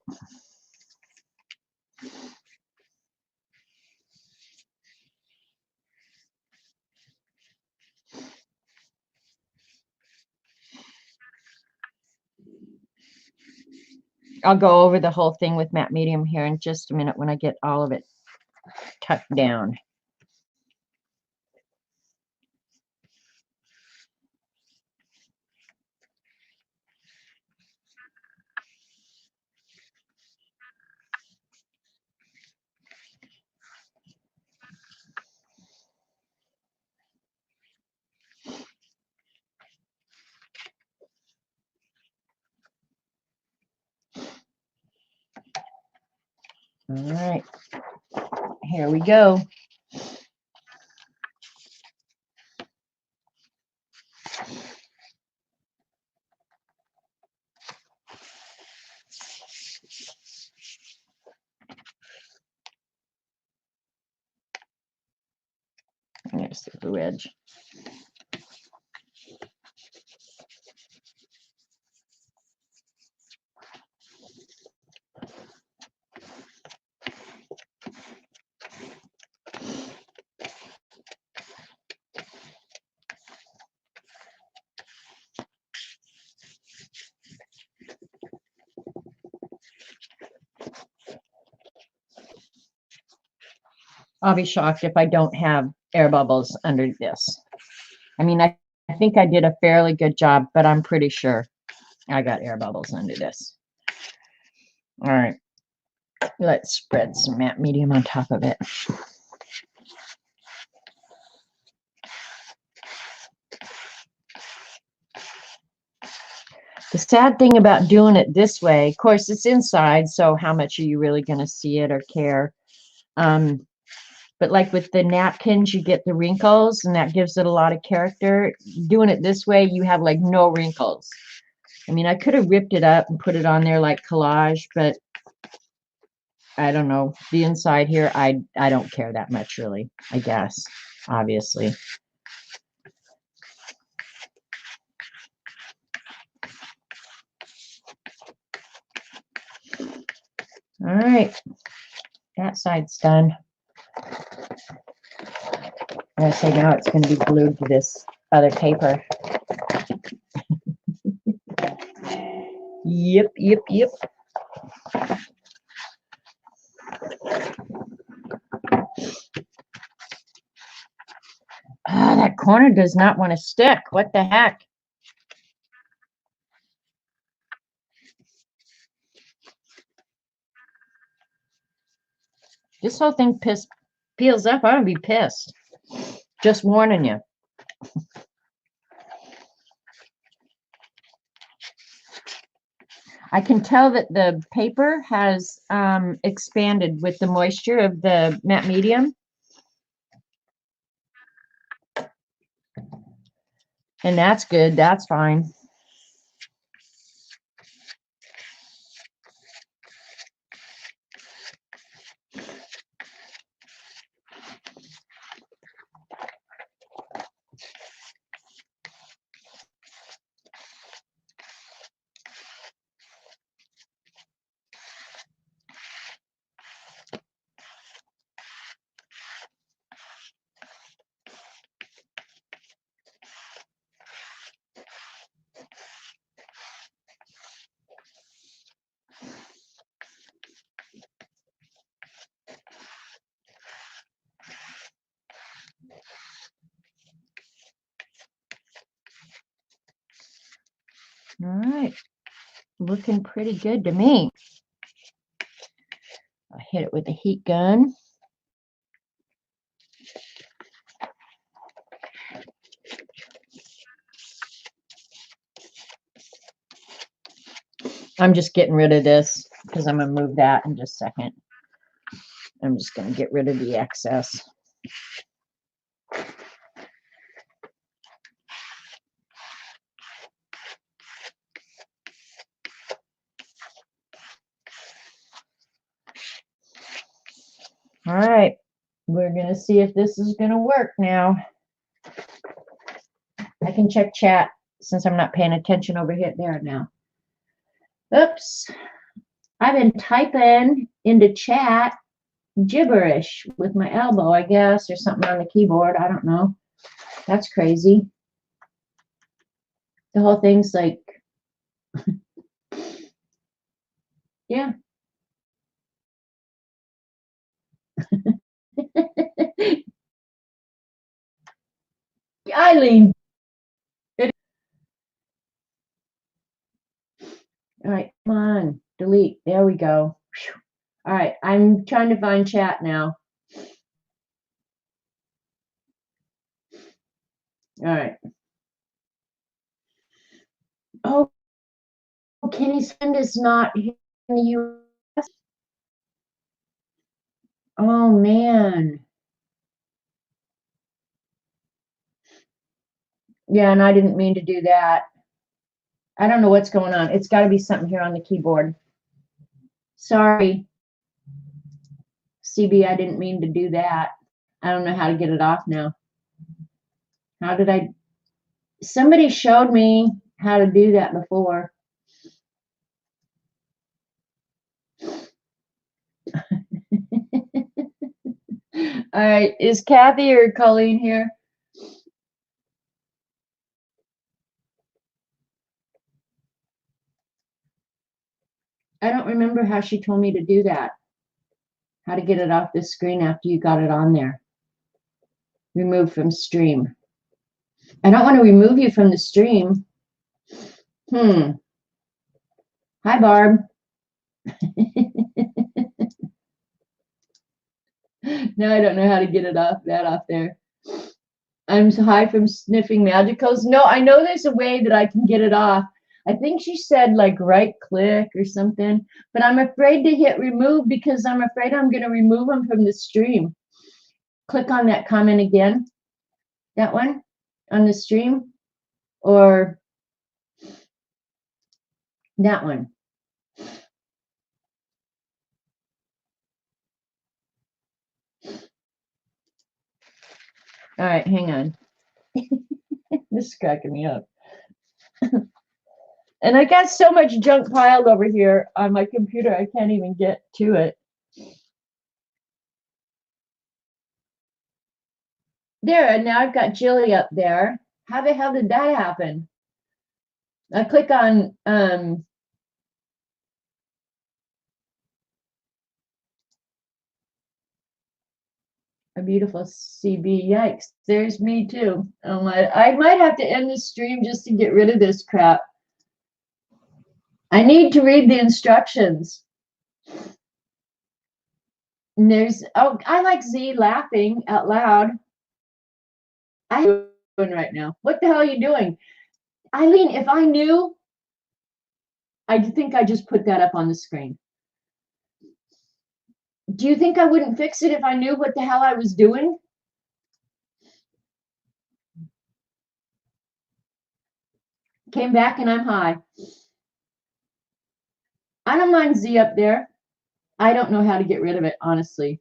I'll go over the whole thing with matte medium here in just a minute when I get all of it tucked down. All right, here we go. There's the blue edge. I'll be shocked if I don't have air bubbles under this. I mean, I think I did a fairly good job, but I'm pretty sure I got air bubbles under this. All right, let's spread some matte medium on top of it. The sad thing about doing it this way, of course, it's inside, so how much are you really going to see it or care? But like with the napkins, you get the wrinkles, and that gives it a lot of character. Doing it this way, you have like no wrinkles. I mean, I could have ripped it up and put it on there like collage, but I don't know. The inside here, I don't care that much, really, I guess, obviously. All right, that side's done. I say now it's going to be glued to this other paper. Yep. Ah, that corner does not want to stick. What the heck? This whole thing peels up. I'm going to be pissed. Just warning you. I can tell that the paper has expanded with the moisture of the matte medium. And that's good. That's fine. All right, looking pretty good to me. I'll hit it with a heat gun. I'm just getting rid of this because I'm going to move that in just a second. I'm just going to get rid of the excess. All right, we're going to see if this is going to work now. I can check chat since I'm not paying attention over here there now. Oops. I've been typing into chat gibberish with my elbow, I guess, or something on the keyboard. I don't know. That's crazy. The whole thing's like, yeah. Eileen. All right, come on, delete. There we go. All right, I'm trying to find chat now. All right. Oh, Kenny's friend is not here in the U.S. Oh, man. Yeah, and I didn't mean to do that. I don't know what's going on. It's got to be something here on the keyboard. Sorry. CB, I didn't mean to do that. I don't know how to get it off now. How did I? Somebody showed me how to do that before. All right, is Kathy or Colleen here? I don't remember how she told me to do that. How to get it off the screen after you got it on there. Remove from stream. I don't want to remove you from the stream. Hi, Barb. Now I don't know how to get it off there. I'm high from sniffing magicals. No, I know there's a way that I can get it off. I think she said like right click or something, but I'm afraid to hit remove because I'm afraid I'm going to remove them from the stream. Click on that comment again. That one on the stream or that one. All right, hang on. This is cracking me up. And I got so much junk piled over here on my computer, I can't even get to it. There, and now I've got Jilly up there. How the hell did that happen? I click on a beautiful CB. Yikes, there's me too. Oh my, I might have to end the stream just to get rid of this crap. I need to read the instructions. And there's, oh, I like Z laughing out loud. I'm doing right now. What the hell are you doing? Eileen, if I knew, I think I just put that up on the screen. Do you think I wouldn't fix it if I knew what the hell I was doing? Came back and I'm high. I don't mind Z up there. I don't know how to get rid of it, honestly.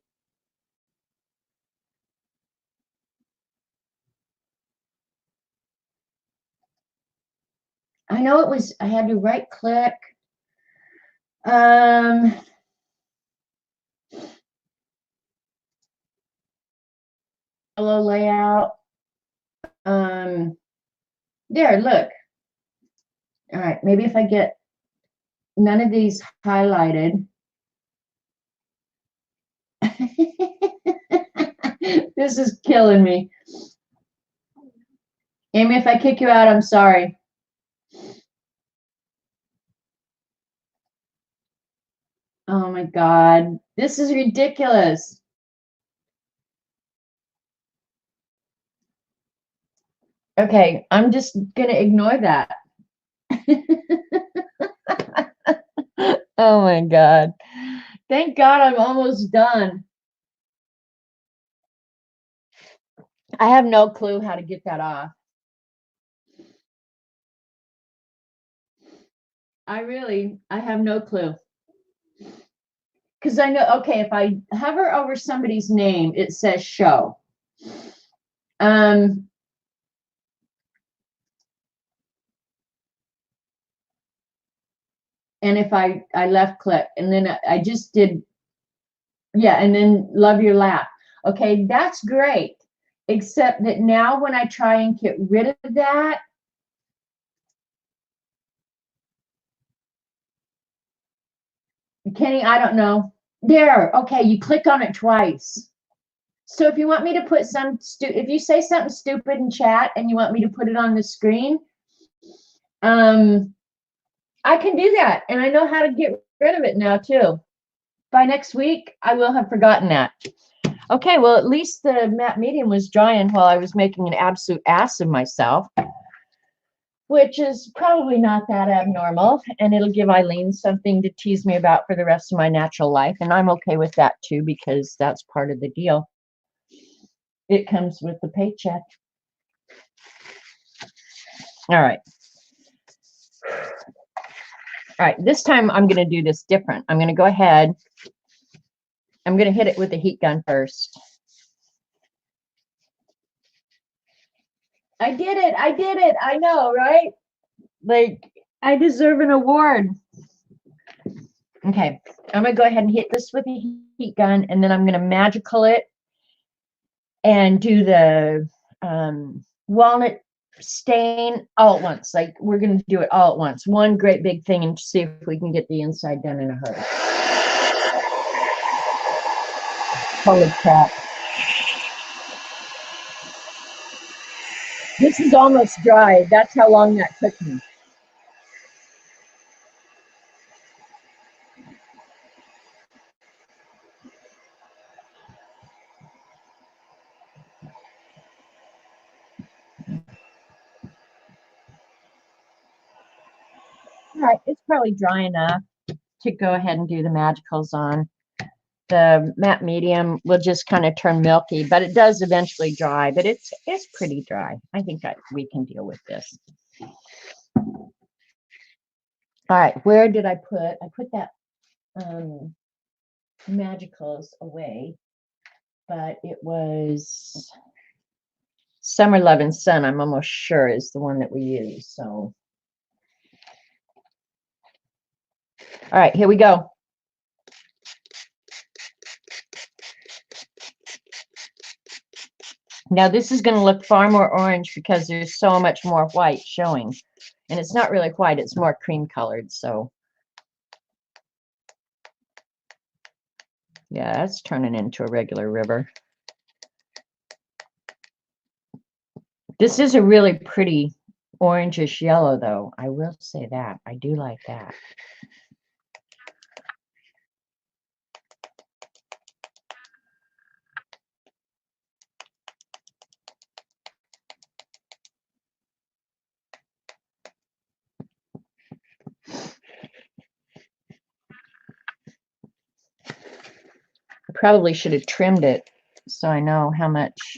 I know it was, I had to right click. Hello layout. There, look. All right, maybe if I get none of these highlighted. This is killing me. Amy, if I kick you out, I'm sorry. Oh my God, this is ridiculous. Okay, I'm just gonna ignore that. Oh my God. Thank God I'm almost done. I have no clue how to get that off. I have no clue. Because I know, okay, if I hover over somebody's name, it says show. And if I left click and then I just did, yeah, and then love your laugh. Okay, that's great. Except that now when I try and get rid of that, Kenny, I don't know. There, okay, you click on it twice. So if you want me to put if you say something stupid in chat and you want me to put it on the screen, I can do that. And I know how to get rid of it now too. By next week, I will have forgotten that. Okay, well, at least the matte medium was drying while I was making an absolute ass of myself, which is probably not that abnormal. And it'll give Eileen something to tease me about for the rest of my natural life. And I'm okay with that too, because that's part of the deal. It comes with the paycheck. All right. All right, this time I'm going to do this different. I'm going to go ahead. I'm going to hit it with the heat gun first. I did it. I did it. I know, right? Like, I deserve an award. Okay, I'm gonna go ahead and hit this with a heat gun, and then I'm gonna magical it and do the walnut stain all at once. Like, we're gonna do it all at once, one great big thing, and see if we can get the inside done in a hurry. Holy crap. This is almost dry. That's how long that took me. All right, it's probably dry enough to go ahead and do the magicals on. The matte medium will just kind of turn milky, but it does eventually dry, but it's pretty dry. I think we can deal with this. All right, where did I put that magicals away, but it was Summer Love and Sun, I'm almost sure is the one that we use. So all right, here we go. Now this is going to look far more orange because there's so much more white showing. And it's not really white, it's more cream colored. So yeah, that's turning into a regular river. This is a really pretty orangish yellow, though. I will say that. I do like that. I probably should have trimmed it so I know how much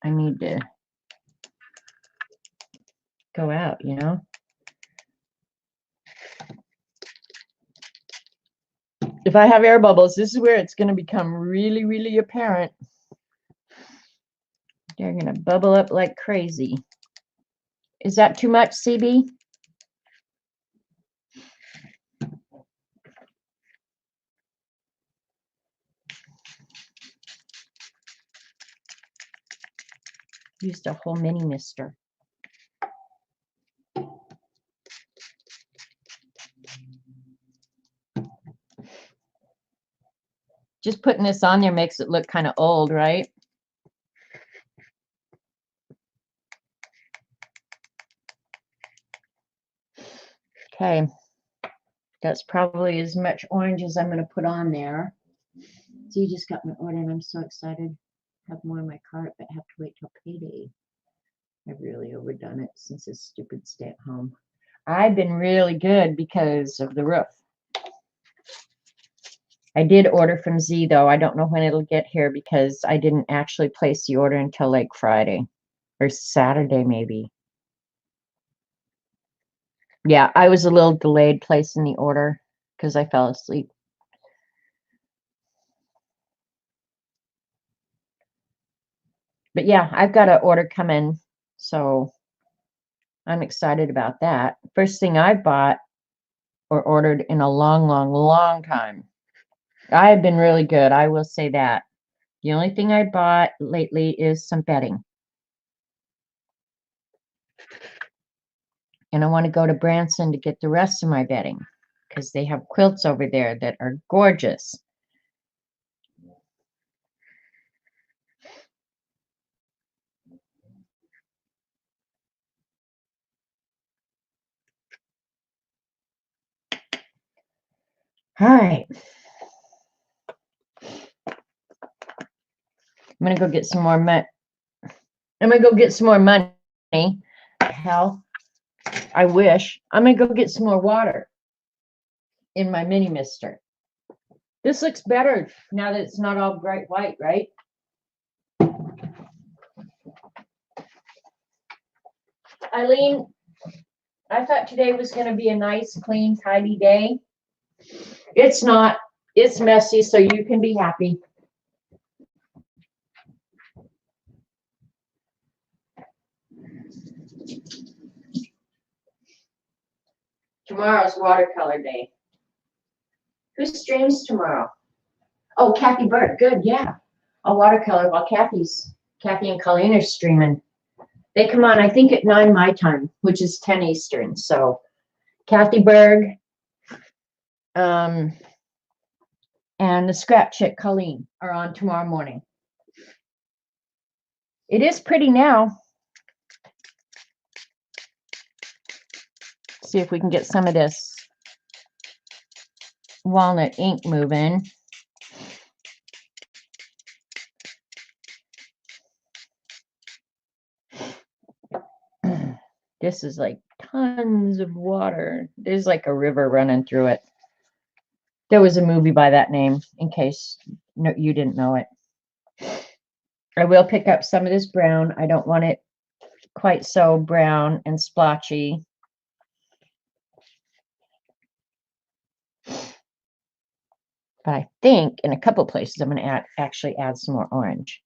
I need to go out, you know? If I have air bubbles, this is where it's going to become really, really apparent. They're going to bubble up like crazy. Is that too much, CB? Used a whole mini mister. Just putting this on there makes it look kind of old, right? Okay, that's probably as much orange as I'm going to put on there. So you just got my order, and I'm so excited. Have more in my cart, but have to wait till payday. I've really overdone it since this stupid stay at home. I've been really good because of the roof. I did order from Z, though. I don't know when it'll get here because I didn't actually place the order until like Friday or Saturday, maybe. Yeah, I was a little delayed placing the order because I fell asleep. But yeah, I've got an order coming, so I'm excited about that. First thing I bought or ordered in a long, long, long time. I have been really good, I will say that. The only thing I bought lately is some bedding. And I want to go to Branson to get the rest of my bedding because they have quilts over there that are gorgeous. All right. I'm going to go get some more money. I'm going to go get some more money. Hell, I wish. I'm going to go get some more water in my mini mister. This looks better now that it's not all bright white, right? Eileen, I thought today was going to be a nice, clean, tidy day. It's not. It's messy, so you can be happy. Tomorrow's watercolor day. Who streams tomorrow? Oh, Kathy Burke. Good, yeah. I'll watercolor while Kathy and Colleen are streaming. They come on, I think, at 9 my time, which is 10 Eastern. So Kathy Berg, and the scrap chick Colleen are on tomorrow morning. It is pretty now. See if we can get some of this walnut ink moving. This is like tons of water. There's like a river running through it. There was a movie by that name, in case you didn't know it. I will pick up some of this brown. I don't want it quite so brown and splotchy. But I think in a couple places I'm going to actually add some more orange.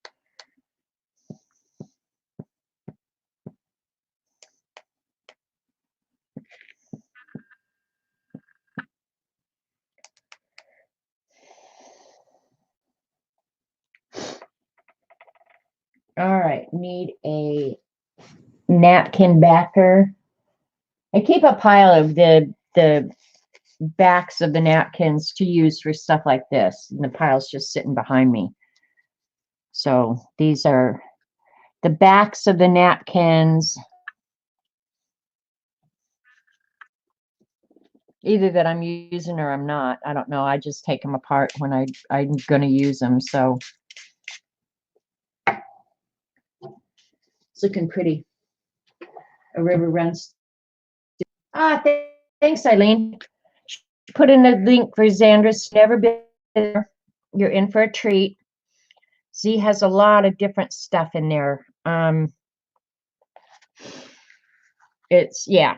All right, need a napkin backer. I keep a pile of the backs of the napkins to use for stuff like this, and the pile's just sitting behind me. So these are the backs of the napkins, either that I'm using or I'm not. I don't know. I just take them apart when I'm going to use them. So it's looking pretty. A river runs. Thanks, Eileen. Put in a link for Xandra's. Never been there. You're in for a treat. Z has a lot of different stuff in there. Yeah.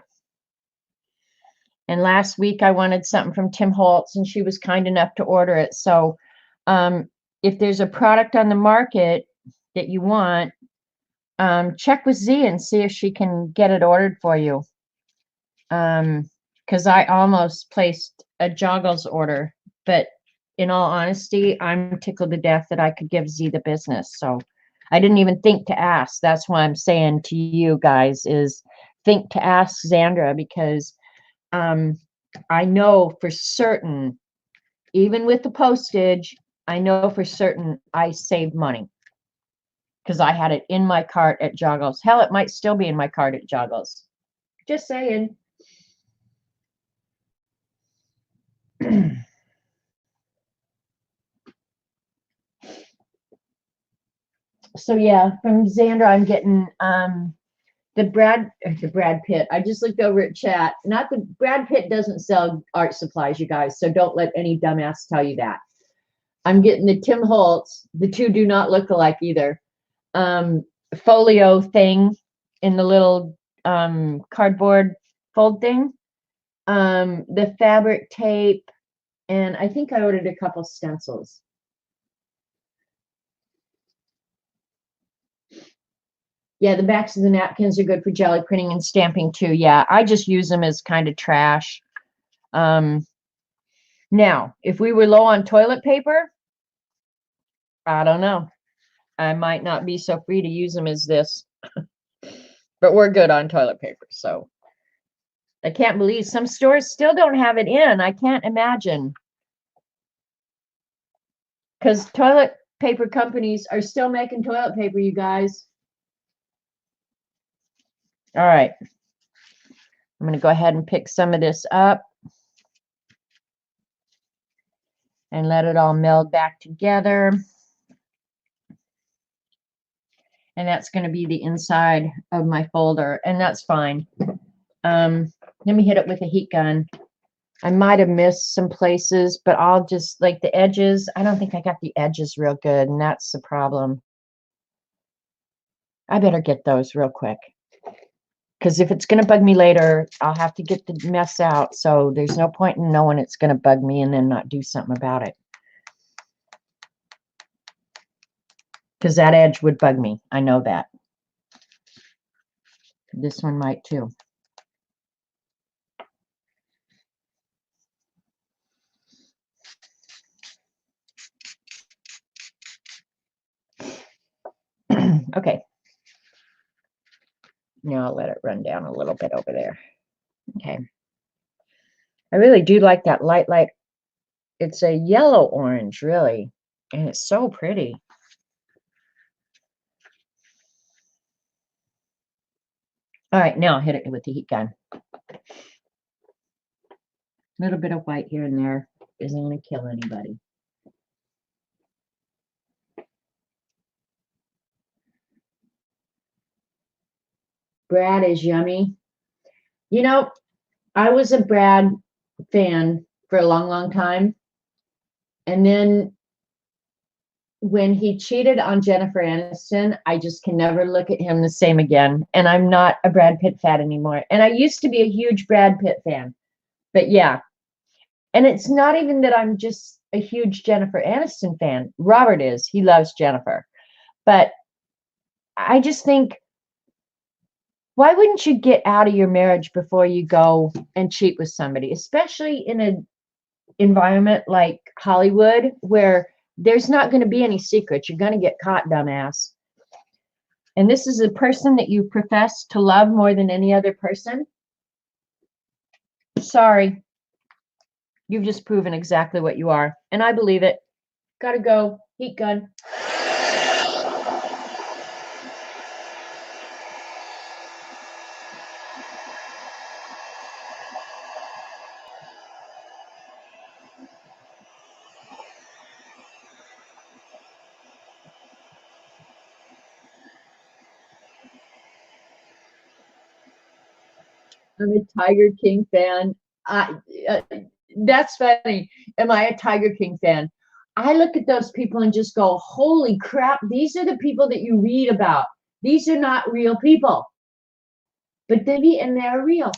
And last week I wanted something from Tim Holtz, and she was kind enough to order it. So if there's a product on the market that you want, check with Z and see if she can get it ordered for you. Because I almost placed a joggles order, but in all honesty, I'm tickled to death that I could give Z the business. So I didn't even think to ask. That's why I'm saying to you guys is think to ask Xandra, because I know for certain, even with the postage, I know for certain I saved money because I had it in my cart at Joggles. Hell, it might still be in my cart at Joggles. Just saying. So yeah, from Xandra, I'm getting the Brad Pitt. I just looked over at chat. Not the Brad Pitt doesn't sell art supplies, you guys. So don't let any dumbass tell you that. I'm getting the Tim Holtz. The two do not look alike either. Folio thing in the little cardboard fold thing. The fabric tape, and I think I ordered a couple stencils. Yeah, the backs of the napkins are good for jelly printing and stamping too. Yeah, I just use them as kind of trash. Now, if we were low on toilet paper, I don't know. I might not be so free to use them as this. But we're good on toilet paper, so I can't believe some stores still don't have it in. I can't imagine. Because toilet paper companies are still making toilet paper, you guys. All right. I'm going to go ahead and pick some of this up and let it all meld back together. And that's going to be the inside of my folder, and that's fine. Let me hit it with a heat gun. I might have missed some places, but I'll just, like the edges, I don't think I got the edges real good, and that's the problem. I better get those real quick. Because if it's going to bug me later, I'll have to get the mess out. So there's no point in knowing it's going to bug me and then not do something about it. Because that edge would bug me. I know that. This one might too. Okay. Now I'll let it run down a little bit over there. Okay. I really do like that light. It's a yellow orange, really. And it's so pretty. All right, now I'll hit it with the heat gun. A little bit of white here and there isn't going to kill anybody. Brad is yummy. You know, I was a Brad fan for a long, long time. And then when he cheated on Jennifer Aniston, I just can never look at him the same again. And I'm not a Brad Pitt fan anymore. And I used to be a huge Brad Pitt fan. But yeah. And it's not even that I'm just a huge Jennifer Aniston fan. Robert is. He loves Jennifer. But I just think, why wouldn't you get out of your marriage before you go and cheat with somebody, especially in an environment like Hollywood where there's not going to be any secrets. You're going to get caught, dumbass. And this is a person that you profess to love more than any other person. Sorry. You've just proven exactly what you are. And I believe it. Gotta go. Heat gun. I'm a Tiger King fan. That's funny. Am I a Tiger King fan? I look at those people and just go, holy crap, these are the people that you read about. These are not real people. But they're real.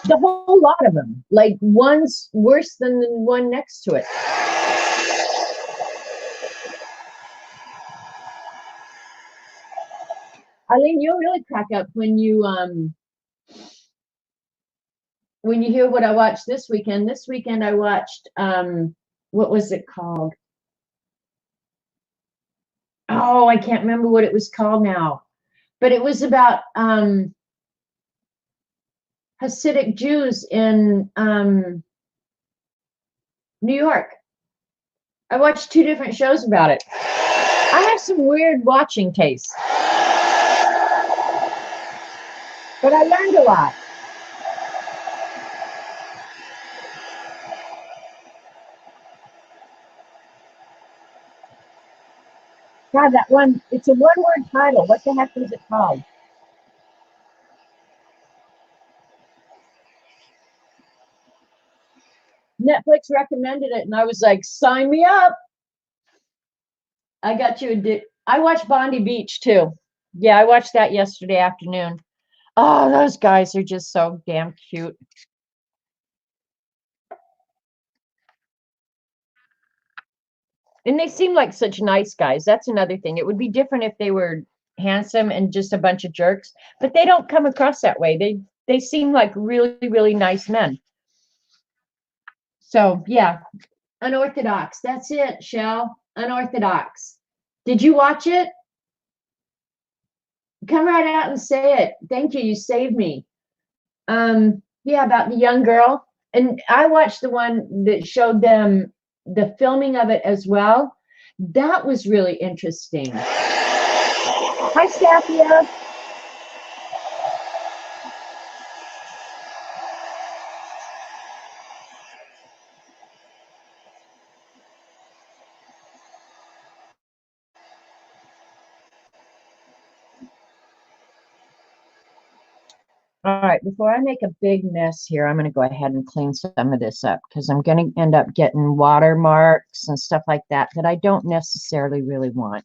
The whole lot of them. Like one's worse than the one next to it. Eileen, you'll really crack up when you hear what I watched this weekend. This weekend I watched what was it called? Oh, I can't remember what it was called now. But it was about Hasidic Jews in New York. I watched 2 different shows about it. I have some weird watching tastes. But I learned a lot. God, that one, it's a one-word title. What the heck was it called? Netflix recommended it, and I was like, sign me up. I got you. I watched Bondi Beach, too. Yeah, I watched that yesterday afternoon. Oh, those guys are just so damn cute. And they seem like such nice guys. That's another thing. It would be different if they were handsome and just a bunch of jerks, but they don't come across that way. They seem like really, really nice men. So yeah, Unorthodox. That's it, Shell. Unorthodox. Did you watch it? Come right out and say it. Thank you. You saved me. Yeah, about the young girl. And I watched the one that showed them the filming of it as well. That was really interesting. Hi, Staffia. All right, before I make a big mess here, I'm going to go ahead and clean some of this up because I'm going to end up getting watermarks and stuff like that that I don't necessarily really want.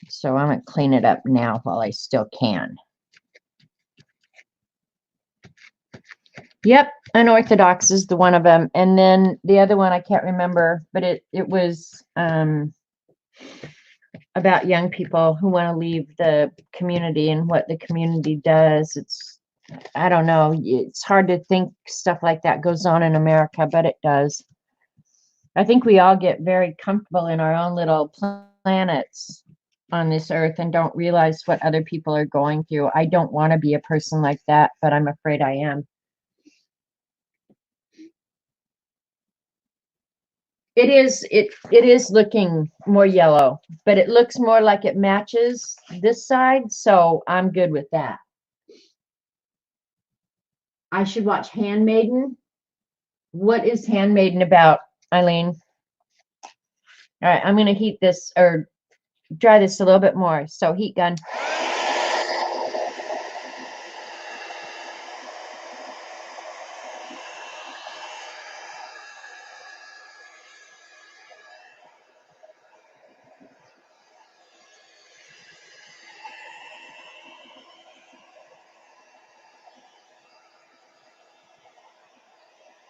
So I'm going to clean it up now while I still can. Yep, Unorthodox is the one of them. And then the other one I can't remember, but it was about young people who want to leave the community and what the community does. It's I don't know. It's hard to think stuff like that goes on in America, but it does. I think we all get very comfortable in our own little planets on this earth and don't realize what other people are going through. I don't want to be a person like that, but I'm afraid I am. It is looking more yellow, but it looks more like it matches this side, so I'm good with that. I should watch Handmaiden. What is Handmaiden about, Eileen? All right, I'm gonna heat this or dry this a little bit more. So heat gun.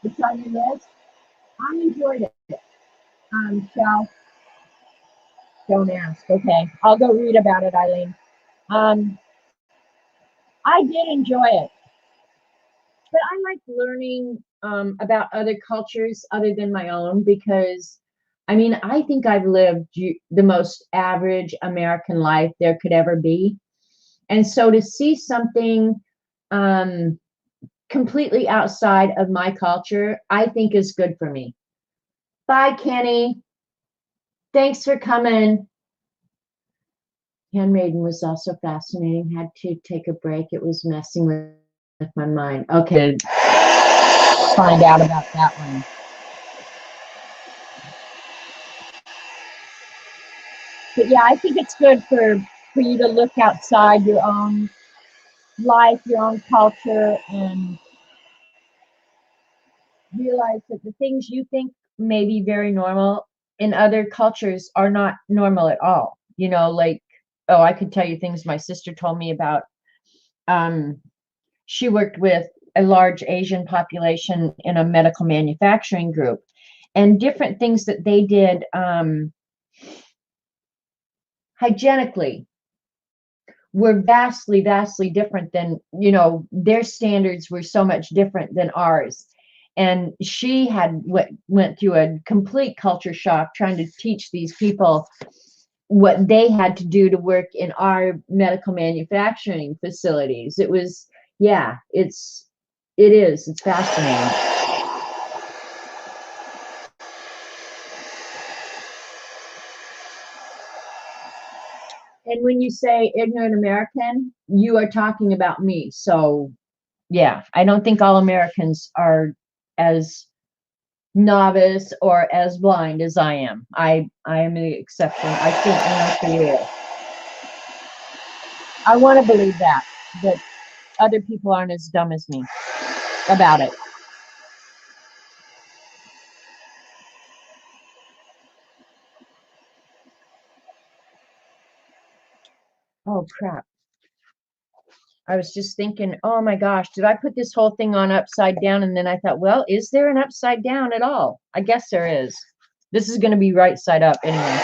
It's on your list. I enjoyed it. Shall don't ask. Okay, I'll go read about it, Eileen. Um, I did enjoy it, but I like learning about other cultures other than my own because, I mean, I think I've lived the most average American life there could ever be, and so to see something um, completely outside of my culture, I think is good for me. Bye, Kenny. Thanks for coming. Handmaiden was also fascinating. Had to take a break. It was messing with my mind. Okay, find out about that one. But yeah, I think it's good for you to look outside your own life, your own culture, and realize that the things you think may be very normal in other cultures are not normal at all. You know, like, oh, I could tell you things my sister told me about. Um, she worked with a large Asian population in a medical manufacturing group, and different things that they did hygienically were vastly, vastly different than, you know, their standards were so much different than ours. And she had went through a complete culture shock trying to teach these people what they had to do to work in our medical manufacturing facilities. It was, yeah, it's fascinating. And when you say ignorant American, you are talking about me. So yeah, I don't think all Americans are as novice or as blind as I am. I am the exception. I think Nancy is. I want to believe that other people aren't as dumb as me about it. Oh crap. I was just thinking, oh my gosh, did I put this whole thing on upside down? And then I thought, well, is there an upside down at all? I guess there is. This is going to be right side up anyway.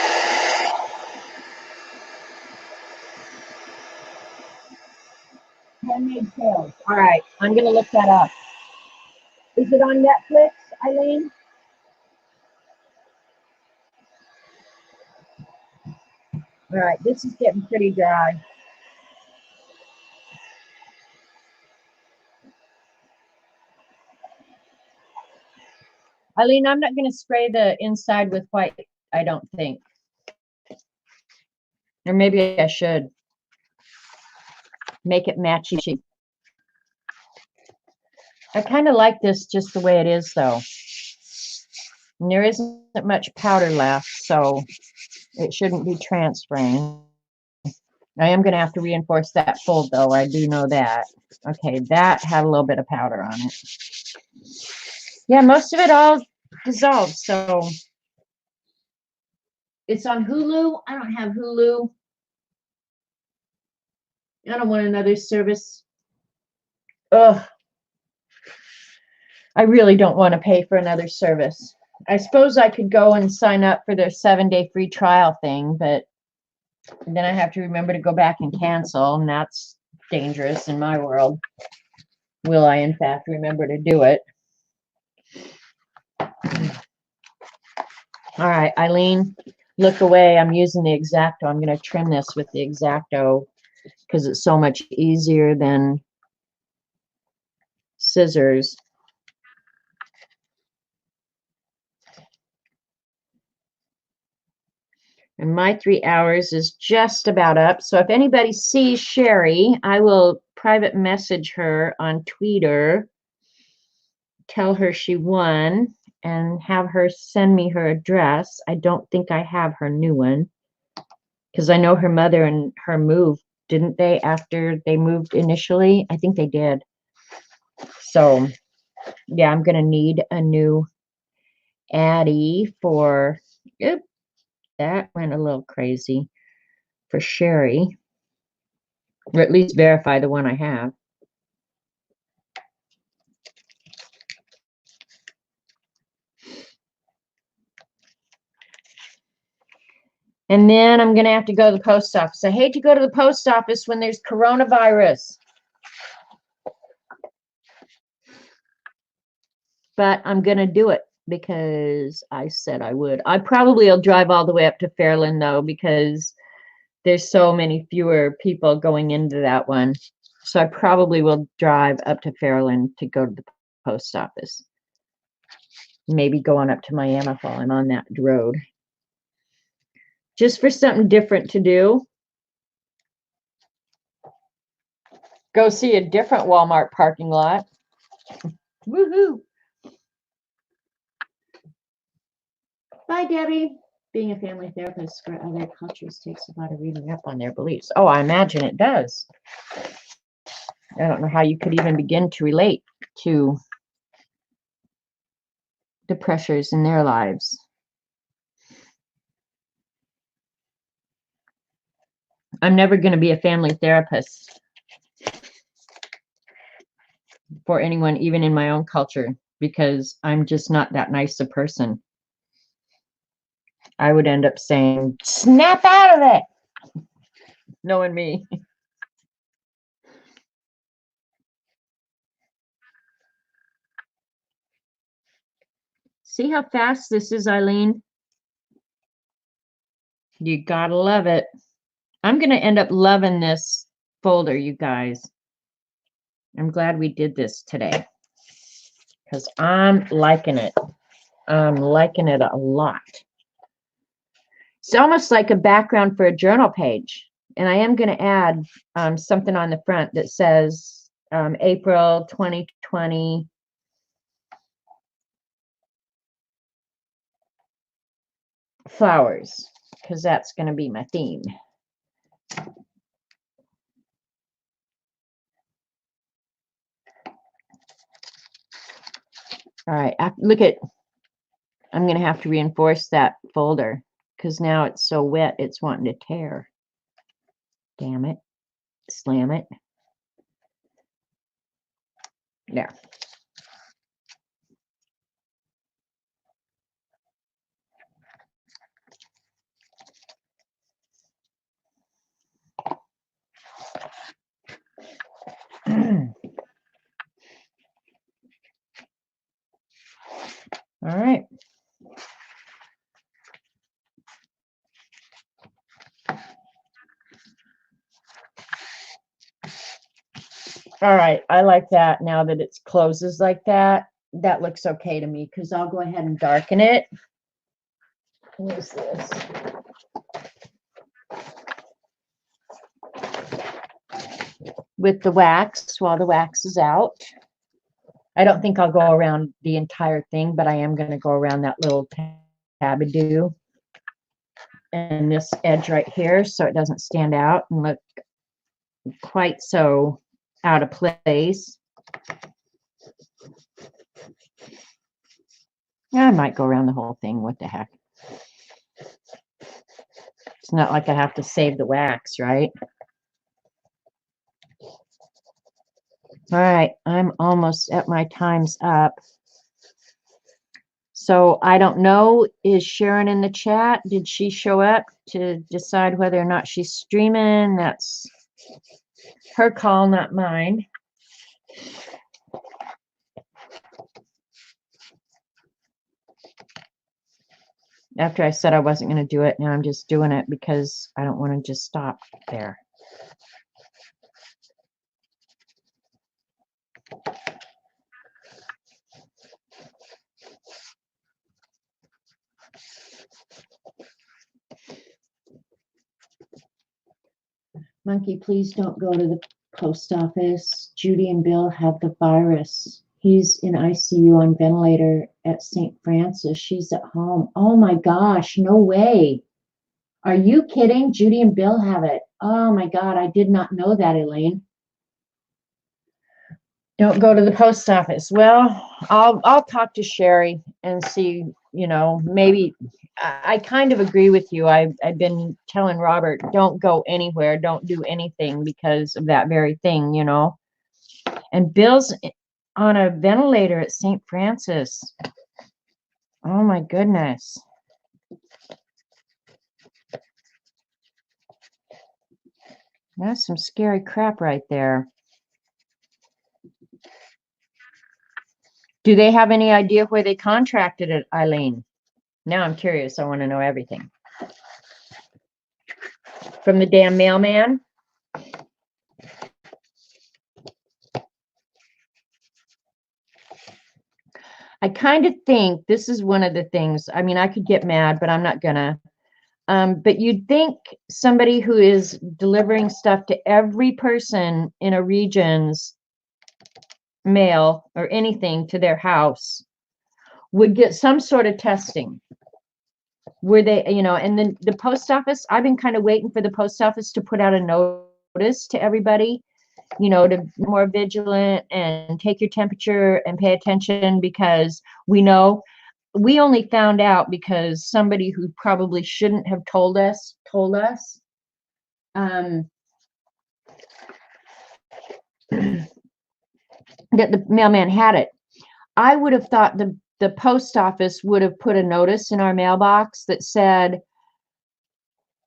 Handmade Tales. All right, I'm going to look that up. Is it on Netflix, Eileen? All right, this is getting pretty dry. Eileen, I'm not going to spray the inside with white, I don't think. Or maybe I should make it matchy. I kind of like this just the way it is, though. And there isn't much powder left, so it shouldn't be transferring. I am going to have to reinforce that fold, though. I do know that. Okay, that had a little bit of powder on it. Yeah, most of it all dissolved, so it's on Hulu. I don't have Hulu. I don't want another service. Ugh. I really don't want to pay for another service. I suppose I could go and sign up for their 7-day free trial thing, but then I have to remember to go back and cancel, and that's dangerous in my world. Will I, in fact, remember to do it? All right, Eileen, look away. I'm using the X-Acto. I'm going to trim this with the X-Acto because it's so much easier than scissors. And my 3 hours is just about up. So if anybody sees Sherry, I will private message her on Twitter, tell her she won, and have her send me her address. I don't think I have her new one because I know her mother and her moved, didn't they, after they moved initially? I think they did. So yeah, I'm going to need a new Addie for, oop, that went a little crazy, for Sherry, or at least verify the one I have. And then I'm going to have to go to the post office. I hate to go to the post office when there's coronavirus. But I'm going to do it because I said I would. I probably will drive all the way up to Fairland, though, because there's so many fewer people going into that one. So I probably will drive up to Fairland to go to the post office. Maybe go on up to Miami while I'm on that road. Just for something different to do. Go see a different Walmart parking lot. Woohoo! Bye, Debbie. Being a family therapist for other cultures takes a lot of reading up on their beliefs. Oh, I imagine it does. I don't know how you could even begin to relate to the pressures in their lives. I'm never going to be a family therapist for anyone, even in my own culture, because I'm just not that nice a person. I would end up saying, snap out of it, knowing me. See how fast this is, Eileen? You gotta love it. I'm going to end up loving this folder, you guys. I'm glad we did this today because I'm liking it. I'm liking it a lot. It's almost like a background for a journal page. And I am going to add something on the front that says April 2020. Flowers, because that's going to be my theme. All right, look at, I'm going to have to reinforce that folder because now it's so wet, it's wanting to tear. Damn it. Slam it. There. All right. All right, I like that now that it closes like that. That looks okay to me because I'll go ahead and darken it. What is this? With the wax while the wax is out. I don't think I'll go around the entire thing, but I am going to go around that little tabadoo and this edge right here so it doesn't stand out and look quite so out of place. Yeah, I might go around the whole thing. What the heck? It's not like I have to save the wax, right? All right, I'm almost at my time's up. So I don't know, is Sharon in the chat? Did she show up to decide whether or not she's streaming? That's her call, not mine. After I said I wasn't going to do it, now I'm just doing it because I don't want to just stop there. Monkey, please don't go to the post office. Judy and Bill have the virus. He's in ICU on ventilator at St. Francis. She's at home. Oh my gosh, no way. Are you kidding? Judy and Bill have it. Oh my God, I did not know that, Elaine. Don't go to the post office. Well, I'll talk to Sherry and see, you know, maybe I kind of agree with you. I've been telling Robert, don't go anywhere, don't do anything because of that very thing, you know. And Bill's on a ventilator at St. Francis. Oh my goodness. That's some scary crap right there. Do they have any idea where they contracted it, Eileen? Now I'm curious. I want to know everything. From the damn mailman? I kind of think this is one of the things. I mean, I could get mad, but I'm not gonna. But you'd think somebody who is delivering stuff to every person in a region's mail or anything to their house would get some sort of testing. Were they, you know, and then the post office, I've been kind of waiting for the post office to put out a notice to everybody, you know, to be more vigilant and take your temperature and pay attention, because we know we only found out because somebody who probably shouldn't have told us that the mailman had it. I would have thought the post office would have put a notice in our mailbox that said,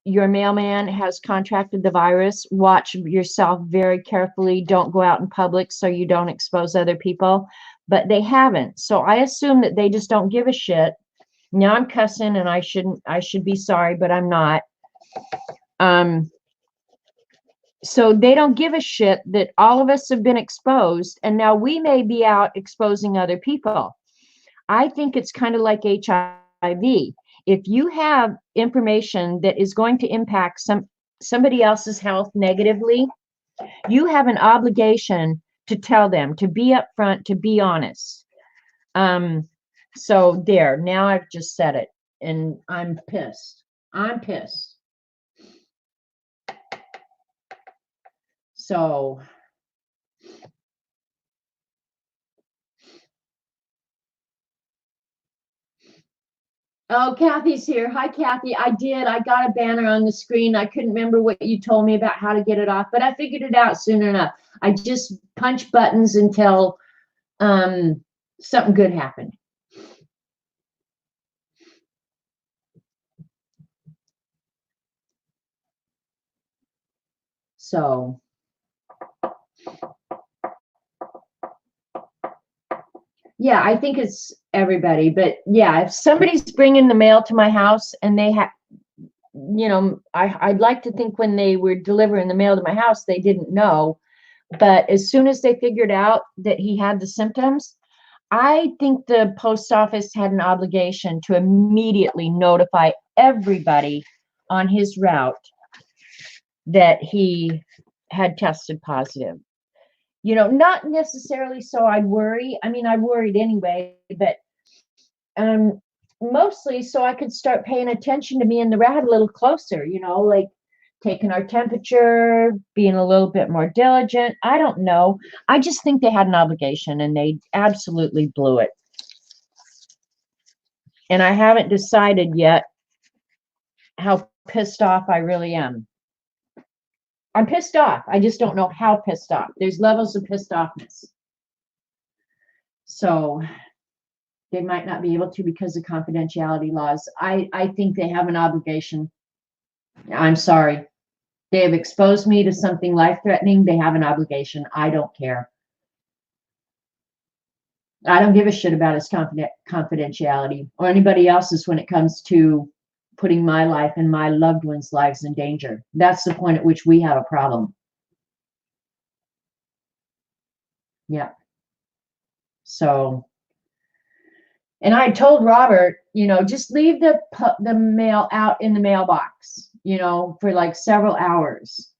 your mailman has contracted the virus. Watch yourself very carefully. Don't go out in public so you don't expose other people. But they haven't. So I assume that they just don't give a shit. Now I'm cussing and I should be sorry, but I'm not. So they don't give a shit that all of us have been exposed, and now we may be out exposing other people. I think it's kind of like HIV. If you have information that is going to impact somebody else's health negatively, you have an obligation to tell them, to be upfront, to be honest. So there, now I've just said it, and I'm pissed. I'm pissed. So oh, Kathy's here. Hi, Kathy. I got a banner on the screen. I couldn't remember what you told me about how to get it off, but I figured it out soon enough. I just punch buttons until something good happened. So yeah, I think it's everybody, but yeah, if somebody's bringing the mail to my house and they have, you know, I'd like to think when they were delivering the mail to my house, they didn't know. But as soon as they figured out that he had the symptoms, I think the post office had an obligation to immediately notify everybody on his route that he had tested positive. You know, not necessarily so I'd worry. I mean, I worried anyway, but mostly so I could start paying attention to me and the rat a little closer, you know, like taking our temperature, being a little bit more diligent. I don't know. I just think they had an obligation and they absolutely blew it. And I haven't decided yet how pissed off I really am. I'm pissed off. I just don't know how pissed off. There's levels of pissed offness. So they might not be able to because of confidentiality laws. I think they have an obligation. I'm sorry. They have exposed me to something life-threatening. They have an obligation. I don't care. I don't give a shit about his confidentiality or anybody else's when it comes to putting my life and my loved ones' lives in danger. That's the point at which we have a problem. Yeah. So, and I told Robert, just leave the mail out in the mailbox, for like several hours.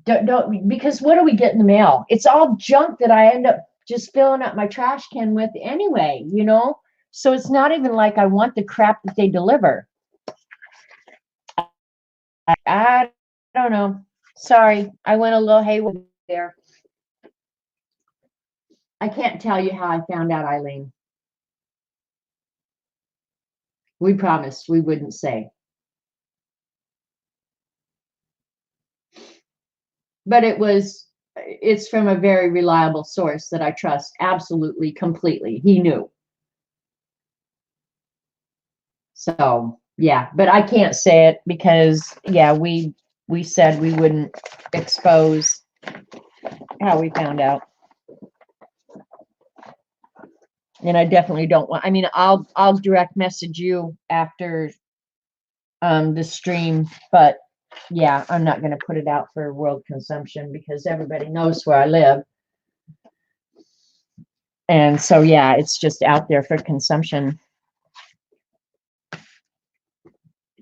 Don't, because what do we get in the mail? It's all junk that I end up just filling up my trash can with anyway, So it's not even like I want the crap that they deliver. I don't know. Sorry, I went a little haywire there. I can't tell you how I found out, Eileen. We promised we wouldn't say. But it's from a very reliable source that I trust absolutely, completely. He knew. So, yeah, but I can't say it because, yeah, we said we wouldn't expose how we found out. And I definitely don't want, I mean, I'll direct message you after the stream, but yeah, I'm not going to put it out for world consumption because everybody knows where I live. And so, yeah, it's just out there for consumption.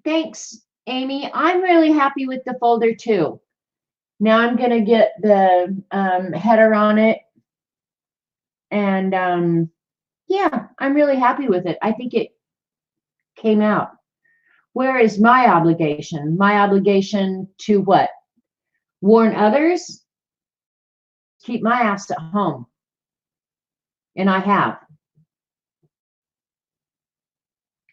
Thanks, Amy. I'm really happy with the folder too. Now I'm going to get the header on it. And yeah, I'm really happy with it. I think it came out. Where is my obligation? My obligation to what? Warn others? Keep my ass at home. And I have.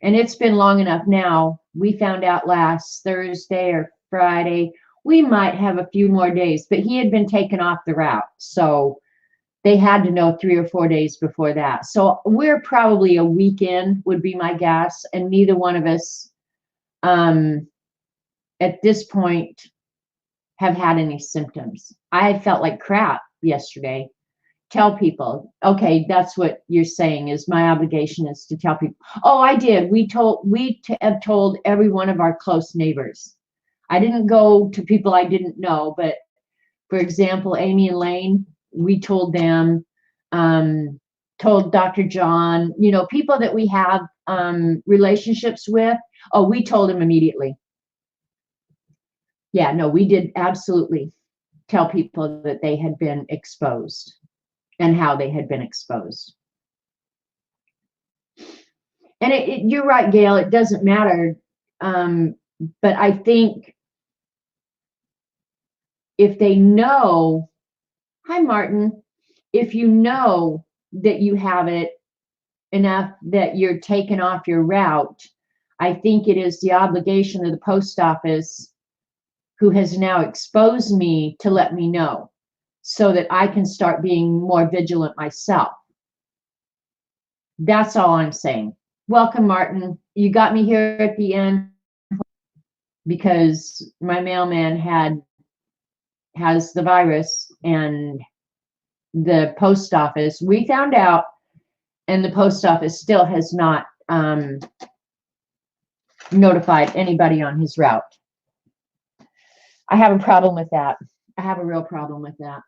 And it's been long enough now. We found out last Thursday or Friday. We might have a few more days, but he had been taken off the route. So they had to know 3 or 4 days before that. So we're probably a weekend would be my guess. And neither one of us at this point have had any symptoms. I felt like crap yesterday. Tell people, okay, that's what you're saying is my obligation is to tell people. Oh, I did. We have told every one of our close neighbors. I didn't go to people I didn't know, but for example, Amy and Lane, we told them, told Dr. John, people that we have relationships with. Oh, we told him immediately. Yeah, no, we did absolutely tell people that they had been exposed and how they had been exposed. And you're right, Gail, it doesn't matter. But I think if they know, hi, Martin, if you know that you have it enough that you're taken off your route, I think it is the obligation of the post office who has now exposed me to let me know so that I can start being more vigilant myself. That's all I'm saying. Welcome, Martin. You got me here at the end because my mailman has the virus, and the post office, we found out, and the post office still has not notified anybody on his route. I have a problem with that. I have a real problem with that.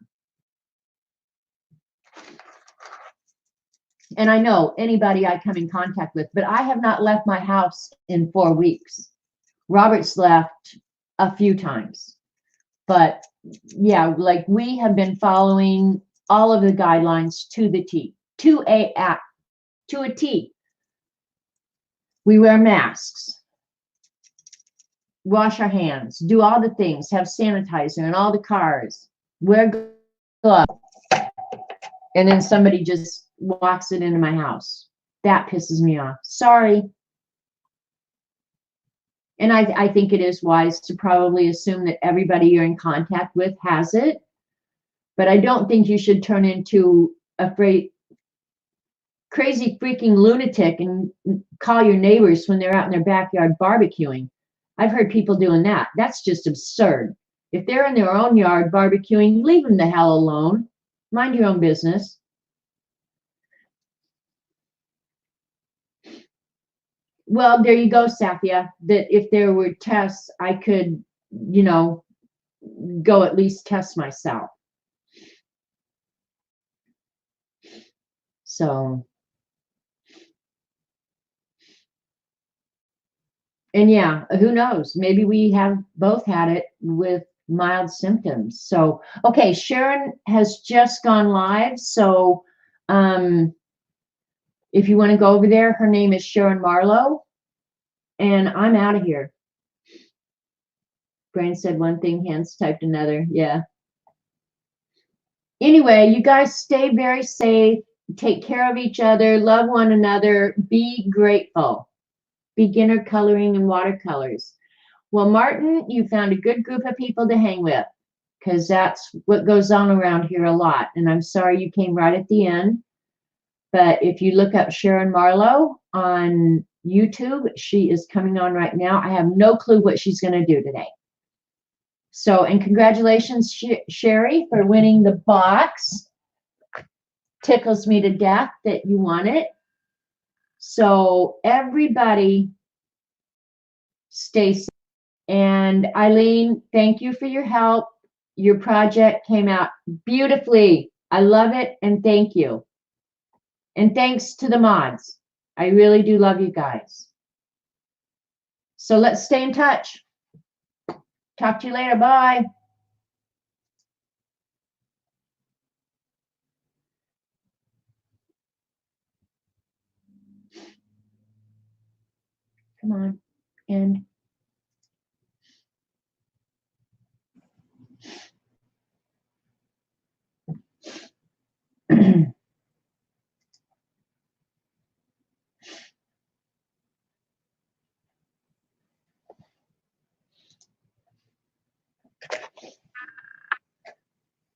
And I know anybody I come in contact with, but I have not left my house in 4 weeks. Robert's left a few times. But yeah, like we have been following all of the guidelines to the T, to a T. We wear masks, wash our hands, do all the things, have sanitizer in all the cars, wear gloves. And then somebody just walks it into my house. That pisses me off. Sorry. And I think it is wise to probably assume that everybody you're in contact with has it. But I don't think you should turn into a crazy freaking lunatic and call your neighbors when they're out in their backyard barbecuing. I've heard people doing that. That's just absurd. If they're in their own yard barbecuing, leave them the hell alone. Mind your own business. Well, there you go, Safia. That if there were tests, I could, you know, go at least test myself. So, and yeah, who knows? Maybe we have both had it with mild symptoms. So, okay, Sharon has just gone live. So, if you want to go over there, her name is Sharon Marlowe, and I'm out of here. Brain said one thing, hands typed another. Yeah. Anyway, you guys stay very safe. Take care of each other. Love one another. Be grateful. Beginner coloring and watercolors. Well, Martin, you found a good group of people to hang with because that's what goes on around here a lot. And I'm sorry you came right at the end. But if you look up Sharon Marlowe on YouTube, she is coming on right now. I have no clue what she's going to do today. So, and congratulations, Sherry, for winning the box. Tickles me to death that you won it. So, everybody stay safe. And Eileen, thank you for your help. Your project came out beautifully. I love it, and thank you. And thanks to the mods. I really do love you guys. So let's stay in touch. Talk to you later. Bye. Come on. End.